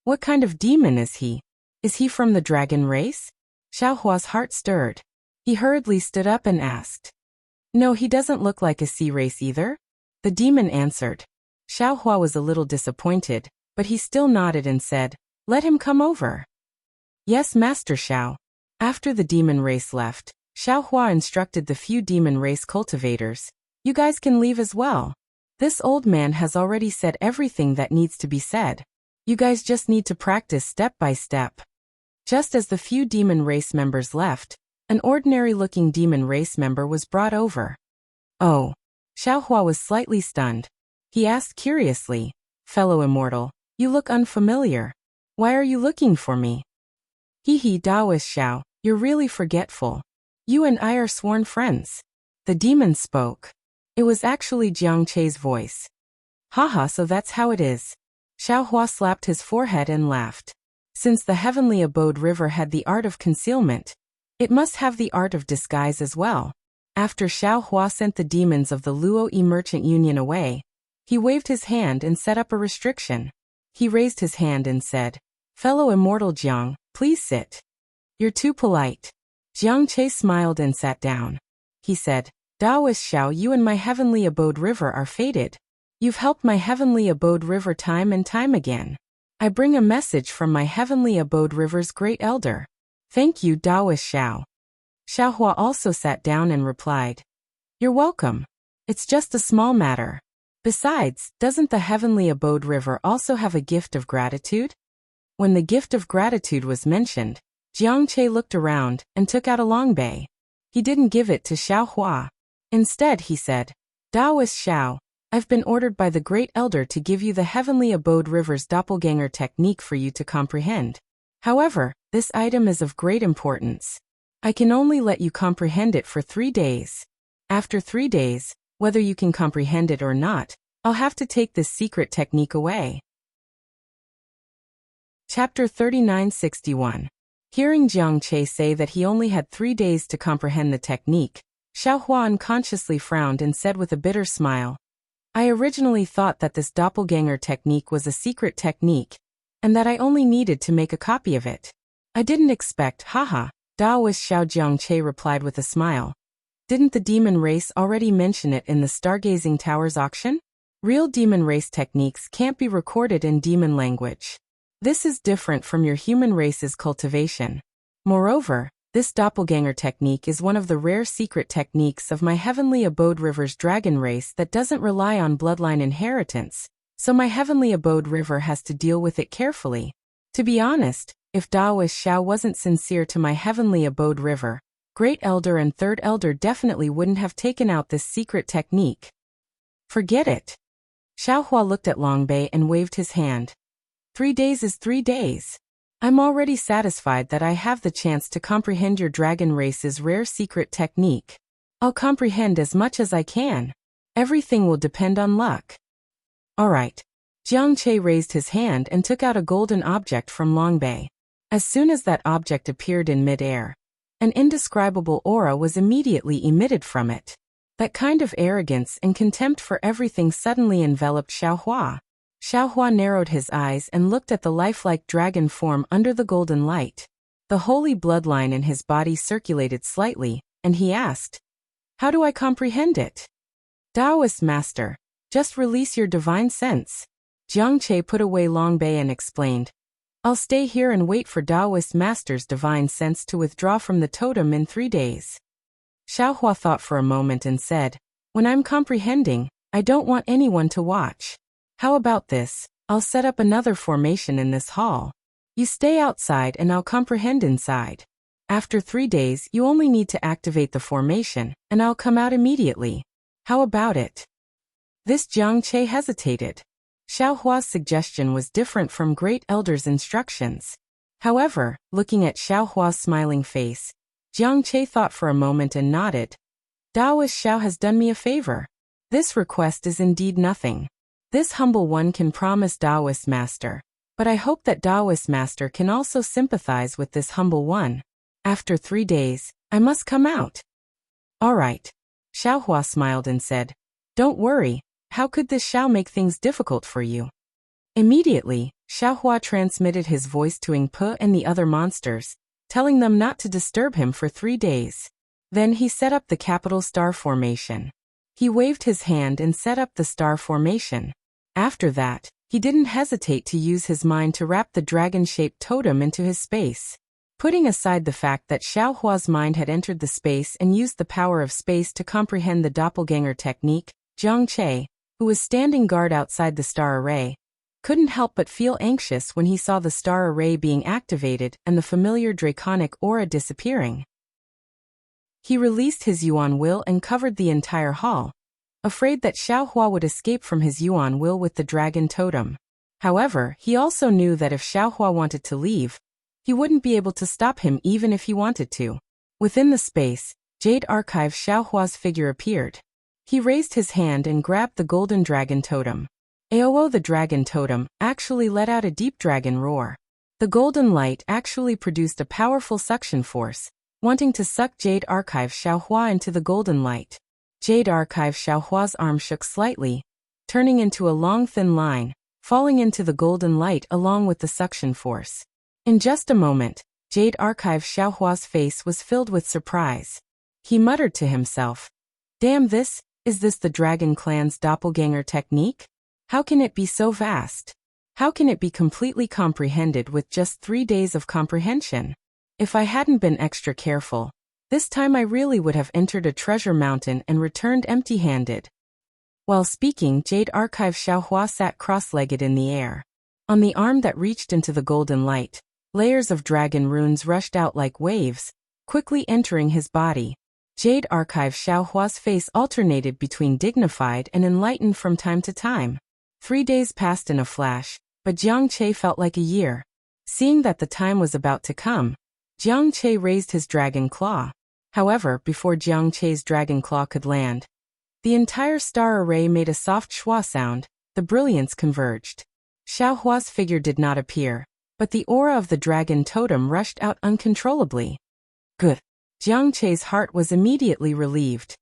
"What kind of demon is he? Is he from the dragon race?" Xiaohua's heart stirred. He hurriedly stood up and asked. "No, he doesn't look like a sea race either," the demon answered. Xiaohua was a little disappointed, but he still nodded and said, "Let him come over." "Yes, Master Xiao." After the demon race left, Xiaohua instructed the few demon race cultivators, "You guys can leave as well. This old man has already said everything that needs to be said. You guys just need to practice step by step." Just as the few demon race members left, an ordinary-looking demon race member was brought over. "Oh." Xiaohua was slightly stunned. He asked curiously, "Fellow immortal, you look unfamiliar. Why are you looking for me?" "Hee Daoist Xiao, you're really forgetful. You and I are sworn friends." The demon spoke. It was actually Jiang Chei's voice. "Haha, so that's how it is." Xiaohua slapped his forehead and laughed. Since the heavenly abode river had the art of concealment, it must have the art of disguise as well. After Xiaohua sent the demons of the Luo Merchant Union away, he waved his hand and set up a restriction. He raised his hand and said, "Fellow immortal Jiang, please sit. You're too polite." Jiang Chei smiled and sat down. He said, "Daoist Xiao, you and my heavenly abode river are fated. You've helped my heavenly abode river time and time again. I bring a message from my heavenly abode river's great elder." "Thank you, Daoist Xiao." Xiaohua also sat down and replied, "You're welcome. It's just a small matter. Besides, doesn't the heavenly abode river also have a gift of gratitude?" When the gift of gratitude was mentioned, Jiang Chei looked around and took out a longbei. He didn't give it to Xiaohua. Instead, he said, "Daoist Xiao, I've been ordered by the Great Elder to give you the Heavenly Abode River's doppelganger technique for you to comprehend. However, this item is of great importance. I can only let you comprehend it for 3 days. After 3 days, whether you can comprehend it or not, I'll have to take this secret technique away." Chapter 3961. Hearing Jiang Chei say that he only had 3 days to comprehend the technique, Xiaohua unconsciously frowned and said with a bitter smile, "I originally thought that this doppelganger technique was a secret technique, and that I only needed to make a copy of it. I didn't expect, haha." Daoist Xiao, Jiang Chei replied with a smile. "Didn't the demon race already mention it in the Stargazing Towers auction? Real demon race techniques can't be recorded in demon language. This is different from your human race's cultivation. Moreover, this doppelganger technique is one of the rare secret techniques of my heavenly abode river's dragon race that doesn't rely on bloodline inheritance, so my heavenly abode river has to deal with it carefully. To be honest, if Daoist Xiao wasn't sincere to my heavenly abode river, Great Elder and Third Elder definitely wouldn't have taken out this secret technique. Forget it." Xiaohua looked at Longbei and waved his hand. 3 days is 3 days. I'm already satisfied that I have the chance to comprehend your dragon race's rare secret technique. I'll comprehend as much as I can. Everything will depend on luck. All right. Jiang Chei raised his hand and took out a golden object from Longbei. As soon as that object appeared in mid-air, an indescribable aura was immediately emitted from it. That kind of arrogance and contempt for everything suddenly enveloped Xiaohua. Xiaohua narrowed his eyes and looked at the lifelike dragon form under the golden light. The holy bloodline in his body circulated slightly, and he asked, "How do I comprehend it?" "Daoist Master, just release your divine sense." Jiang Chei put away Longbei and explained, "I'll stay here and wait for Daoist Master's divine sense to withdraw from the totem in 3 days." Xiaohua thought for a moment and said, "When I'm comprehending, I don't want anyone to watch. How about this? I'll set up another formation in this hall. You stay outside and I'll comprehend inside." After 3 days, you only need to activate the formation, and I'll come out immediately. How about it? This Jiang Che hesitated. Xiao Hua's suggestion was different from Great Elder's instructions. However, looking at Xiao Hua's smiling face, Jiang Che thought for a moment and nodded. Daoist Xiao has done me a favor. This request is indeed nothing. This humble one can promise Daoist Master, but I hope that Daoist Master can also sympathize with this humble one. After 3 days, I must come out. All right. Xiao Hua smiled and said, Don't worry, how could this Xiao make things difficult for you? Immediately, Xiao Hua transmitted his voice to Ing Pe and the other monsters, telling them not to disturb him for 3 days. Then he set up the capital star formation. He waved his hand and set up the star formation. After that, he didn't hesitate to use his mind to wrap the dragon-shaped totem into his space. Putting aside the fact that Xiao Hua's mind had entered the space and used the power of space to comprehend the doppelganger technique, Jiang Che, who was standing guard outside the star array, couldn't help but feel anxious when he saw the star array being activated and the familiar draconic aura disappearing. He released his Yuan will and covered the entire hall, afraid that Xiao Hua would escape from his Yuan will with the dragon totem. However, he also knew that if Xiao Hua wanted to leave, he wouldn't be able to stop him even if he wanted to. Within the space, Jade Archive Xiao Hua's figure appeared. He raised his hand and grabbed the golden dragon totem. Aoo, the dragon totem actually let out a deep dragon roar. The golden light actually produced a powerful suction force, wanting to suck Jade Archive Xiao Hua into the golden light. Jade Archive Xiao Hua's arm shook slightly, turning into a long thin line, falling into the golden light along with the suction force. In just a moment, Jade Archive Xiao Hua's face was filled with surprise. He muttered to himself, Damn this, is this the Dragon Clan's doppelganger technique? How can it be so vast? How can it be completely comprehended with just 3 days of comprehension? If I hadn't been extra careful, this time I really would have entered a treasure mountain and returned empty-handed. While speaking, Jade Archive Xiao Hua sat cross-legged in the air. On the arm that reached into the golden light, layers of dragon runes rushed out like waves, quickly entering his body. Jade Archive Xiao Hua's face alternated between dignified and enlightened from time to time. 3 days passed in a flash, but Jiang Che felt like a year. Seeing that the time was about to come, Jiang Che raised his dragon claw. However, before Jiang Che's dragon claw could land, the entire star array made a soft schwa sound. The brilliance converged. Xiao Hua's figure did not appear, but the aura of the dragon totem rushed out uncontrollably. Good. Jiang Che's heart was immediately relieved.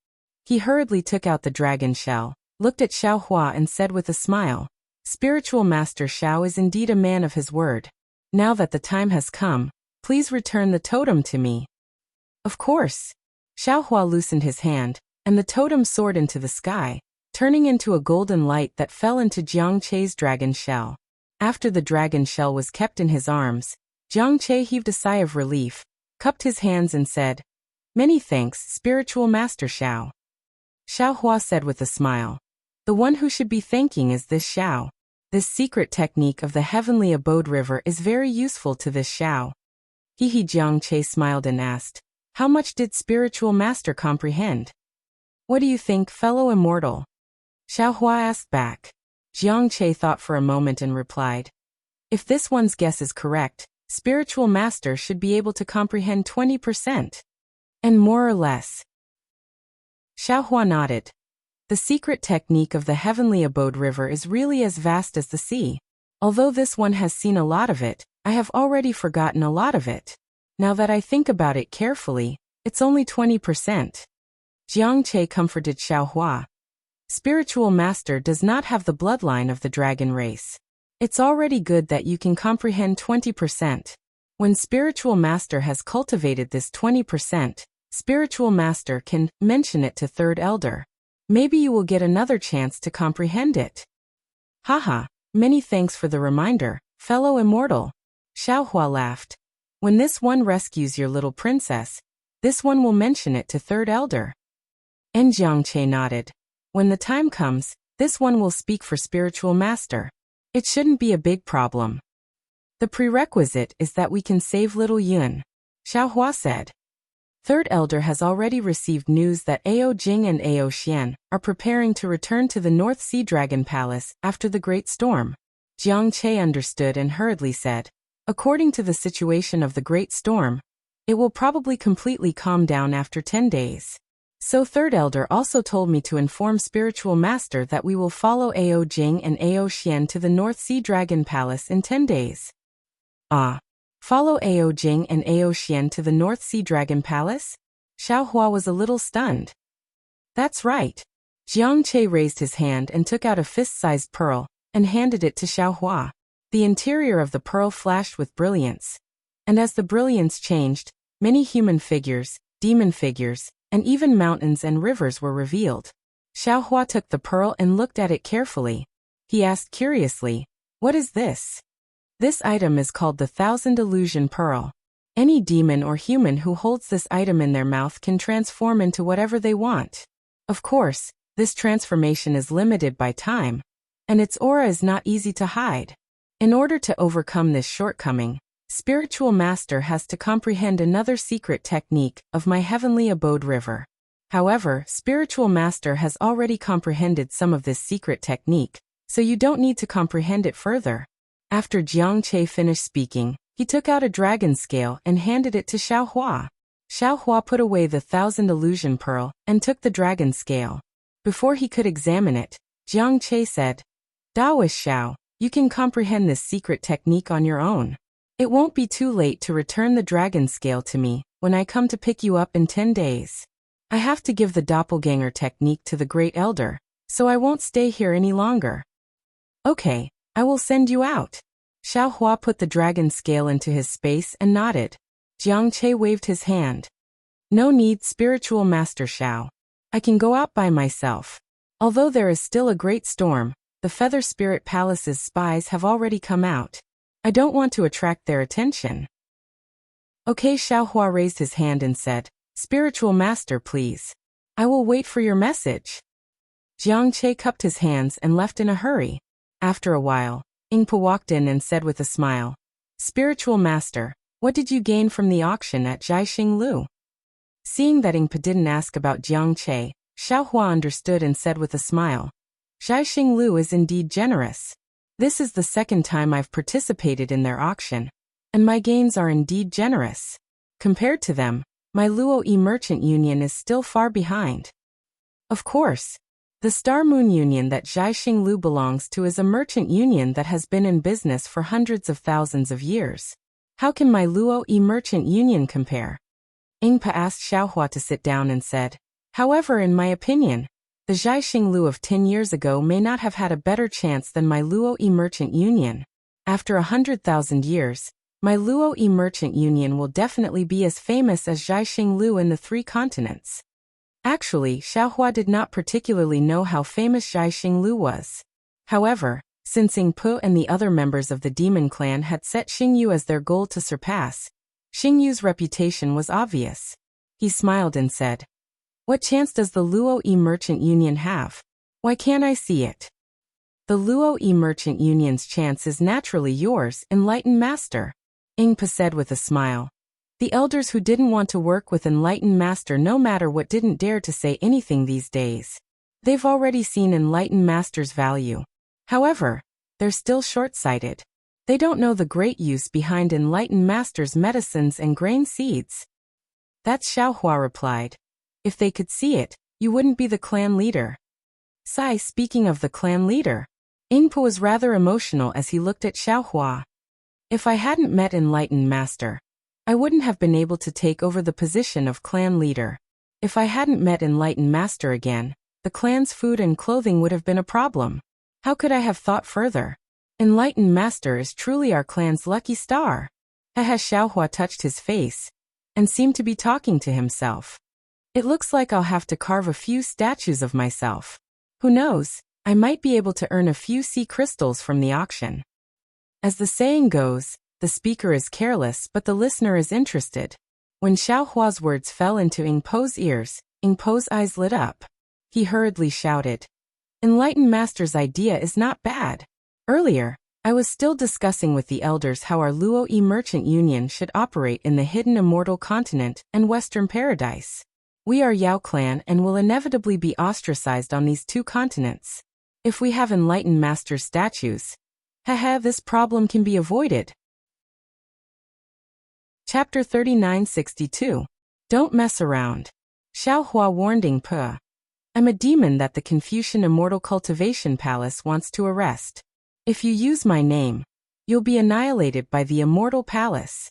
He hurriedly took out the dragon shell, looked at Xiao Hua and said with a smile, Spiritual Master Xiao is indeed a man of his word. Now that the time has come, please return the totem to me. Of course. Xiao Hua loosened his hand, and the totem soared into the sky, turning into a golden light that fell into Jiang Che's dragon shell. After the dragon shell was kept in his arms, Jiang Che heaved a sigh of relief, cupped his hands and said, Many thanks, Spiritual Master Xiao. Xiao Hua said with a smile, The one who should be thanking is this Xiao. This secret technique of the heavenly abode river is very useful to this Xiao. Jiang Che smiled and asked, How much did Spiritual Master comprehend? What do you think, fellow immortal? Xiao Hua asked back. Jiang Che thought for a moment and replied, If this one's guess is correct, Spiritual Master should be able to comprehend 20%. And more or less. Xiao Hua nodded. The secret technique of the heavenly abode river is really as vast as the sea. Although this one has seen a lot of it, I have already forgotten a lot of it. Now that I think about it carefully, it's only 20%. Jiang Che comforted Xiao Hua. Spiritual Master does not have the bloodline of the dragon race. It's already good that you can comprehend 20%. When Spiritual Master has cultivated this 20%, Spiritual Master can mention it to Third Elder. Maybe you will get another chance to comprehend it. Haha, many thanks for the reminder, fellow immortal. Xiao Hua laughed. When this one rescues your little princess, this one will mention it to Third Elder. And Jiang Che nodded. When the time comes, this one will speak for Spiritual Master. It shouldn't be a big problem. The prerequisite is that we can save little Yun. Xiao Hua said. Third Elder has already received news that Ao Jing and Ao Xian are preparing to return to the North Sea Dragon Palace after the Great Storm. Jiang Che understood and hurriedly said, according to the situation of the Great Storm, it will probably completely calm down after 10 days. So Third Elder also told me to inform Spiritual Master that we will follow Ao Jing and Ao Xian to the North Sea Dragon Palace in 10 days. Ah. Follow Ao Jing and Ao Xian to the North Sea Dragon Palace? Xiao Hua was a little stunned. That's right. Jiang Che raised his hand and took out a fist-sized pearl and handed it to Xiao Hua. The interior of the pearl flashed with brilliance. And as the brilliance changed, many human figures, demon figures, and even mountains and rivers were revealed. Xiao Hua took the pearl and looked at it carefully. He asked curiously, "What is this?" This item is called the Thousand Illusion Pearl. Any demon or human who holds this item in their mouth can transform into whatever they want. Of course, this transformation is limited by time, and its aura is not easy to hide. In order to overcome this shortcoming, Spiritual Master has to comprehend another secret technique of my heavenly abode river. However, Spiritual Master has already comprehended some of this secret technique, so you don't need to comprehend it further. After Jiang Che finished speaking, he took out a dragon scale and handed it to Xiao Hua. Xiao Hua put away the Thousand Illusion Pearl and took the dragon scale. Before he could examine it, Jiang Che said, Daoist Xiao, you can comprehend this secret technique on your own. It won't be too late to return the dragon scale to me when I come to pick you up in 10 days. I have to give the doppelganger technique to the Great Elder, so I won't stay here any longer. Okay. I will send you out. Xiao Hua put the dragon scale into his space and nodded. Jiang Che waved his hand. No need, Spiritual Master Xiao. I can go out by myself. Although there is still a great storm, the Feather Spirit Palace's spies have already come out. I don't want to attract their attention. Okay, Xiao Hua raised his hand and said, Spiritual Master, please. I will wait for your message. Jiang Che cupped his hands and left in a hurry. After a while, Yingpa walked in and said with a smile, Spiritual Master, what did you gain from the auction at Jiaxing Lu? Seeing that Yingpa didn't ask about Jiang Che, Xiao Hua understood and said with a smile, Jiaxing Lu is indeed generous. This is the second time I've participated in their auction, and my gains are indeed generous. Compared to them, my Luo Yi Merchant Union is still far behind. Of course. The Star Moon Union that Jiaxing Lu belongs to is a merchant union that has been in business for hundreds of thousands of years. How can my Luo Yi Merchant Union compare? Yingpa asked Xiao Hua to sit down and said, However, in my opinion, the Jiaxing Lu of 10 years ago may not have had a better chance than my Luo Yi Merchant Union. After 100,000 years, my Luo Yi Merchant Union will definitely be as famous as Jiaxing Lu in the 3 continents. Actually, Xiao Hua did not particularly know how famous Jiaxing Lu was. However, since Yingpa and the other members of the demon clan had set Xingyu as their goal to surpass, Xingyu's reputation was obvious. He smiled and said, What chance does the Luo Yi Merchant Union have? Why can't I see it? The Luo Yi Merchant Union's chance is naturally yours, Enlightened Master, Yingpa said with a smile. The elders who didn't want to work with Enlightened Master no matter what didn't dare to say anything these days. They've already seen Enlightened Master's value. However, they're still short-sighted. They don't know the great use behind Enlightened Master's medicines and grain seeds. That's Xiao Hua replied. If they could see it, you wouldn't be the clan leader. Speaking of the clan leader, Yingpa was rather emotional as he looked at Xiao Hua. If I hadn't met Enlightened Master, I wouldn't have been able to take over the position of clan leader. If I hadn't met Enlightened Master again, the clan's food and clothing would have been a problem. How could I have thought further? Enlightened Master is truly our clan's lucky star. Xiao Hua touched his face and seemed to be talking to himself. It looks like I'll have to carve a few statues of myself. Who knows, I might be able to earn a few sea crystals from the auction. As the saying goes, the speaker is careless but the listener is interested. When Xiao Hua's words fell into Yingpo's ears, Yingpo's eyes lit up. He hurriedly shouted, Enlightened Master's idea is not bad. Earlier, I was still discussing with the elders how our Luo Merchant Union should operate in the hidden immortal continent and Western Paradise. We are Yao clan and will inevitably be ostracized on these two continents. If we have enlightened masters' statues, this problem can be avoided. Chapter 3962. Don't mess around. Xiao Hua warned Ing Pe. I'm a demon that the Confucian Immortal Cultivation Palace wants to arrest. If you use my name, you'll be annihilated by the Immortal Palace.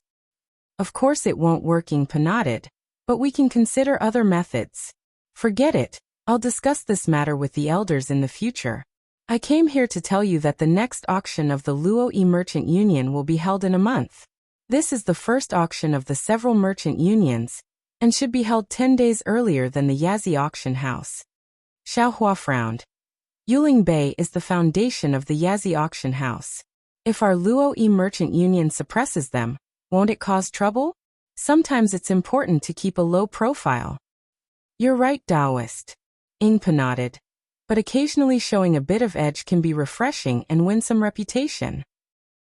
Of course it won't work, Ing Pe nodded, but we can consider other methods. Forget it, I'll discuss this matter with the elders in the future. I came here to tell you that the next auction of the Luo Merchant Union will be held in a month. This is the first auction of the several merchant unions, and should be held 10 days earlier than the Yazi auction house. Xiao Hua frowned. Yuling Bay is the foundation of the Yazi auction house. If our Luo Merchant Union suppresses them, won't it cause trouble? Sometimes it's important to keep a low profile. You're right, Taoist. Ing Pe nodded. But occasionally showing a bit of edge can be refreshing and win some reputation.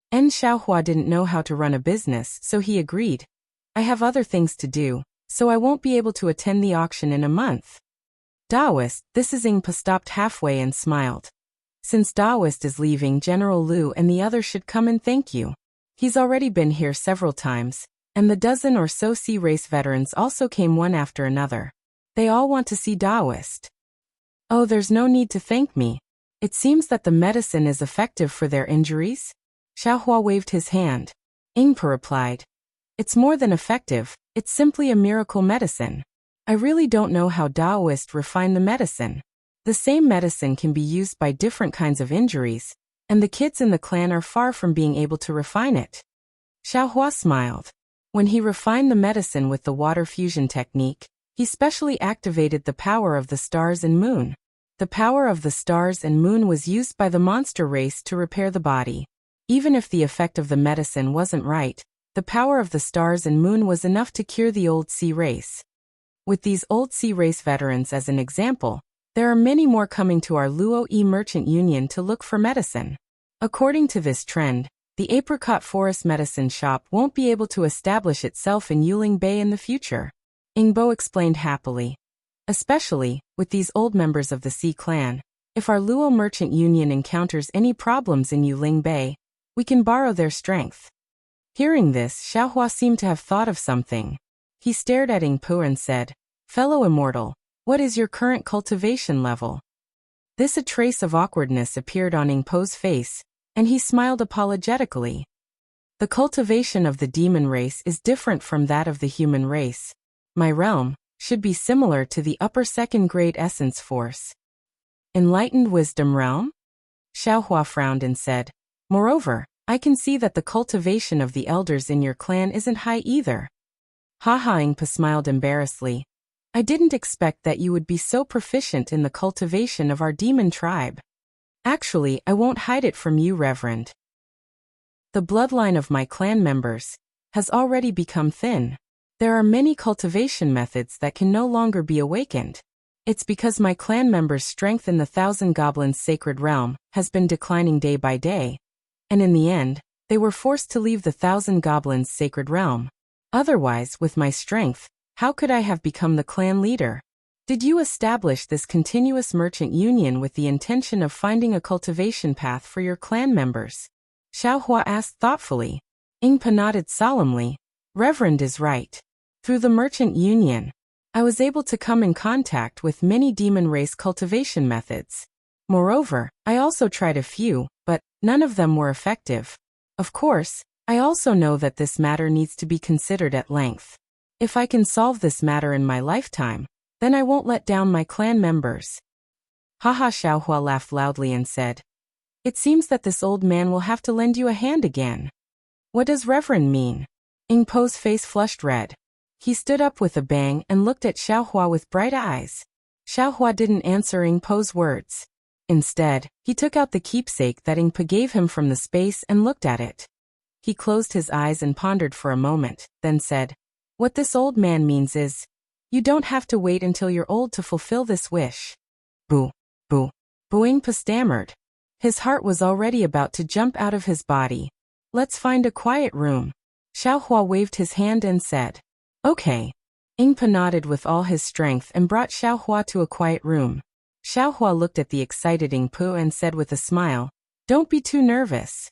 And Xiaohua didn't know how to run a business, so he agreed. I have other things to do, so I won't be able to attend the auction in a month. Taoist, this is Ing Pe stopped halfway and smiled. Since Taoist is leaving, General Liu and the others should come and thank you. He's already been here several times, and the dozen or so sea race veterans also came one after another. They all want to see Taoist. Oh, there's no need to thank me. It seems that the medicine is effective for their injuries? Xiaohua waved his hand. Ing Pe replied. It's more than effective, it's simply a miracle medicine. I really don't know how Taoists refine the medicine. The same medicine can be used by different kinds of injuries, and the kids in the clan are far from being able to refine it. Xiaohua smiled. When he refined the medicine with the water fusion technique, he specially activated the power of the stars and moon. The power of the stars and moon was used by the monster race to repair the body. Even if the effect of the medicine wasn't right, the power of the stars and moon was enough to cure the old sea race. With these old sea race veterans as an example, there are many more coming to our Luo Merchant Union to look for medicine. According to this trend, the Apricot Forest Medicine Shop won't be able to establish itself in Yuling Bay in the future. Ing Bo explained happily. Especially, with these old members of the Sea Clan, if our Luo Merchant Union encounters any problems in Yuling Bay, we can borrow their strength. Hearing this, Xiaohua seemed to have thought of something. He stared at Ing Pe and said, Fellow Immortal, what is your current cultivation level? A trace of awkwardness appeared on Ing Pe's face, and he smiled apologetically. The cultivation of the demon race is different from that of the human race. My realm should be similar to the upper second grade essence force. Enlightened wisdom realm? Xiaohua frowned and said, Moreover, I can see that the cultivation of the elders in your clan isn't high either. Haha, Ing Pe smiled embarrassedly. I didn't expect that you would be so proficient in the cultivation of our demon tribe. Actually, I won't hide it from you, Reverend. The bloodline of my clan members has already become thin. There are many cultivation methods that can no longer be awakened. It's because my clan members' strength in the Thousand Goblins sacred realm has been declining day by day, and in the end, they were forced to leave the Thousand Goblins sacred realm. Otherwise, with my strength, how could I have become the clan leader? Did you establish this continuous merchant union with the intention of finding a cultivation path for your clan members? Xiaohua asked thoughtfully. Ing Pe nodded solemnly. Reverend is right. Through the merchant union, I was able to come in contact with many demon race cultivation methods. Moreover, I also tried a few, but none of them were effective. Of course, I also know that this matter needs to be considered at length. If I can solve this matter in my lifetime, then I won't let down my clan members. Haha, Xiaohua laughed loudly and said, It seems that this old man will have to lend you a hand again. What does Reverend mean? Ing Pe's face flushed red. He stood up with a bang and looked at Xiaohua with bright eyes. Xiaohua didn't answer Ing Pe's words. Instead, he took out the keepsake that Ing Pe gave him from the space and looked at it. He closed his eyes and pondered for a moment, then said, What this old man means is, you don't have to wait until you're old to fulfill this wish. Boo, boo, Ing Pe stammered. His heart was already about to jump out of his body. Let's find a quiet room. Xiaohua waved his hand and said, Okay. Ingpa nodded with all his strength and brought Xiaohua to a quiet room. Xiaohua looked at the excited Ingpa and said with a smile, Don't be too nervous.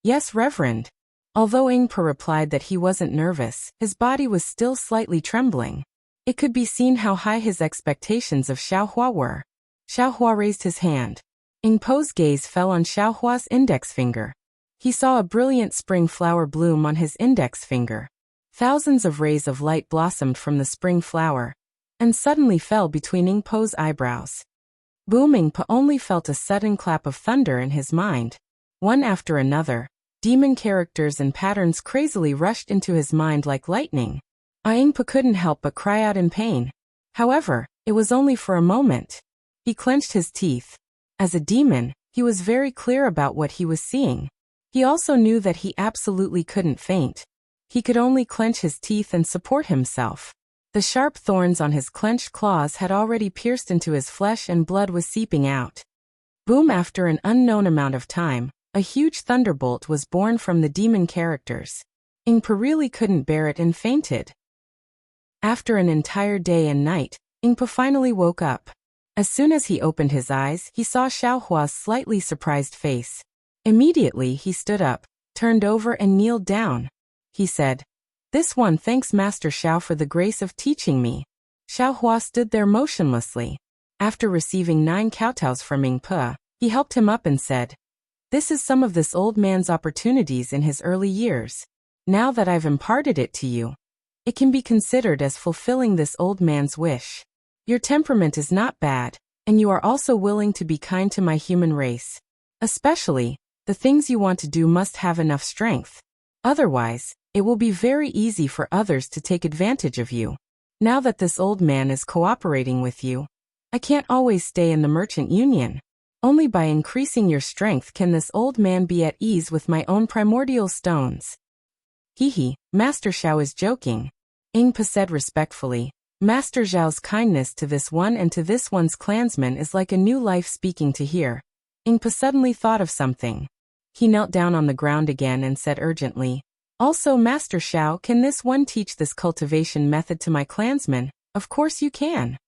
Yes, Reverend. Although Ingpa replied that he wasn't nervous, his body was still slightly trembling. It could be seen how high his expectations of Xiaohua were. Xiaohua raised his hand. Ingpa's gaze fell on Xiaohua's index finger. He saw a brilliant spring flower bloom on his index finger. Thousands of rays of light blossomed from the spring flower, and suddenly fell between Ingpa's eyebrows. Boom! Ingpa only felt a sudden clap of thunder in his mind. One after another, demon characters and patterns crazily rushed into his mind like lightning. Ingpa couldn't help but cry out in pain. However, it was only for a moment. He clenched his teeth. As a demon, he was very clear about what he was seeing. He also knew that he absolutely couldn't faint. He could only clench his teeth and support himself. The sharp thorns on his clenched claws had already pierced into his flesh and blood was seeping out. Boom! After an unknown amount of time, a huge thunderbolt was born from the demon characters. Ingpa really couldn't bear it and fainted. After an entire day and night, Ingpa finally woke up. As soon as he opened his eyes, he saw Xiaohua's slightly surprised face. Immediately he stood up, turned over and kneeled down. He said, This one thanks Master Xiao for the grace of teaching me. Xiaohua stood there motionlessly. After receiving 9 kowtows from Ingpa, he helped him up and said, This is some of this old man's opportunities in his early years. Now that I've imparted it to you, it can be considered as fulfilling this old man's wish. Your temperament is not bad, and you are also willing to be kind to my human race. Especially, the things you want to do must have enough strength. Otherwise, it will be very easy for others to take advantage of you. Now that this old man is cooperating with you, I can't always stay in the merchant union. Only by increasing your strength can this old man be at ease with my own primordial stones. Hehe, Master Xiao is joking. Ingpa said respectfully. Master Zhao's kindness to this one and to this one's clansman is like a new life speaking to hear. Ingpa suddenly thought of something. He knelt down on the ground again and said urgently, Also Master Xiao, can this one teach this cultivation method to my clansman? Of course you can.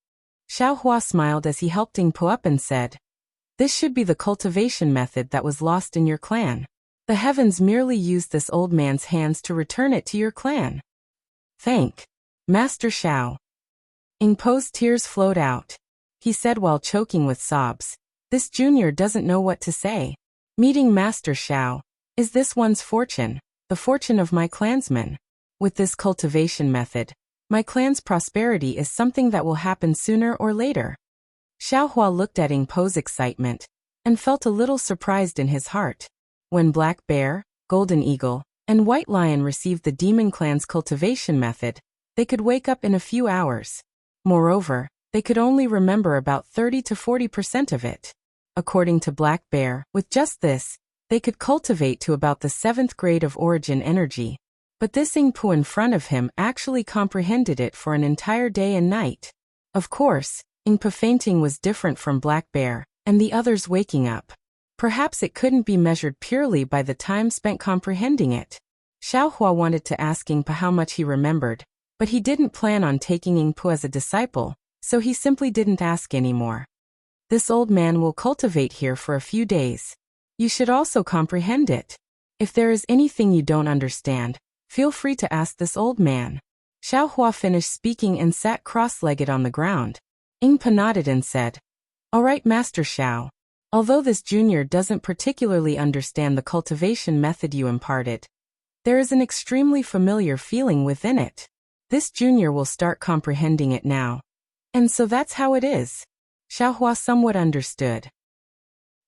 Xiaohua smiled as he helped Ingpa up and said, This should be the cultivation method that was lost in your clan. The heavens merely used this old man's hands to return it to your clan. Thank Master Xiao. Ingpa's tears flowed out. He said while choking with sobs, This junior doesn't know what to say. Meeting Master Xiao. Is this one's fortune, the fortune of my clansmen? With this cultivation method, my clan's prosperity is something that will happen sooner or later. Xiaohua looked at Ingpa's excitement, and felt a little surprised in his heart. When Black Bear, Golden Eagle, and White Lion received the demon clan's cultivation method, they could wake up in a few hours. Moreover, they could only remember about 30 to 40% of it. According to Black Bear, with just this, they could cultivate to about the 7th grade of origin energy. But this Ingpa in front of him actually comprehended it for an entire day and night. Of course, Ingpa fainting was different from Black Bear, and the others waking up. Perhaps it couldn't be measured purely by the time spent comprehending it. Xiaohua wanted to ask Ingpa how much he remembered, but he didn't plan on taking Ingpa as a disciple, so he simply didn't ask anymore. This old man will cultivate here for a few days. You should also comprehend it. If there is anything you don't understand, feel free to ask this old man. Xiaohua finished speaking and sat cross-legged on the ground. Ingpa nodded and said, All right, Master Xiao. Although this junior doesn't particularly understand the cultivation method you imparted, there is an extremely familiar feeling within it. This junior will start comprehending it now. And so that's how it is. Xiaohua somewhat understood.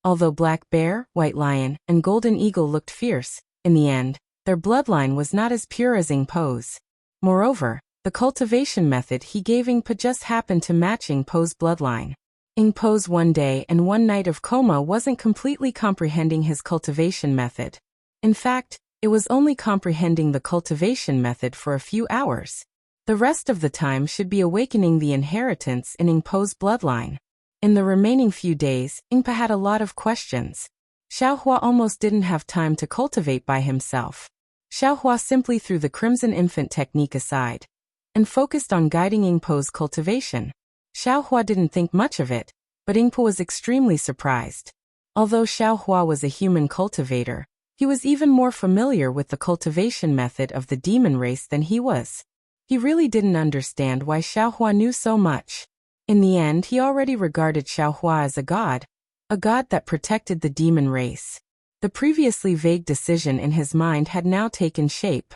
Although Black Bear, White Lion, and Golden Eagle looked fierce, in the end, their bloodline was not as pure as Ingpa's. Moreover, the cultivation method he gave Ingpa just happened to match Ingpa's bloodline. Ingpa's one day and one night of coma wasn't completely comprehending his cultivation method. In fact, it was only comprehending the cultivation method for a few hours. The rest of the time should be awakening the inheritance in Ingpa's bloodline. In the remaining few days, Ingpa had a lot of questions. Xiaohua almost didn't have time to cultivate by himself. Xiaohua simply threw the Crimson Infant technique aside and focused on guiding Yingpo's cultivation. Xiaohua didn't think much of it, but Yingpo was extremely surprised. Although Xiaohua was a human cultivator, he was even more familiar with the cultivation method of the demon race than he was. He really didn't understand why Xiaohua knew so much. In the end, he already regarded Xiaohua as a god that protected the demon race. The previously vague decision in his mind had now taken shape.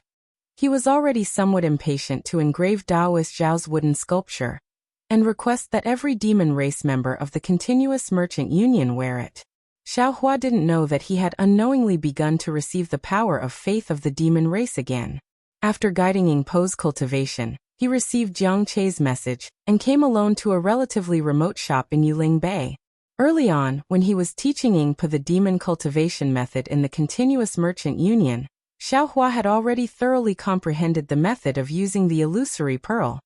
He was already somewhat impatient to engrave Taoist Zhao's wooden sculpture and request that every demon race member of the continuous merchant union wear it. Xiaohua didn't know that he had unknowingly begun to receive the power of faith of the demon race again. After guiding Yingpo's cultivation, he received Jiang Che's message and came alone to a relatively remote shop in Yuling Bay. Early on, when he was teaching Yingpo the demon cultivation method in the continuous merchant union, Xiaohua had already thoroughly comprehended the method of using the illusory pearl.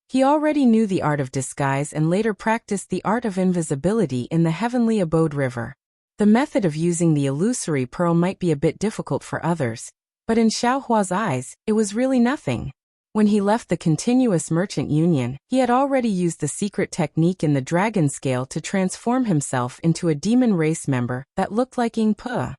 He already knew the art of disguise and later practiced the art of invisibility in the Heavenly Abode River. The method of using the illusory pearl might be a bit difficult for others, but in Xiaohua's eyes, it was really nothing. When he left the continuous merchant union, he had already used the secret technique in the dragon scale to transform himself into a demon race member that looked like Yingpo.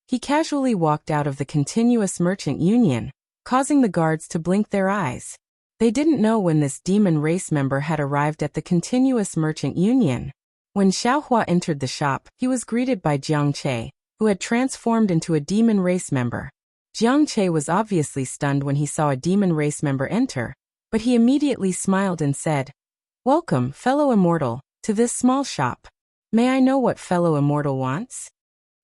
He casually walked out of the continuous merchant union, causing the guards to blink their eyes. They didn't know when this demon race member had arrived at the continuous merchant union. When Xiaohua entered the shop, he was greeted by Jiang Che, who had transformed into a demon race member. Jiang Che was obviously stunned when he saw a demon race member enter, but he immediately smiled and said, "Welcome, fellow immortal, to this small shop. May I know what fellow immortal wants?"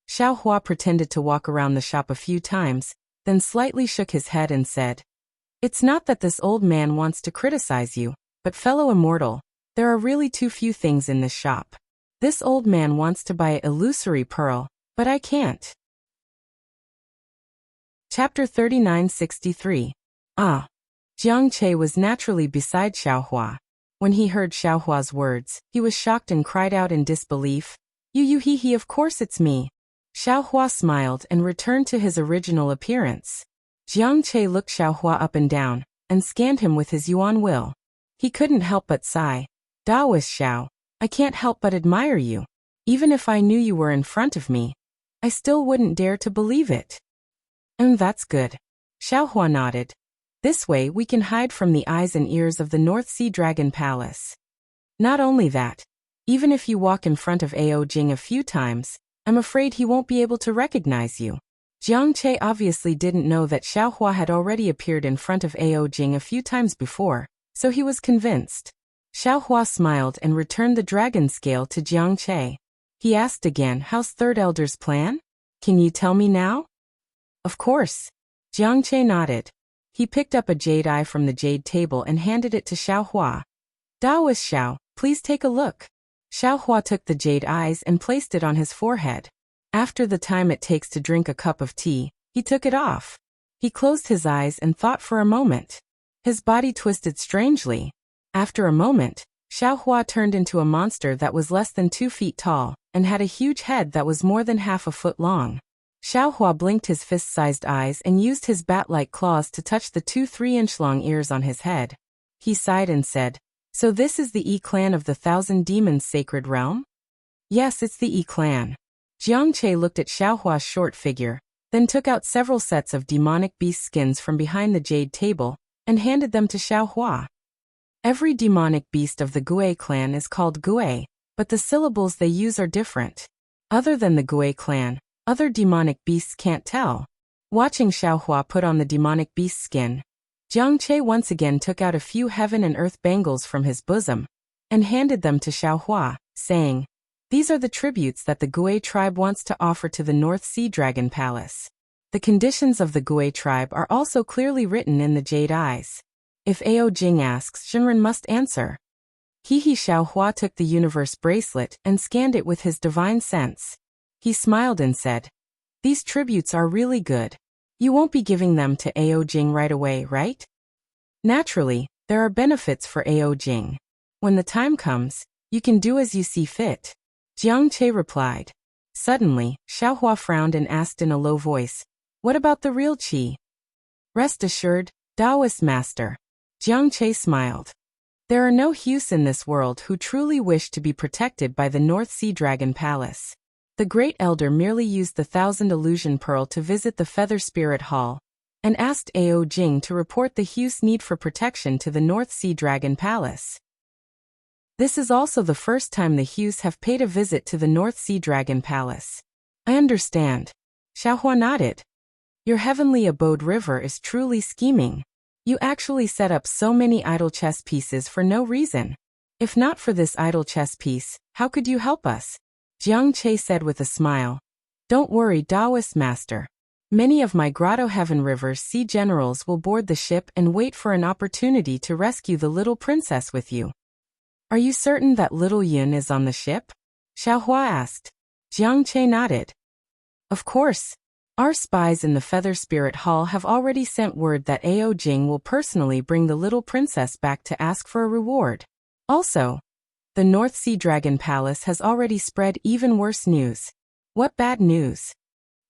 Xiaohua pretended to walk around the shop a few times, then slightly shook his head and said, "It's not that this old man wants to criticize you, but fellow immortal, there are really too few things in this shop. This old man wants to buy an illusory pearl, but I can't." Chapter 3963. Jiang Che was naturally beside Xiaohua. When he heard Xiaohua's words, he was shocked and cried out in disbelief, "He, of course it's me." Xiaohua smiled and returned to his original appearance. Jiang Che looked Xiaohua up and down, and scanned him with his yuan will. He couldn't help but sigh. "Taoist Xiao, I can't help but admire you. Even if I knew you were in front of me, I still wouldn't dare to believe it." That's good." Xiaohua nodded. "This way we can hide from the eyes and ears of the North Sea Dragon Palace. Not only that, even if you walk in front of Ao Jing a few times, I'm afraid he won't be able to recognize you." Jiang Che obviously didn't know that Xiaohua had already appeared in front of Ao Jing a few times before, so he was convinced. Xiaohua smiled and returned the dragon scale to Jiang Che. He asked again, "How's Third Elder's plan? Can you tell me now?" "Of course." Jiang Che nodded. He picked up a jade eye from the jade table and handed it to Xiaohua. "Taoist Xiao, please take a look." Xiaohua took the jade eyes and placed it on his forehead. After the time it takes to drink a cup of tea, he took it off. He closed his eyes and thought for a moment. His body twisted strangely. After a moment, Xiaohua turned into a monster that was less than 2 feet tall and had a huge head that was more than half a foot long. Xiaohua blinked his fist-sized eyes and used his bat-like claws to touch the 2 3-inch-long ears on his head. He sighed and said, "So this is the E-clan of the Thousand Demons Sacred Realm?" "Yes, it's the E-clan." Jiang Che looked at Xiaohua's short figure, then took out several sets of demonic beast skins from behind the jade table and handed them to Xiaohua. Every demonic beast of the Gue clan is called Gue, but the syllables they use are different. Other than the Gue clan, other demonic beasts can't tell. Watching Xiaohua put on the demonic beast skin, Jiang Che once again took out a few heaven and earth bangles from his bosom and handed them to Xiaohua, saying, "These are the tributes that the Gue tribe wants to offer to the North Sea Dragon Palace. The conditions of the Gue tribe are also clearly written in the jade eyes. If Ao Jing asks, Shinran must answer." Xiaohua took the universe bracelet and scanned it with his divine sense. He smiled and said, "These tributes are really good. You won't be giving them to Ao Jing right away, right?" "Naturally, there are benefits for Ao Jing. When the time comes, you can do as you see fit," Jiang Che replied. Suddenly, Xiaohua frowned and asked in a low voice, "What about the real qi?" "Rest assured, Taoist master." Jiang Che smiled. "There are no Hughes in this world who truly wish to be protected by the North Sea Dragon Palace. The Great Elder merely used the 1,000 illusion pearl to visit the Feather Spirit Hall, and asked Ao Jing to report the Hughes' need for protection to the North Sea Dragon Palace. This is also the first time the Hughes have paid a visit to the North Sea Dragon Palace." "I understand." Xiaohua nodded. "Your heavenly abode river is truly scheming. You actually set up so many idle chess pieces for no reason. If not for this idle chess piece, how could you help us?" Jiang Che said with a smile. "Don't worry, Taoist master. Many of my Grotto Heaven River's sea generals will board the ship and wait for an opportunity to rescue the little princess with you." "Are you certain that little Yun is on the ship?" Xiaohua asked. Jiang Che nodded. "Of course. Our spies in the Feather Spirit Hall have already sent word that Ao Jing will personally bring the little princess back to ask for a reward. Also, the North Sea Dragon Palace has already spread even worse news." "What bad news?"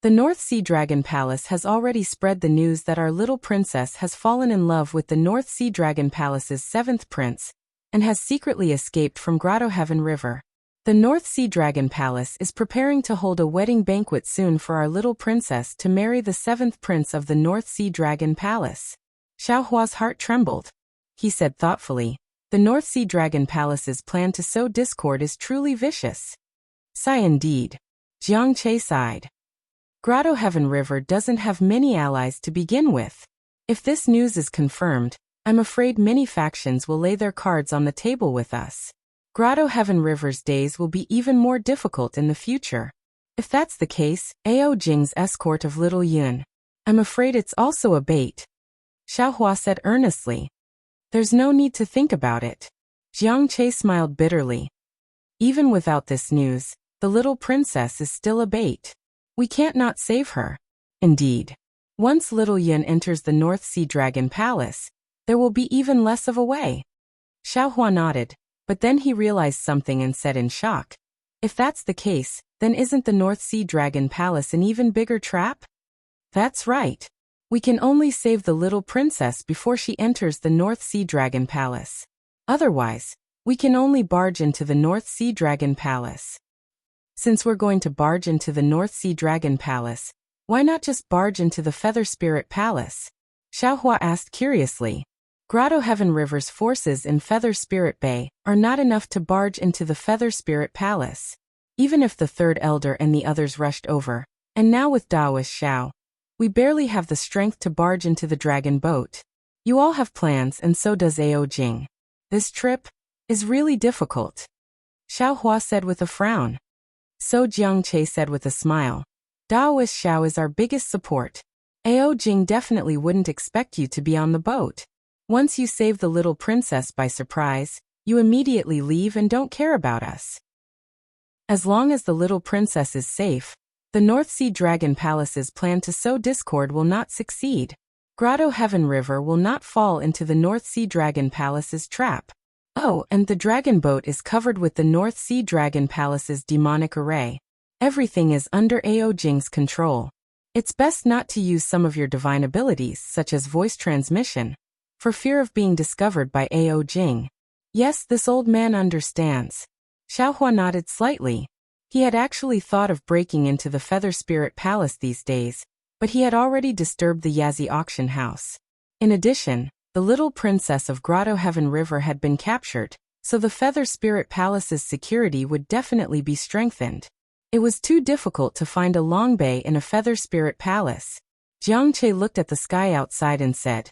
"The North Sea Dragon Palace has already spread the news that our little princess has fallen in love with the North Sea Dragon Palace's 7th prince, and has secretly escaped from Grotto Heaven River. The North Sea Dragon Palace is preparing to hold a wedding banquet soon for our little princess to marry the 7th prince of the North Sea Dragon Palace." Xiaohua's heart trembled. He said thoughtfully, "The North Sea Dragon Palace's plan to sow discord is truly vicious." "Sigh indeed." Jiang Che sighed. "Grotto Heaven River doesn't have many allies to begin with. If this news is confirmed, I'm afraid many factions will lay their cards on the table with us. Grotto Heaven River's days will be even more difficult in the future. If that's the case, Ao Jing's escort of Little Yun, I'm afraid it's also a bait." Xiaohua said earnestly. "There's no need to think about it." Jiang Che smiled bitterly. "Even without this news, the little princess is still a bait. We can't not save her. Indeed, once Little Yun enters the North Sea Dragon Palace, there will be even less of a way." Xiaohua nodded, but then he realized something and said in shock, "If that's the case, then isn't the North Sea Dragon Palace an even bigger trap?" "That's right. We can only save the little princess before she enters the North Sea Dragon Palace. Otherwise, we can only barge into the North Sea Dragon Palace." "Since we're going to barge into the North Sea Dragon Palace, why not just barge into the Feather Spirit Palace?" Xiaohua asked curiously. "Grotto Heaven River's forces in Feather Spirit Bay are not enough to barge into the Feather Spirit Palace. Even if the Third Elder and the others rushed over, and now with Taoist Xiao, we barely have the strength to barge into the dragon boat. You all have plans and so does Ao Jing. This trip is really difficult." Xiaohua said with a frown. So Jiang Che said with a smile, "Taoist Xiao is our biggest support. Ao Jing definitely wouldn't expect you to be on the boat. Once you save the little princess by surprise, you immediately leave and don't care about us. As long as the little princess is safe, the North Sea Dragon Palace's plan to sow discord will not succeed. Grotto Heaven River will not fall into the North Sea Dragon Palace's trap. Oh, and the dragon boat is covered with the North Sea Dragon Palace's demonic array. Everything is under Ao Jing's control. It's best not to use some of your divine abilities, such as voice transmission, for fear of being discovered by Ao Jing." Yes, this old man understands. Xiaohua nodded slightly. He had actually thought of breaking into the Feather Spirit Palace these days, but he had already disturbed the Yazi auction house. In addition, the little princess of Grotto Heaven River had been captured, so the Feather Spirit Palace's security would definitely be strengthened. It was too difficult to find a long bay in a Feather Spirit Palace. Jiang Che looked at the sky outside and said,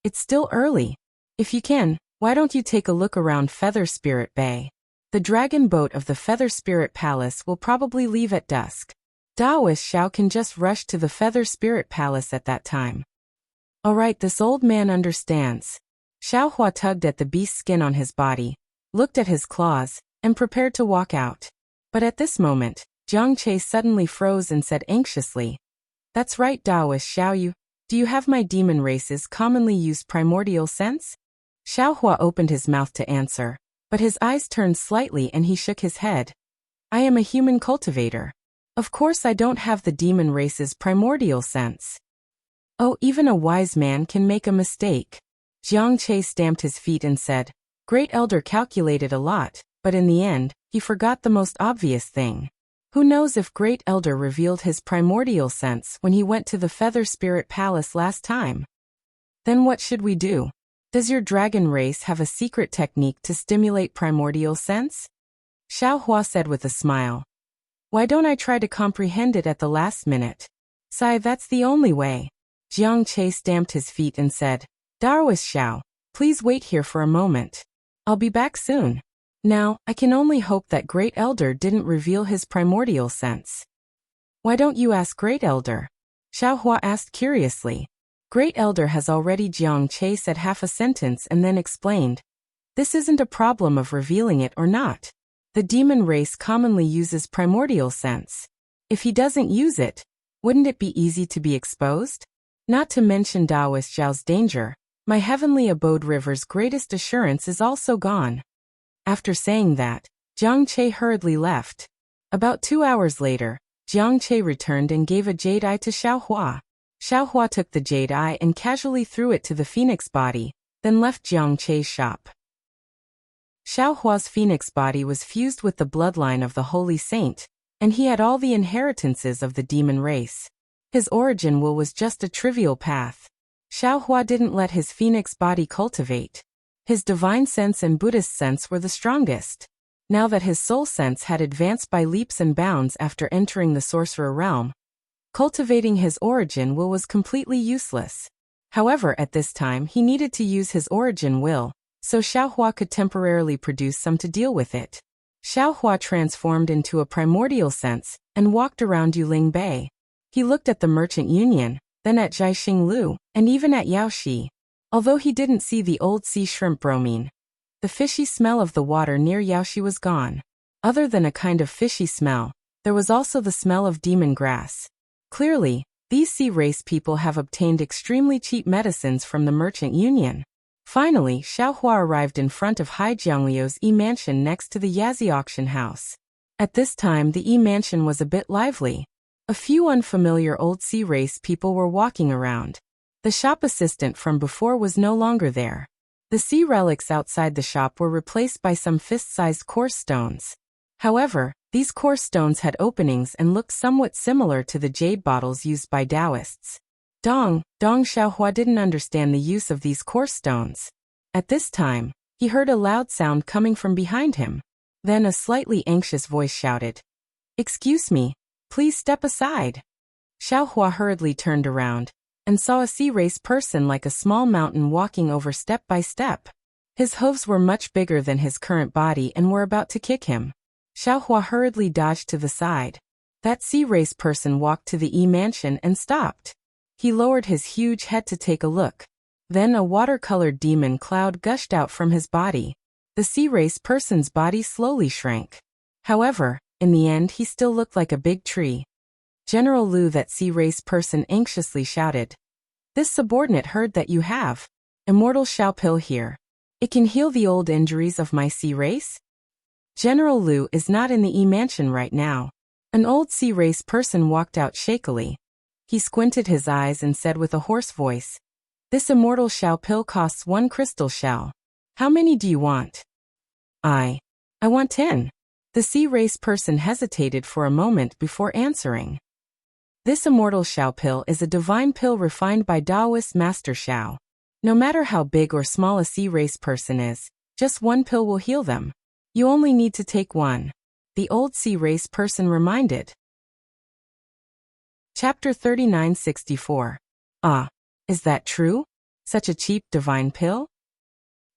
"It's still early. If you can, why don't you take a look around Feather Spirit Bay? The dragon boat of the Feather Spirit Palace will probably leave at dusk. Taoist Xiao can just rush to the Feather Spirit Palace at that time." All right, this old man understands. Xiaohua tugged at the beast's skin on his body, looked at his claws, and prepared to walk out. But at this moment, Jiang Che suddenly froze and said anxiously, "That's right, Taoist Xiao, do you have my demon race's commonly used primordial sense?" Xiaohua opened his mouth to answer, but his eyes turned slightly and he shook his head. "I am a human cultivator." Of course I don't have the demon race's primordial sense. Oh, even a wise man can make a mistake. Jiang Che stamped his feet and said, Great Elder calculated a lot, but in the end, he forgot the most obvious thing. Who knows if Great Elder revealed his primordial sense when he went to the Feather Spirit Palace last time? Then what should we do? Does your dragon race have a secret technique to stimulate primordial sense? Xiao Hua said with a smile. Why don't I try to comprehend it at the last minute? Sai, that's the only way. Jiang Che stamped his feet and said, Daoist Xiao, please wait here for a moment. I'll be back soon. Now, I can only hope that Great Elder didn't reveal his primordial sense. Why don't you ask Great Elder? Xiao Hua asked curiously. Great Elder has already. Jiang Che said half a sentence and then explained. This isn't a problem of revealing it or not. The demon race commonly uses primordial sense. If he doesn't use it, wouldn't it be easy to be exposed? Not to mention Daoist Zhao's danger, my heavenly abode river's greatest assurance is also gone. After saying that, Jiang Che hurriedly left. About 2 hours later, Jiang Che returned and gave a jade eye to Xiao Hua. Xiao Hua took the jade eye and casually threw it to the phoenix body, then left Jiang Che's shop. Xiao Hua's phoenix body was fused with the bloodline of the holy saint, and he had all the inheritances of the demon race. His origin will was just a trivial path. Xiao Hua didn't let his phoenix body cultivate. His divine sense and Buddhist sense were the strongest. Now that his soul sense had advanced by leaps and bounds after entering the sorcerer realm, cultivating his origin will was completely useless. However, at this time he needed to use his origin will, so Xiao Hua could temporarily produce some to deal with it. Xiao Hua transformed into a primordial sense and walked around Yuling Bay. He looked at the Merchant Union, then at Jiaxing Lu, and even at Yaoshi. Although he didn't see the old sea shrimp bromine, the fishy smell of the water near Yaoshi was gone. Other than a kind of fishy smell, there was also the smell of demon grass. Clearly, these sea race people have obtained extremely cheap medicines from the Merchant Union. Finally, Xiao Hua arrived in front of Hai Jiangliu's E-mansion next to the Yazi auction house. At this time the E-mansion was a bit lively. A few unfamiliar old sea race people were walking around. The shop assistant from before was no longer there. The sea relics outside the shop were replaced by some fist-sized coarse stones. However, these coarse stones had openings and looked somewhat similar to the jade bottles used by Taoists. Dong Xiao Hua didn't understand the use of these coarse stones. At this time, he heard a loud sound coming from behind him. Then a slightly anxious voice shouted, Excuse me, please step aside. Xiao Hua hurriedly turned around and saw a sea race person like a small mountain walking over step by step. His hooves were much bigger than his current body and were about to kick him. Xiao Hua hurriedly dodged to the side. That sea race person walked to the E-mansion and stopped. He lowered his huge head to take a look. Then a watercolored demon cloud gushed out from his body. The sea race person's body slowly shrank. However, in the end he still looked like a big tree. General Lu, that sea race person anxiously shouted. This subordinate heard that you have immortal Xiao pill here. It can heal the old injuries of my sea race? General Lu is not in the E-mansion right now. An old sea race person walked out shakily. He squinted his eyes and said with a hoarse voice, This immortal Xiao pill costs 1 crystal shell. How many do you want? I want 10. The sea race person hesitated for a moment before answering. This immortal Xiao pill is a divine pill refined by Taoist Master Xiao. No matter how big or small a sea race person is, just 1 pill will heal them. You only need to take 1. The old sea race person reminded. Chapter 3964. Is that true? Such a cheap divine pill?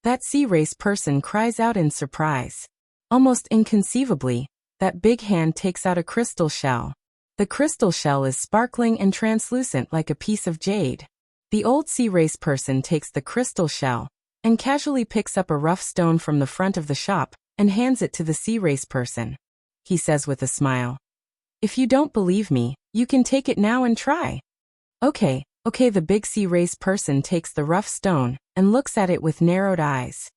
That sea race person cries out in surprise. Almost inconceivably, that big hand takes out a crystal shell. The crystal shell is sparkling and translucent like a piece of jade. The old sea race person takes the crystal shell and casually picks up a rough stone from the front of the shop and hands it to the sea race person. He says with a smile, If you don't believe me, you can take it now and try. Okay, the big sea race person takes the rough stone and looks at it with narrowed eyes.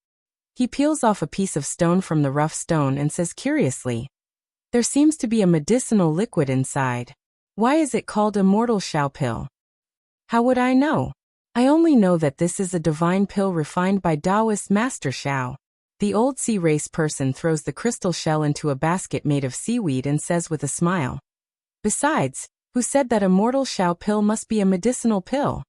He peels off a piece of stone from the rough stone and says curiously, There seems to be a medicinal liquid inside. Why is it called Immortal Shao Pill? How would I know? I only know that this is a divine pill refined by Taoist Master Shao. The old sea race person throws the crystal shell into a basket made of seaweed and says with a smile. Besides, who said that Immortal Shao Pill must be a medicinal pill?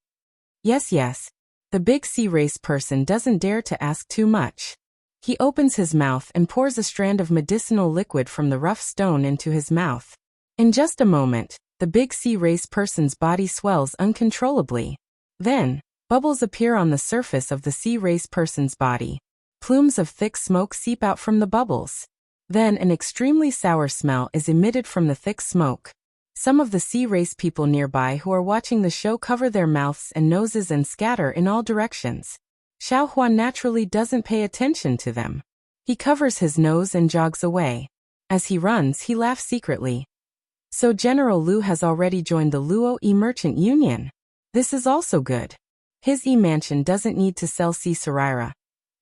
Yes. The big sea race person doesn't dare to ask too much. He opens his mouth and pours a strand of medicinal liquid from the rough stone into his mouth. In just a moment, the big sea race person's body swells uncontrollably. Then, bubbles appear on the surface of the sea race person's body. Plumes of thick smoke seep out from the bubbles. Then an extremely sour smell is emitted from the thick smoke. Some of the sea race people nearby who are watching the show cover their mouths and noses and scatter in all directions. Xiaohua naturally doesn't pay attention to them. He covers his nose and jogs away. As he runs, he laughs secretly. So General Lu has already joined the Luo E-Merchant Union. This is also good. His E-Mansion doesn't need to sell sea Saraira.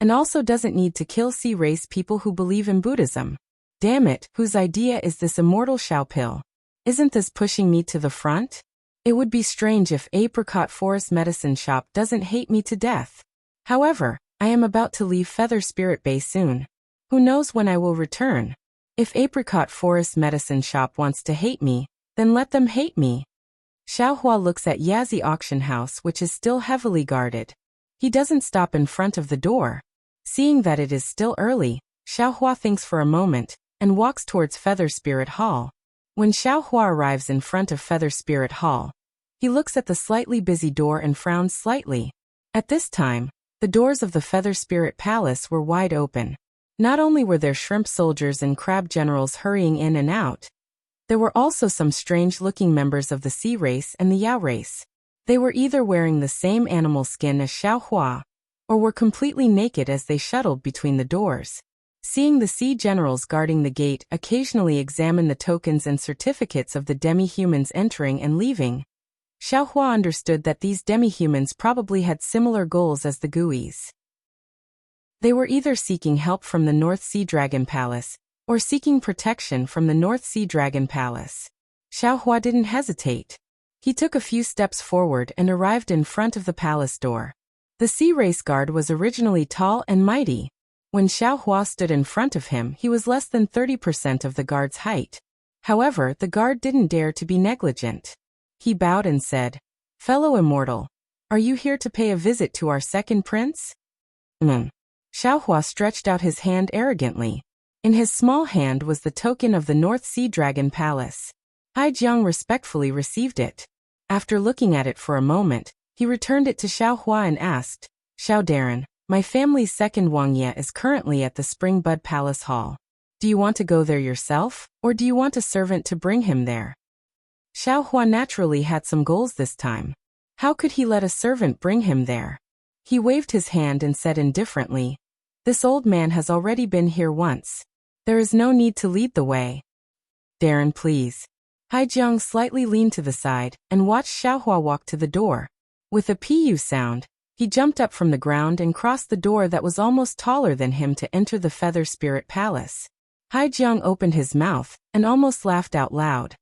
And also doesn't need to kill sea race people who believe in Buddhism. Damn it, whose idea is this Immortal Shao Pill? Isn't this pushing me to the front? It would be strange if Apricot Forest Medicine Shop doesn't hate me to death. However, I am about to leave Feather Spirit Bay soon. Who knows when I will return? If Apricot Forest Medicine Shop wants to hate me, then let them hate me. Xiaohua looks at Yazi Auction House, which is still heavily guarded. He doesn't stop in front of the door. Seeing that it is still early, Xiaohua thinks for a moment and walks towards Feather Spirit Hall. When Xiaohua arrives in front of Feather Spirit Hall, he looks at the slightly busy door and frowns slightly. At this time, the doors of the Feather Spirit Palace were wide open. Not only were there shrimp soldiers and crab generals hurrying in and out, there were also some strange-looking members of the sea race and the Yao race. They were either wearing the same animal skin as Xiaohua, or were completely naked as they shuttled between the doors. Seeing the sea generals guarding the gate occasionally examine the tokens and certificates of the demi-humans entering and leaving, Xiaohua understood that these demi-humans probably had similar goals as the Guis. They were either seeking help from the North Sea Dragon Palace, or seeking protection from the North Sea Dragon Palace. Xiaohua didn't hesitate. He took a few steps forward and arrived in front of the palace door. The sea race guard was originally tall and mighty. When Xiaohua stood in front of him, he was less than 30% of the guard's height. However, the guard didn't dare to be negligent. He bowed and said, "Fellow immortal, are you here to pay a visit to our second prince?" Xiaohua stretched out his hand arrogantly. In his small hand was the token of the North Sea Dragon Palace. Haijiang respectfully received it. After looking at it for a moment, he returned it to Xiaohua and asked, "Xiao Darren, my family's second Wangye is currently at the Spring Bud Palace Hall. Do you want to go there yourself, or do you want a servant to bring him there?" Xiaohua naturally had some goals this time. How could he let a servant bring him there? He waved his hand and said indifferently, "This old man has already been here once. There is no need to lead the way. Darren, please." Haijiang slightly leaned to the side and watched Xiaohua walk to the door. With a pu sound, he jumped up from the ground and crossed the door that was almost taller than him to enter the Feather Spirit Palace. Haijiang opened his mouth and almost laughed out loud.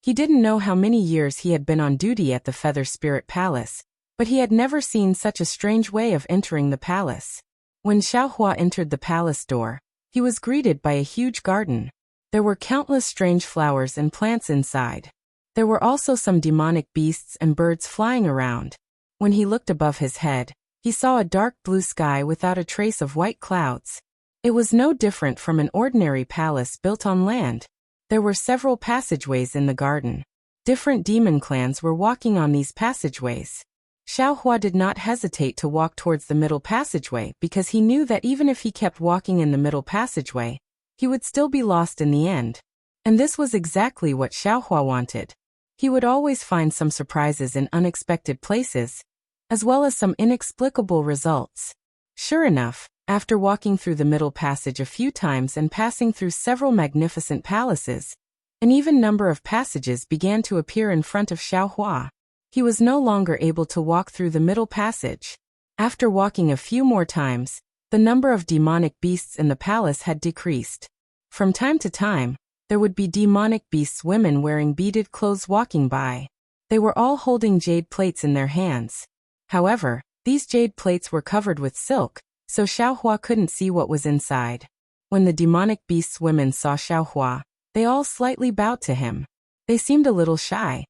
He didn't know how many years he had been on duty at the Feather Spirit Palace, but he had never seen such a strange way of entering the palace. When Xiaohua entered the palace door, he was greeted by a huge garden. There were countless strange flowers and plants inside. There were also some demonic beasts and birds flying around. When he looked above his head, he saw a dark blue sky without a trace of white clouds. It was no different from an ordinary palace built on land. There were several passageways in the garden. Different demon clans were walking on these passageways. Xiaohua did not hesitate to walk towards the middle passageway because he knew that even if he kept walking in the middle passageway, he would still be lost in the end. And this was exactly what Xiaohua wanted. He would always find some surprises in unexpected places, as well as some inexplicable results. Sure enough, after walking through the middle passage a few times and passing through several magnificent palaces, an even number of passages began to appear in front of Xiaohua. He was no longer able to walk through the middle passage. After walking a few more times, the number of demonic beasts in the palace had decreased. From time to time, there would be demonic beasts, women wearing beaded clothes walking by. They were all holding jade plates in their hands. However, these jade plates were covered with silk, so Xiaohua couldn't see what was inside. When the demonic beasts' women saw Xiaohua, they all slightly bowed to him. They seemed a little shy.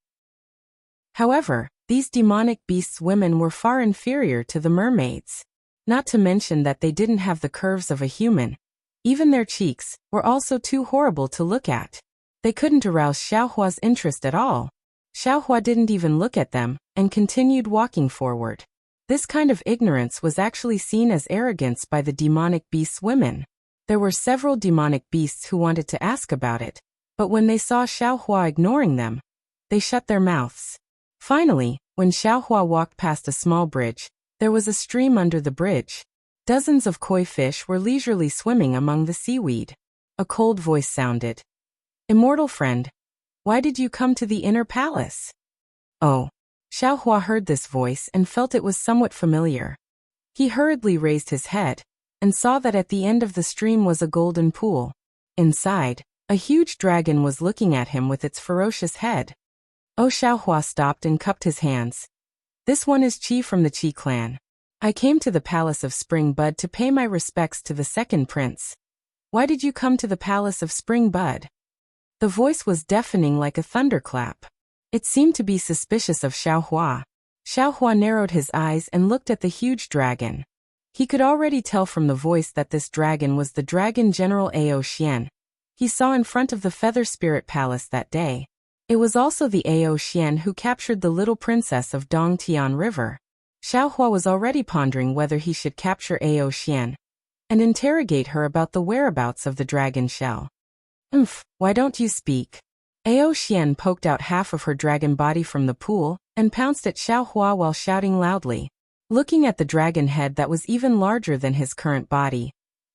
However, these demonic beasts' women were far inferior to the mermaids. Not to mention that they didn't have the curves of a human. Even their cheeks were also too horrible to look at. They couldn't arouse Xiaohua's interest at all. Xiaohua didn't even look at them, and continued walking forward. This kind of ignorance was actually seen as arrogance by the demonic beasts' women. There were several demonic beasts who wanted to ask about it, but when they saw Xiaohua ignoring them, they shut their mouths. Finally, when Xiaohua walked past a small bridge, there was a stream under the bridge. Dozens of koi fish were leisurely swimming among the seaweed. A cold voice sounded. "Immortal friend, why did you come to the inner palace?" Oh. Xiaohua heard this voice and felt it was somewhat familiar. He hurriedly raised his head, and saw that at the end of the stream was a golden pool. Inside, a huge dragon was looking at him with its ferocious head. Oh, Xiaohua stopped and cupped his hands. "This one is Qi from the Qi clan. I came to the palace of Spring Bud to pay my respects to the second prince." "Why did you come to the palace of Spring Bud?" The voice was deafening like a thunderclap. It seemed to be suspicious of Xiaohua. Xiaohua narrowed his eyes and looked at the huge dragon. He could already tell from the voice that this dragon was the dragon general Ao Xian he saw in front of the Feather Spirit Palace that day. It was also the Ao Xian who captured the little princess of Dongtian River. Xiaohua was already pondering whether he should capture Ao Xian and interrogate her about the whereabouts of the dragon shell. Why don't you speak?" Ao Xian poked out half of her dragon body from the pool and pounced at Xiaohua while shouting loudly. Looking at the dragon head that was even larger than his current body,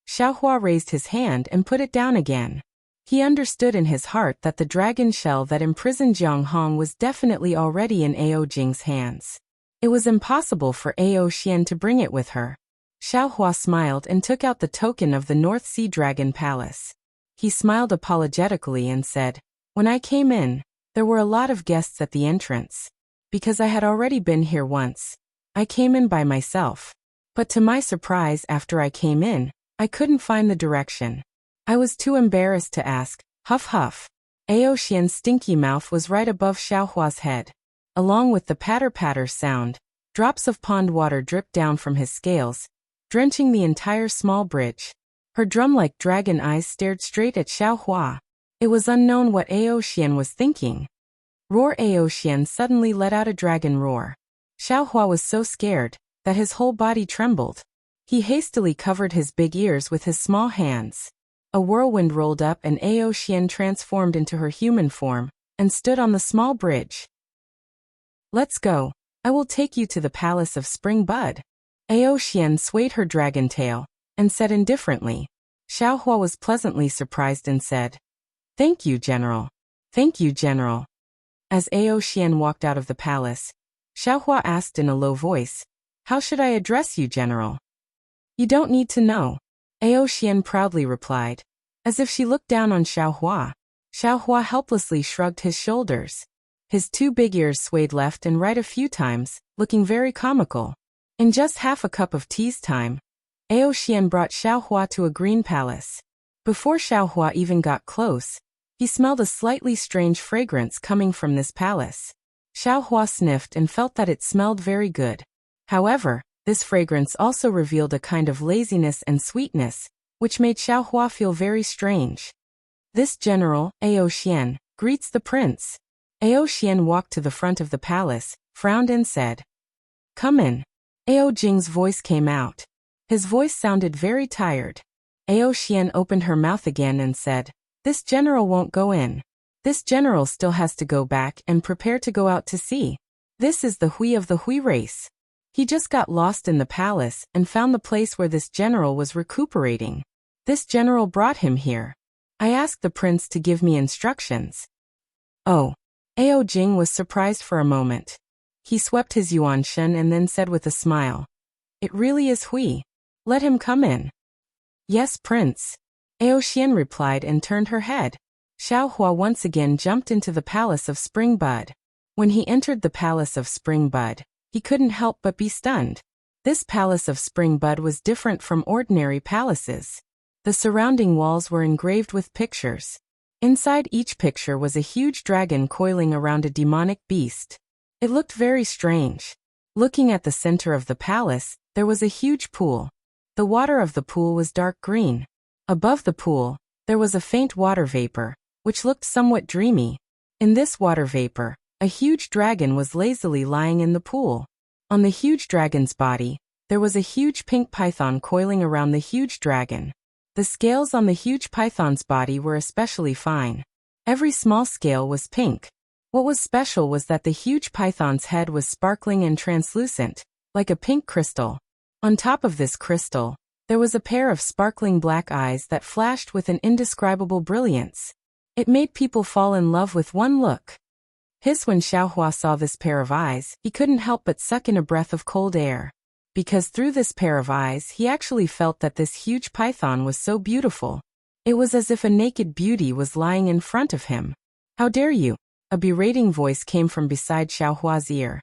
Xiaohua raised his hand and put it down again. He understood in his heart that the dragon shell that imprisoned Jiang Hong was definitely already in Ao Jing's hands. It was impossible for Ao Xian to bring it with her. Xiaohua smiled and took out the token of the North Sea Dragon Palace. He smiled apologetically and said, "When I came in, there were a lot of guests at the entrance. Because I had already been here once, I came in by myself. But to my surprise, after I came in, I couldn't find the direction. I was too embarrassed to ask." Huff huff. Ao Xian's stinky mouth was right above Xiaohua's head. Along with the patter-patter sound, drops of pond water dripped down from his scales, drenching the entire small bridge. Her drum-like dragon eyes stared straight at Xiaohua. It was unknown what Ao Xian was thinking. Roar! Ao Xian suddenly let out a dragon roar. Xiaohua was so scared that his whole body trembled. He hastily covered his big ears with his small hands. A whirlwind rolled up and Ao Xian transformed into her human form and stood on the small bridge. "Let's go. I will take you to the palace of Spring Bud." Ao Xian swayed her dragon tail and said indifferently. Xiaohua was pleasantly surprised and said, "Thank you, General. Thank you, General." As Ao Xian walked out of the palace, Xiaohua asked in a low voice, "How should I address you, General?" "You don't need to know," Ao Xian proudly replied. As if she looked down on Xiaohua, Xiaohua helplessly shrugged his shoulders. His two big ears swayed left and right a few times, looking very comical. In just half a cup of tea's time, Ao Xian brought Xiaohua to a green palace. Before Xiaohua even got close, he smelled a slightly strange fragrance coming from this palace. Xiaohua sniffed and felt that it smelled very good. However, this fragrance also revealed a kind of laziness and sweetness, which made Xiaohua feel very strange. "This general, Ao Xian, greets the prince." Ao Xian walked to the front of the palace, frowned and said, "Come in." Ao Jing's voice came out. His voice sounded very tired. Ao Xian opened her mouth again and said, "This general won't go in. This general still has to go back and prepare to go out to sea. This is the Hui of the Hui race. He just got lost in the palace and found the place where this general was recuperating. This general brought him here. I asked the prince to give me instructions." "Oh." Ao Jing was surprised for a moment. He swept his yuan shen and then said with a smile, "It really is Hui. Let him come in." "Yes, Prince." Ao Xian replied and turned her head. Xiao Hua once again jumped into the palace of Spring Bud. When he entered the palace of Spring Bud, he couldn't help but be stunned. This palace of Spring Bud was different from ordinary palaces. The surrounding walls were engraved with pictures. Inside each picture was a huge dragon coiling around a demonic beast. It looked very strange. Looking at the center of the palace, there was a huge pool. The water of the pool was dark green. Above the pool, there was a faint water vapor, which looked somewhat dreamy. In this water vapor, a huge dragon was lazily lying in the pool. On the huge dragon's body, there was a huge pink python coiling around the huge dragon. The scales on the huge python's body were especially fine. Every small scale was pink. What was special was that the huge python's head was sparkling and translucent, like a pink crystal. On top of this crystal, there was a pair of sparkling black eyes that flashed with an indescribable brilliance. It made people fall in love with one look. When Xiao Hua saw this pair of eyes, he couldn't help but suck in a breath of cold air. Because through this pair of eyes he actually felt that this huge python was so beautiful. It was as if a naked beauty was lying in front of him. "How dare you?" A berating voice came from beside Xiao Hua's ear.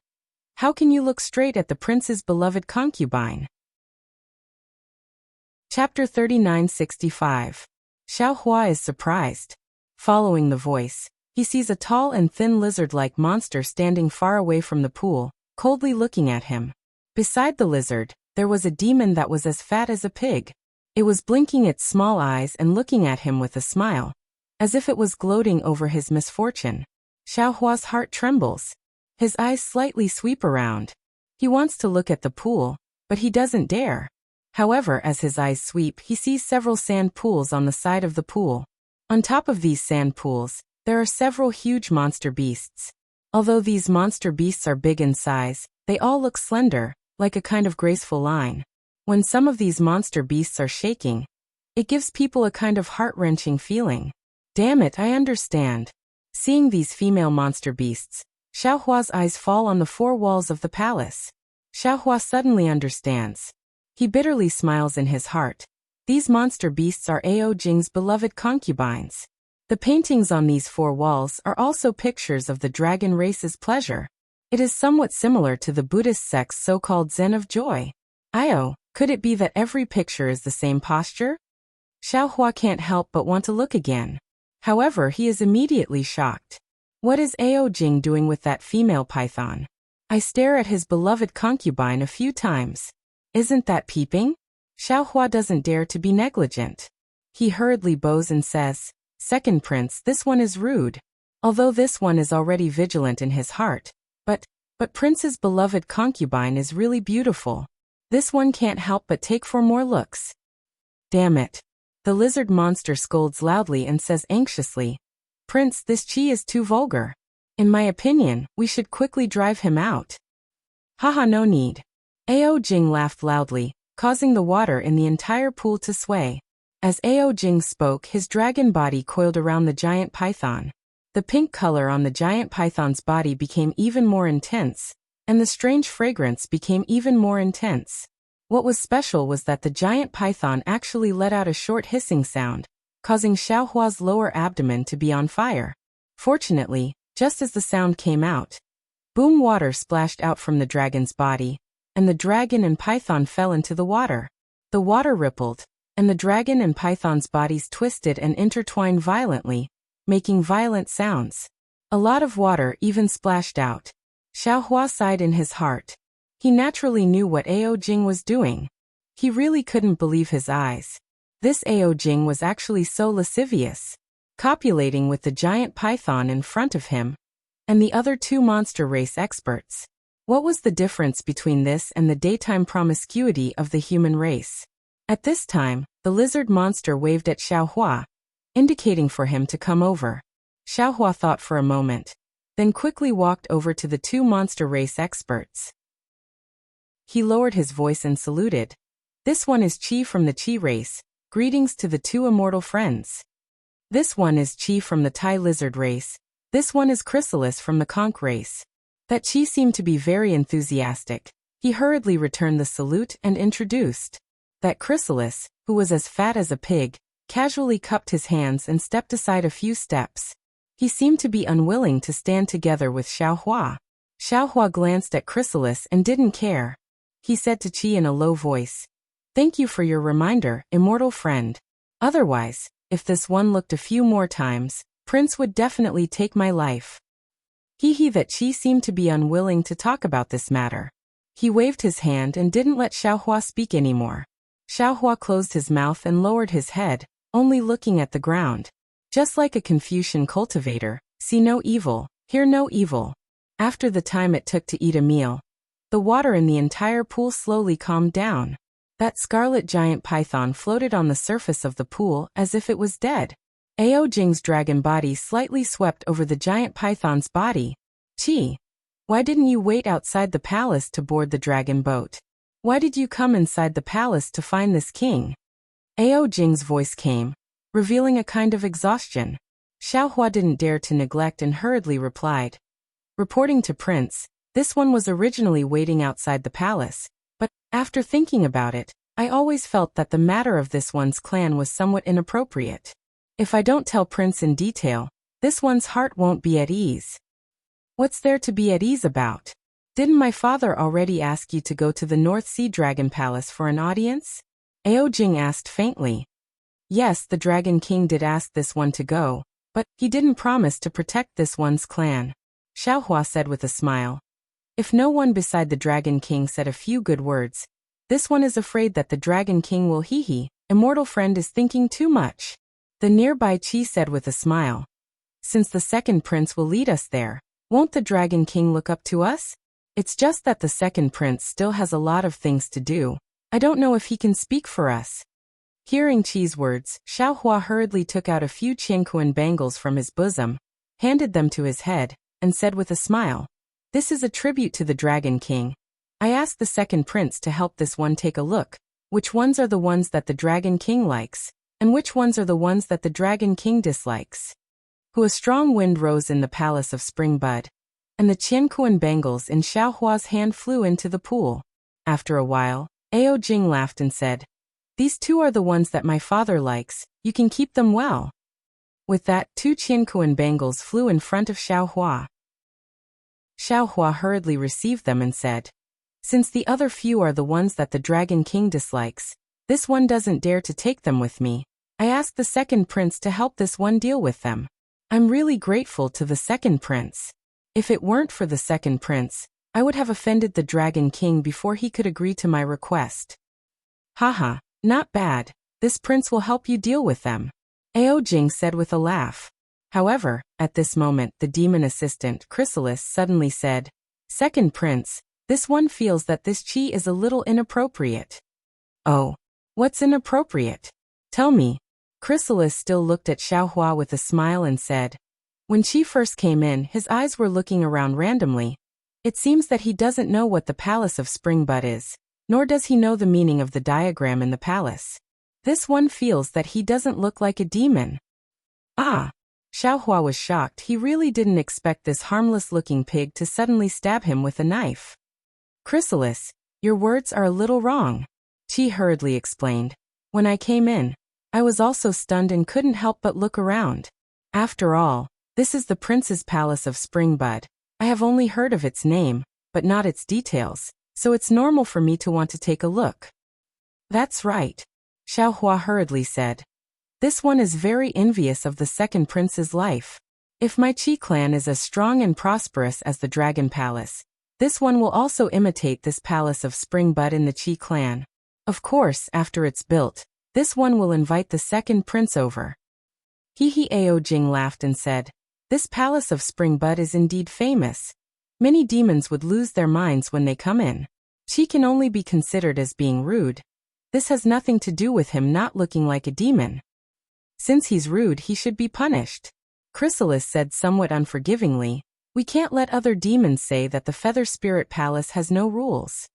"How can you look straight at the prince's beloved concubine?" Chapter 3965. Xiao Hua is surprised. Following the voice, he sees a tall and thin lizard-like monster standing far away from the pool, coldly looking at him. Beside the lizard, there was a demon that was as fat as a pig. It was blinking its small eyes and looking at him with a smile, as if it was gloating over his misfortune. Xiao Hua's heart trembles. His eyes slightly sweep around. He wants to look at the pool, but he doesn't dare. However, as his eyes sweep, he sees several sand pools on the side of the pool. On top of these sand pools, there are several huge monster beasts. Although these monster beasts are big in size, they all look slender, like a kind of graceful line. When some of these monster beasts are shaking, it gives people a kind of heart-wrenching feeling. Damn it, I understand. Seeing these female monster beasts, Xiao Hua's eyes fall on the four walls of the palace. Xiao Hua suddenly understands. He bitterly smiles in his heart. These monster beasts are Ao Jing's beloved concubines. The paintings on these four walls are also pictures of the dragon race's pleasure. It is somewhat similar to the Buddhist sect's so-called Zen of joy. Could it be that every picture is the same posture? Xiao Hua can't help but want to look again. However, he is immediately shocked. What is Ao Jing doing with that female python? I stare at his beloved concubine a few times. Isn't that peeping? Xiao Hua doesn't dare to be negligent. He hurriedly bows and says, "Second prince, this one is rude." Although this one is already vigilant in his heart. But prince's beloved concubine is really beautiful. This one can't help but take 4 more looks. Damn it. The lizard monster scolds loudly and says anxiously, "Prince, this chi is too vulgar. In my opinion, we should quickly drive him out." Haha, no need. Ao Jing laughed loudly, causing the water in the entire pool to sway. As Ao Jing spoke, his dragon body coiled around the giant python. The pink color on the giant python's body became even more intense, and the strange fragrance became even more intense. What was special was that the giant python actually let out a short hissing sound, causing Xiao Hua's lower abdomen to be on fire. Fortunately, just as the sound came out, boom, water splashed out from the dragon's body, and the dragon and python fell into the water. The water rippled, and the dragon and python's bodies twisted and intertwined violently, making violent sounds. A lot of water even splashed out. Xiao Hua sighed in his heart. He naturally knew what Ao Jing was doing. He really couldn't believe his eyes. This Ao Jing was actually so lascivious, copulating with the giant python in front of him, and the other 2 monster race experts. What was the difference between this and the daytime promiscuity of the human race? At this time, the lizard monster waved at Xiao Hua, indicating for him to come over. Xiao Hua thought for a moment, then quickly walked over to the 2 monster race experts. He lowered his voice and saluted. "This one is Chi from the Chi race. Greetings to the 2 immortal friends. This one is Chi from the Tai lizard race. This one is Chrysalis from the Conch race." That Chi seemed to be very enthusiastic. He hurriedly returned the salute and introduced that Chrysalis, who was as fat as a pig, casually cupped his hands and stepped aside a few steps. He seemed to be unwilling to stand together with Xiaohua. Xiaohua glanced at Chrysalis and didn't care. He said to Qi in a low voice, "Thank you for your reminder, immortal friend. Otherwise, if this one looked a few more times, Prince would definitely take my life." That Qi seemed to be unwilling to talk about this matter. He waved his hand and didn't let Xiaohua speak anymore. Xiaohua closed his mouth and lowered his head, only looking at the ground. Just like a Confucian cultivator, see no evil, hear no evil. After the time it took to eat a meal, the water in the entire pool slowly calmed down. That scarlet giant python floated on the surface of the pool as if it was dead. Ao Jing's dragon body slightly swept over the giant python's body. "Qi, why didn't you wait outside the palace to board the dragon boat? Why did you come inside the palace to find this king?" Ao Jing's voice came, revealing a kind of exhaustion. Xiaohua didn't dare to neglect and hurriedly replied. Reporting to Prince, this one was originally waiting outside the palace, but, after thinking about it, I always felt that the matter of this one's clan was somewhat inappropriate. If I don't tell Prince in detail, this one's heart won't be at ease. What's there to be at ease about? Didn't my father already ask you to go to the North Sea Dragon Palace for an audience? Ao Jing asked faintly. Yes, the Dragon King did ask this one to go, but he didn't promise to protect this one's clan. Xiaohua said with a smile. If no one beside the Dragon King said a few good words, this one is afraid that the Dragon King will immortal friend is thinking too much. The nearby Qi said with a smile. Since the second prince will lead us there, won't the Dragon King look up to us? It's just that the second prince still has a lot of things to do. I don't know if he can speak for us. Hearing Qi's words, Xiaohua hurriedly took out a few Qianquan bangles from his bosom, handed them to his head, and said with a smile, "This is a tribute to the Dragon King. I asked the second prince to help this one take a look. Which ones are the ones that the Dragon King likes, and which ones are the ones that the Dragon King dislikes?" A strong wind rose in the palace of Spring Bud, and the Qianquan bangles in Xiaohua's hand flew into the pool. After a while, Ao Jing laughed and said, "These two are the ones that my father likes, you can keep them well." With that, 2 Qianquan bangles flew in front of Xiaohua. Xiaohua hurriedly received them and said, "Since the other few are the ones that the Dragon King dislikes, this one doesn't dare to take them with me. I asked the second prince to help this one deal with them. I'm really grateful to the second prince. If it weren't for the second prince, I would have offended the Dragon King before he could agree to my request." "Haha, not bad. This prince will help you deal with them," Ao Jing said with a laugh. However, at this moment the demon assistant, Chrysalis, suddenly said, "Second prince, this one feels that this Qi is a little inappropriate." "Oh, what's inappropriate? Tell me." Chrysalis still looked at Xiaohua with a smile and said, "When Qi first came in, his eyes were looking around randomly. It seems that he doesn't know what the Palace of Spring Bud is, nor does he know the meaning of the diagram in the palace. This one feels that he doesn't look like a demon." "Ah!" Xiaohua was shocked. He really didn't expect this harmless-looking pig to suddenly stab him with a knife. "Chrysalis, your words are a little wrong," Qi hurriedly explained. "When I came in, I was also stunned and couldn't help but look around. After all, this is the Prince's Palace of Spring Bud. I have only heard of its name, but not its details, so it's normal for me to want to take a look." "That's right," Xiaohua hurriedly said. "This one is very envious of the second prince's life. If my Qi clan is as strong and prosperous as the Dragon Palace, this one will also imitate this Palace of Spring Bud in the Qi clan. Of course, after it's built, this one will invite the second prince over." Ao Jing laughed and said, "This Palace of Spring Bud is indeed famous. Many demons would lose their minds when they come in. Qi can only be considered as being rude. This has nothing to do with him not looking like a demon. Since he's rude, he should be punished." Chrysalis said somewhat unforgivingly, "We can't let other demons say that the Feather Spirit Palace has no rules."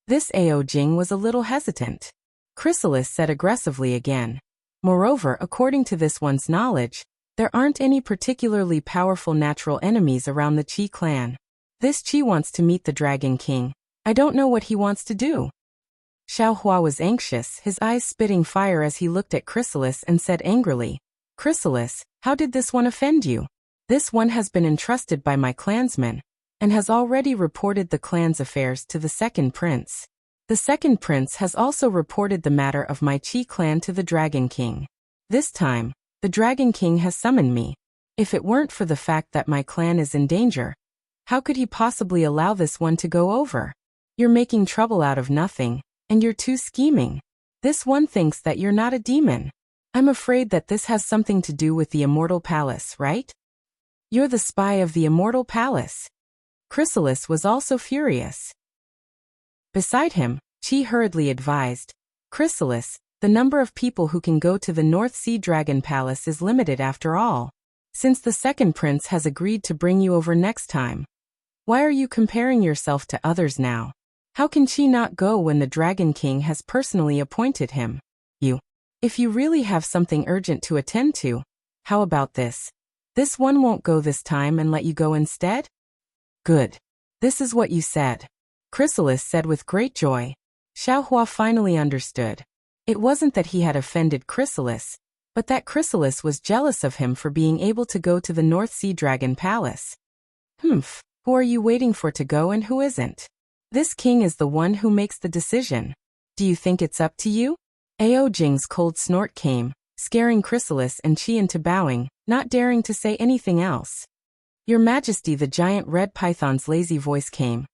This Ao Jing was a little hesitant. Chrysalis said aggressively again, "Moreover, according to this one's knowledge, there aren't any particularly powerful natural enemies around the Qi clan. This Qi wants to meet the Dragon King. I don't know what he wants to do." Xiao Hua was anxious, his eyes spitting fire as he looked at Chrysalis and said angrily, Chrysalis, how did this one offend you? This one has been entrusted by my clansmen, and has already reported the clan's affairs to the second prince. The second prince has also reported the matter of my Qi clan to the Dragon King. This time, the Dragon King has summoned me. If it weren't for the fact that my clan is in danger, how could he possibly allow this one to go over? You're making trouble out of nothing, and you're too scheming. This one thinks that you're not a demon. I'm afraid that this has something to do with the Immortal Palace, right? You're the spy of the Immortal Palace. Chrysalis was also furious. Beside him, Qi hurriedly advised, Chrysalis, the number of people who can go to the North Sea Dragon Palace is limited after all. Since the second prince has agreed to bring you over next time, why are you comparing yourself to others now? How can Qi not go when the Dragon King has personally appointed him? If you really have something urgent to attend to, how about this? This one won't go this time and let you go instead? Good. This is what you said. Chrysalis said with great joy. Xiao Hua finally understood. It wasn't that he had offended Chrysalis, but that Chrysalis was jealous of him for being able to go to the North Sea Dragon Palace. Who are you waiting for to go and who isn't? This king is the one who makes the decision. Do you think it's up to you? Ao Jing's cold snort came, scaring Chrysalis and Qi into bowing, not daring to say anything else. Your Majesty, the giant red python's lazy voice came.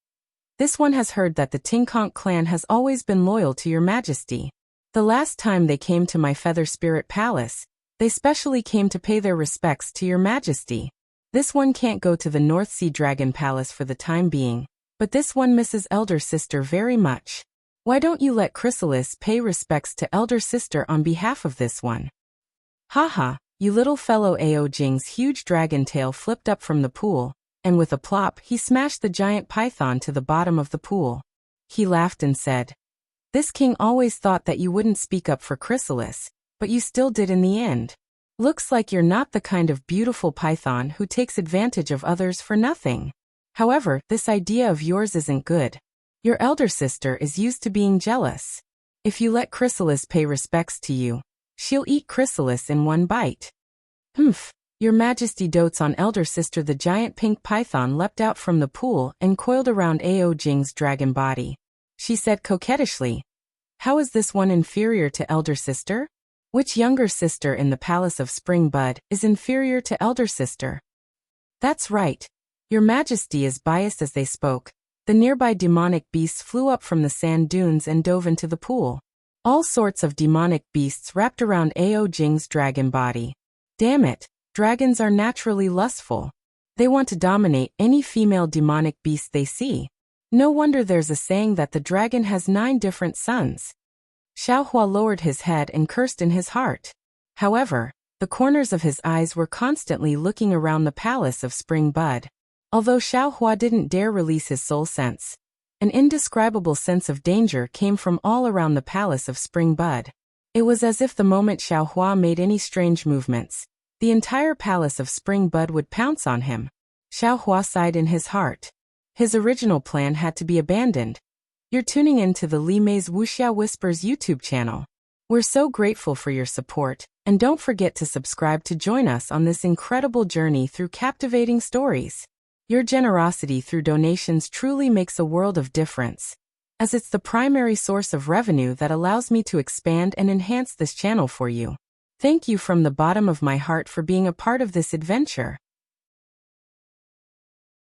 This one has heard that the Tinkonk clan has always been loyal to your Majesty. The last time they came to my Feather Spirit Palace, they specially came to pay their respects to your Majesty. This one can't go to the North Sea Dragon Palace for the time being, but this one misses elder sister very much. Why don't you let Chrysalis pay respects to elder sister on behalf of this one? Haha, you little fellow. Ao Jing's huge dragon tail flipped up from the pool, and with a plop he smashed the giant python to the bottom of the pool. He laughed and said, This king always thought that you wouldn't speak up for Chrysalis, but you still did in the end. Looks like you're not the kind of beautiful python who takes advantage of others for nothing. However, this idea of yours isn't good. Your elder sister is used to being jealous. If you let Chrysalis pay respects to you, she'll eat Chrysalis in one bite. Your Majesty dotes on elder sister. The giant pink python leapt out from the pool and coiled around Ao Jing's dragon body. She said coquettishly, How is this one inferior to elder sister? Which younger sister in the Palace of Spring Bud is inferior to elder sister? That's right. Your Majesty is biased. As they spoke, the nearby demonic beasts flew up from the sand dunes and dove into the pool. All sorts of demonic beasts wrapped around Ao Jing's dragon body. Damn it, dragons are naturally lustful. They want to dominate any female demonic beast they see. No wonder there's a saying that the dragon has 9 different sons. Xiao Hua lowered his head and cursed in his heart. However, the corners of his eyes were constantly looking around the Palace of Spring Bud. Although Xiao Hua didn't dare release his soul sense, an indescribable sense of danger came from all around the Palace of Spring Bud. It was as if the moment Xiao Hua made any strange movements, the entire Palace of Spring Bud would pounce on him. Xiao Hua sighed in his heart. His original plan had to be abandoned. You're tuning in to the Li Mei's Wuxia Whispers YouTube channel. We're so grateful for your support, and don't forget to subscribe to join us on this incredible journey through captivating stories. Your generosity through donations truly makes a world of difference, as it's the primary source of revenue that allows me to expand and enhance this channel for you. Thank you from the bottom of my heart for being a part of this adventure.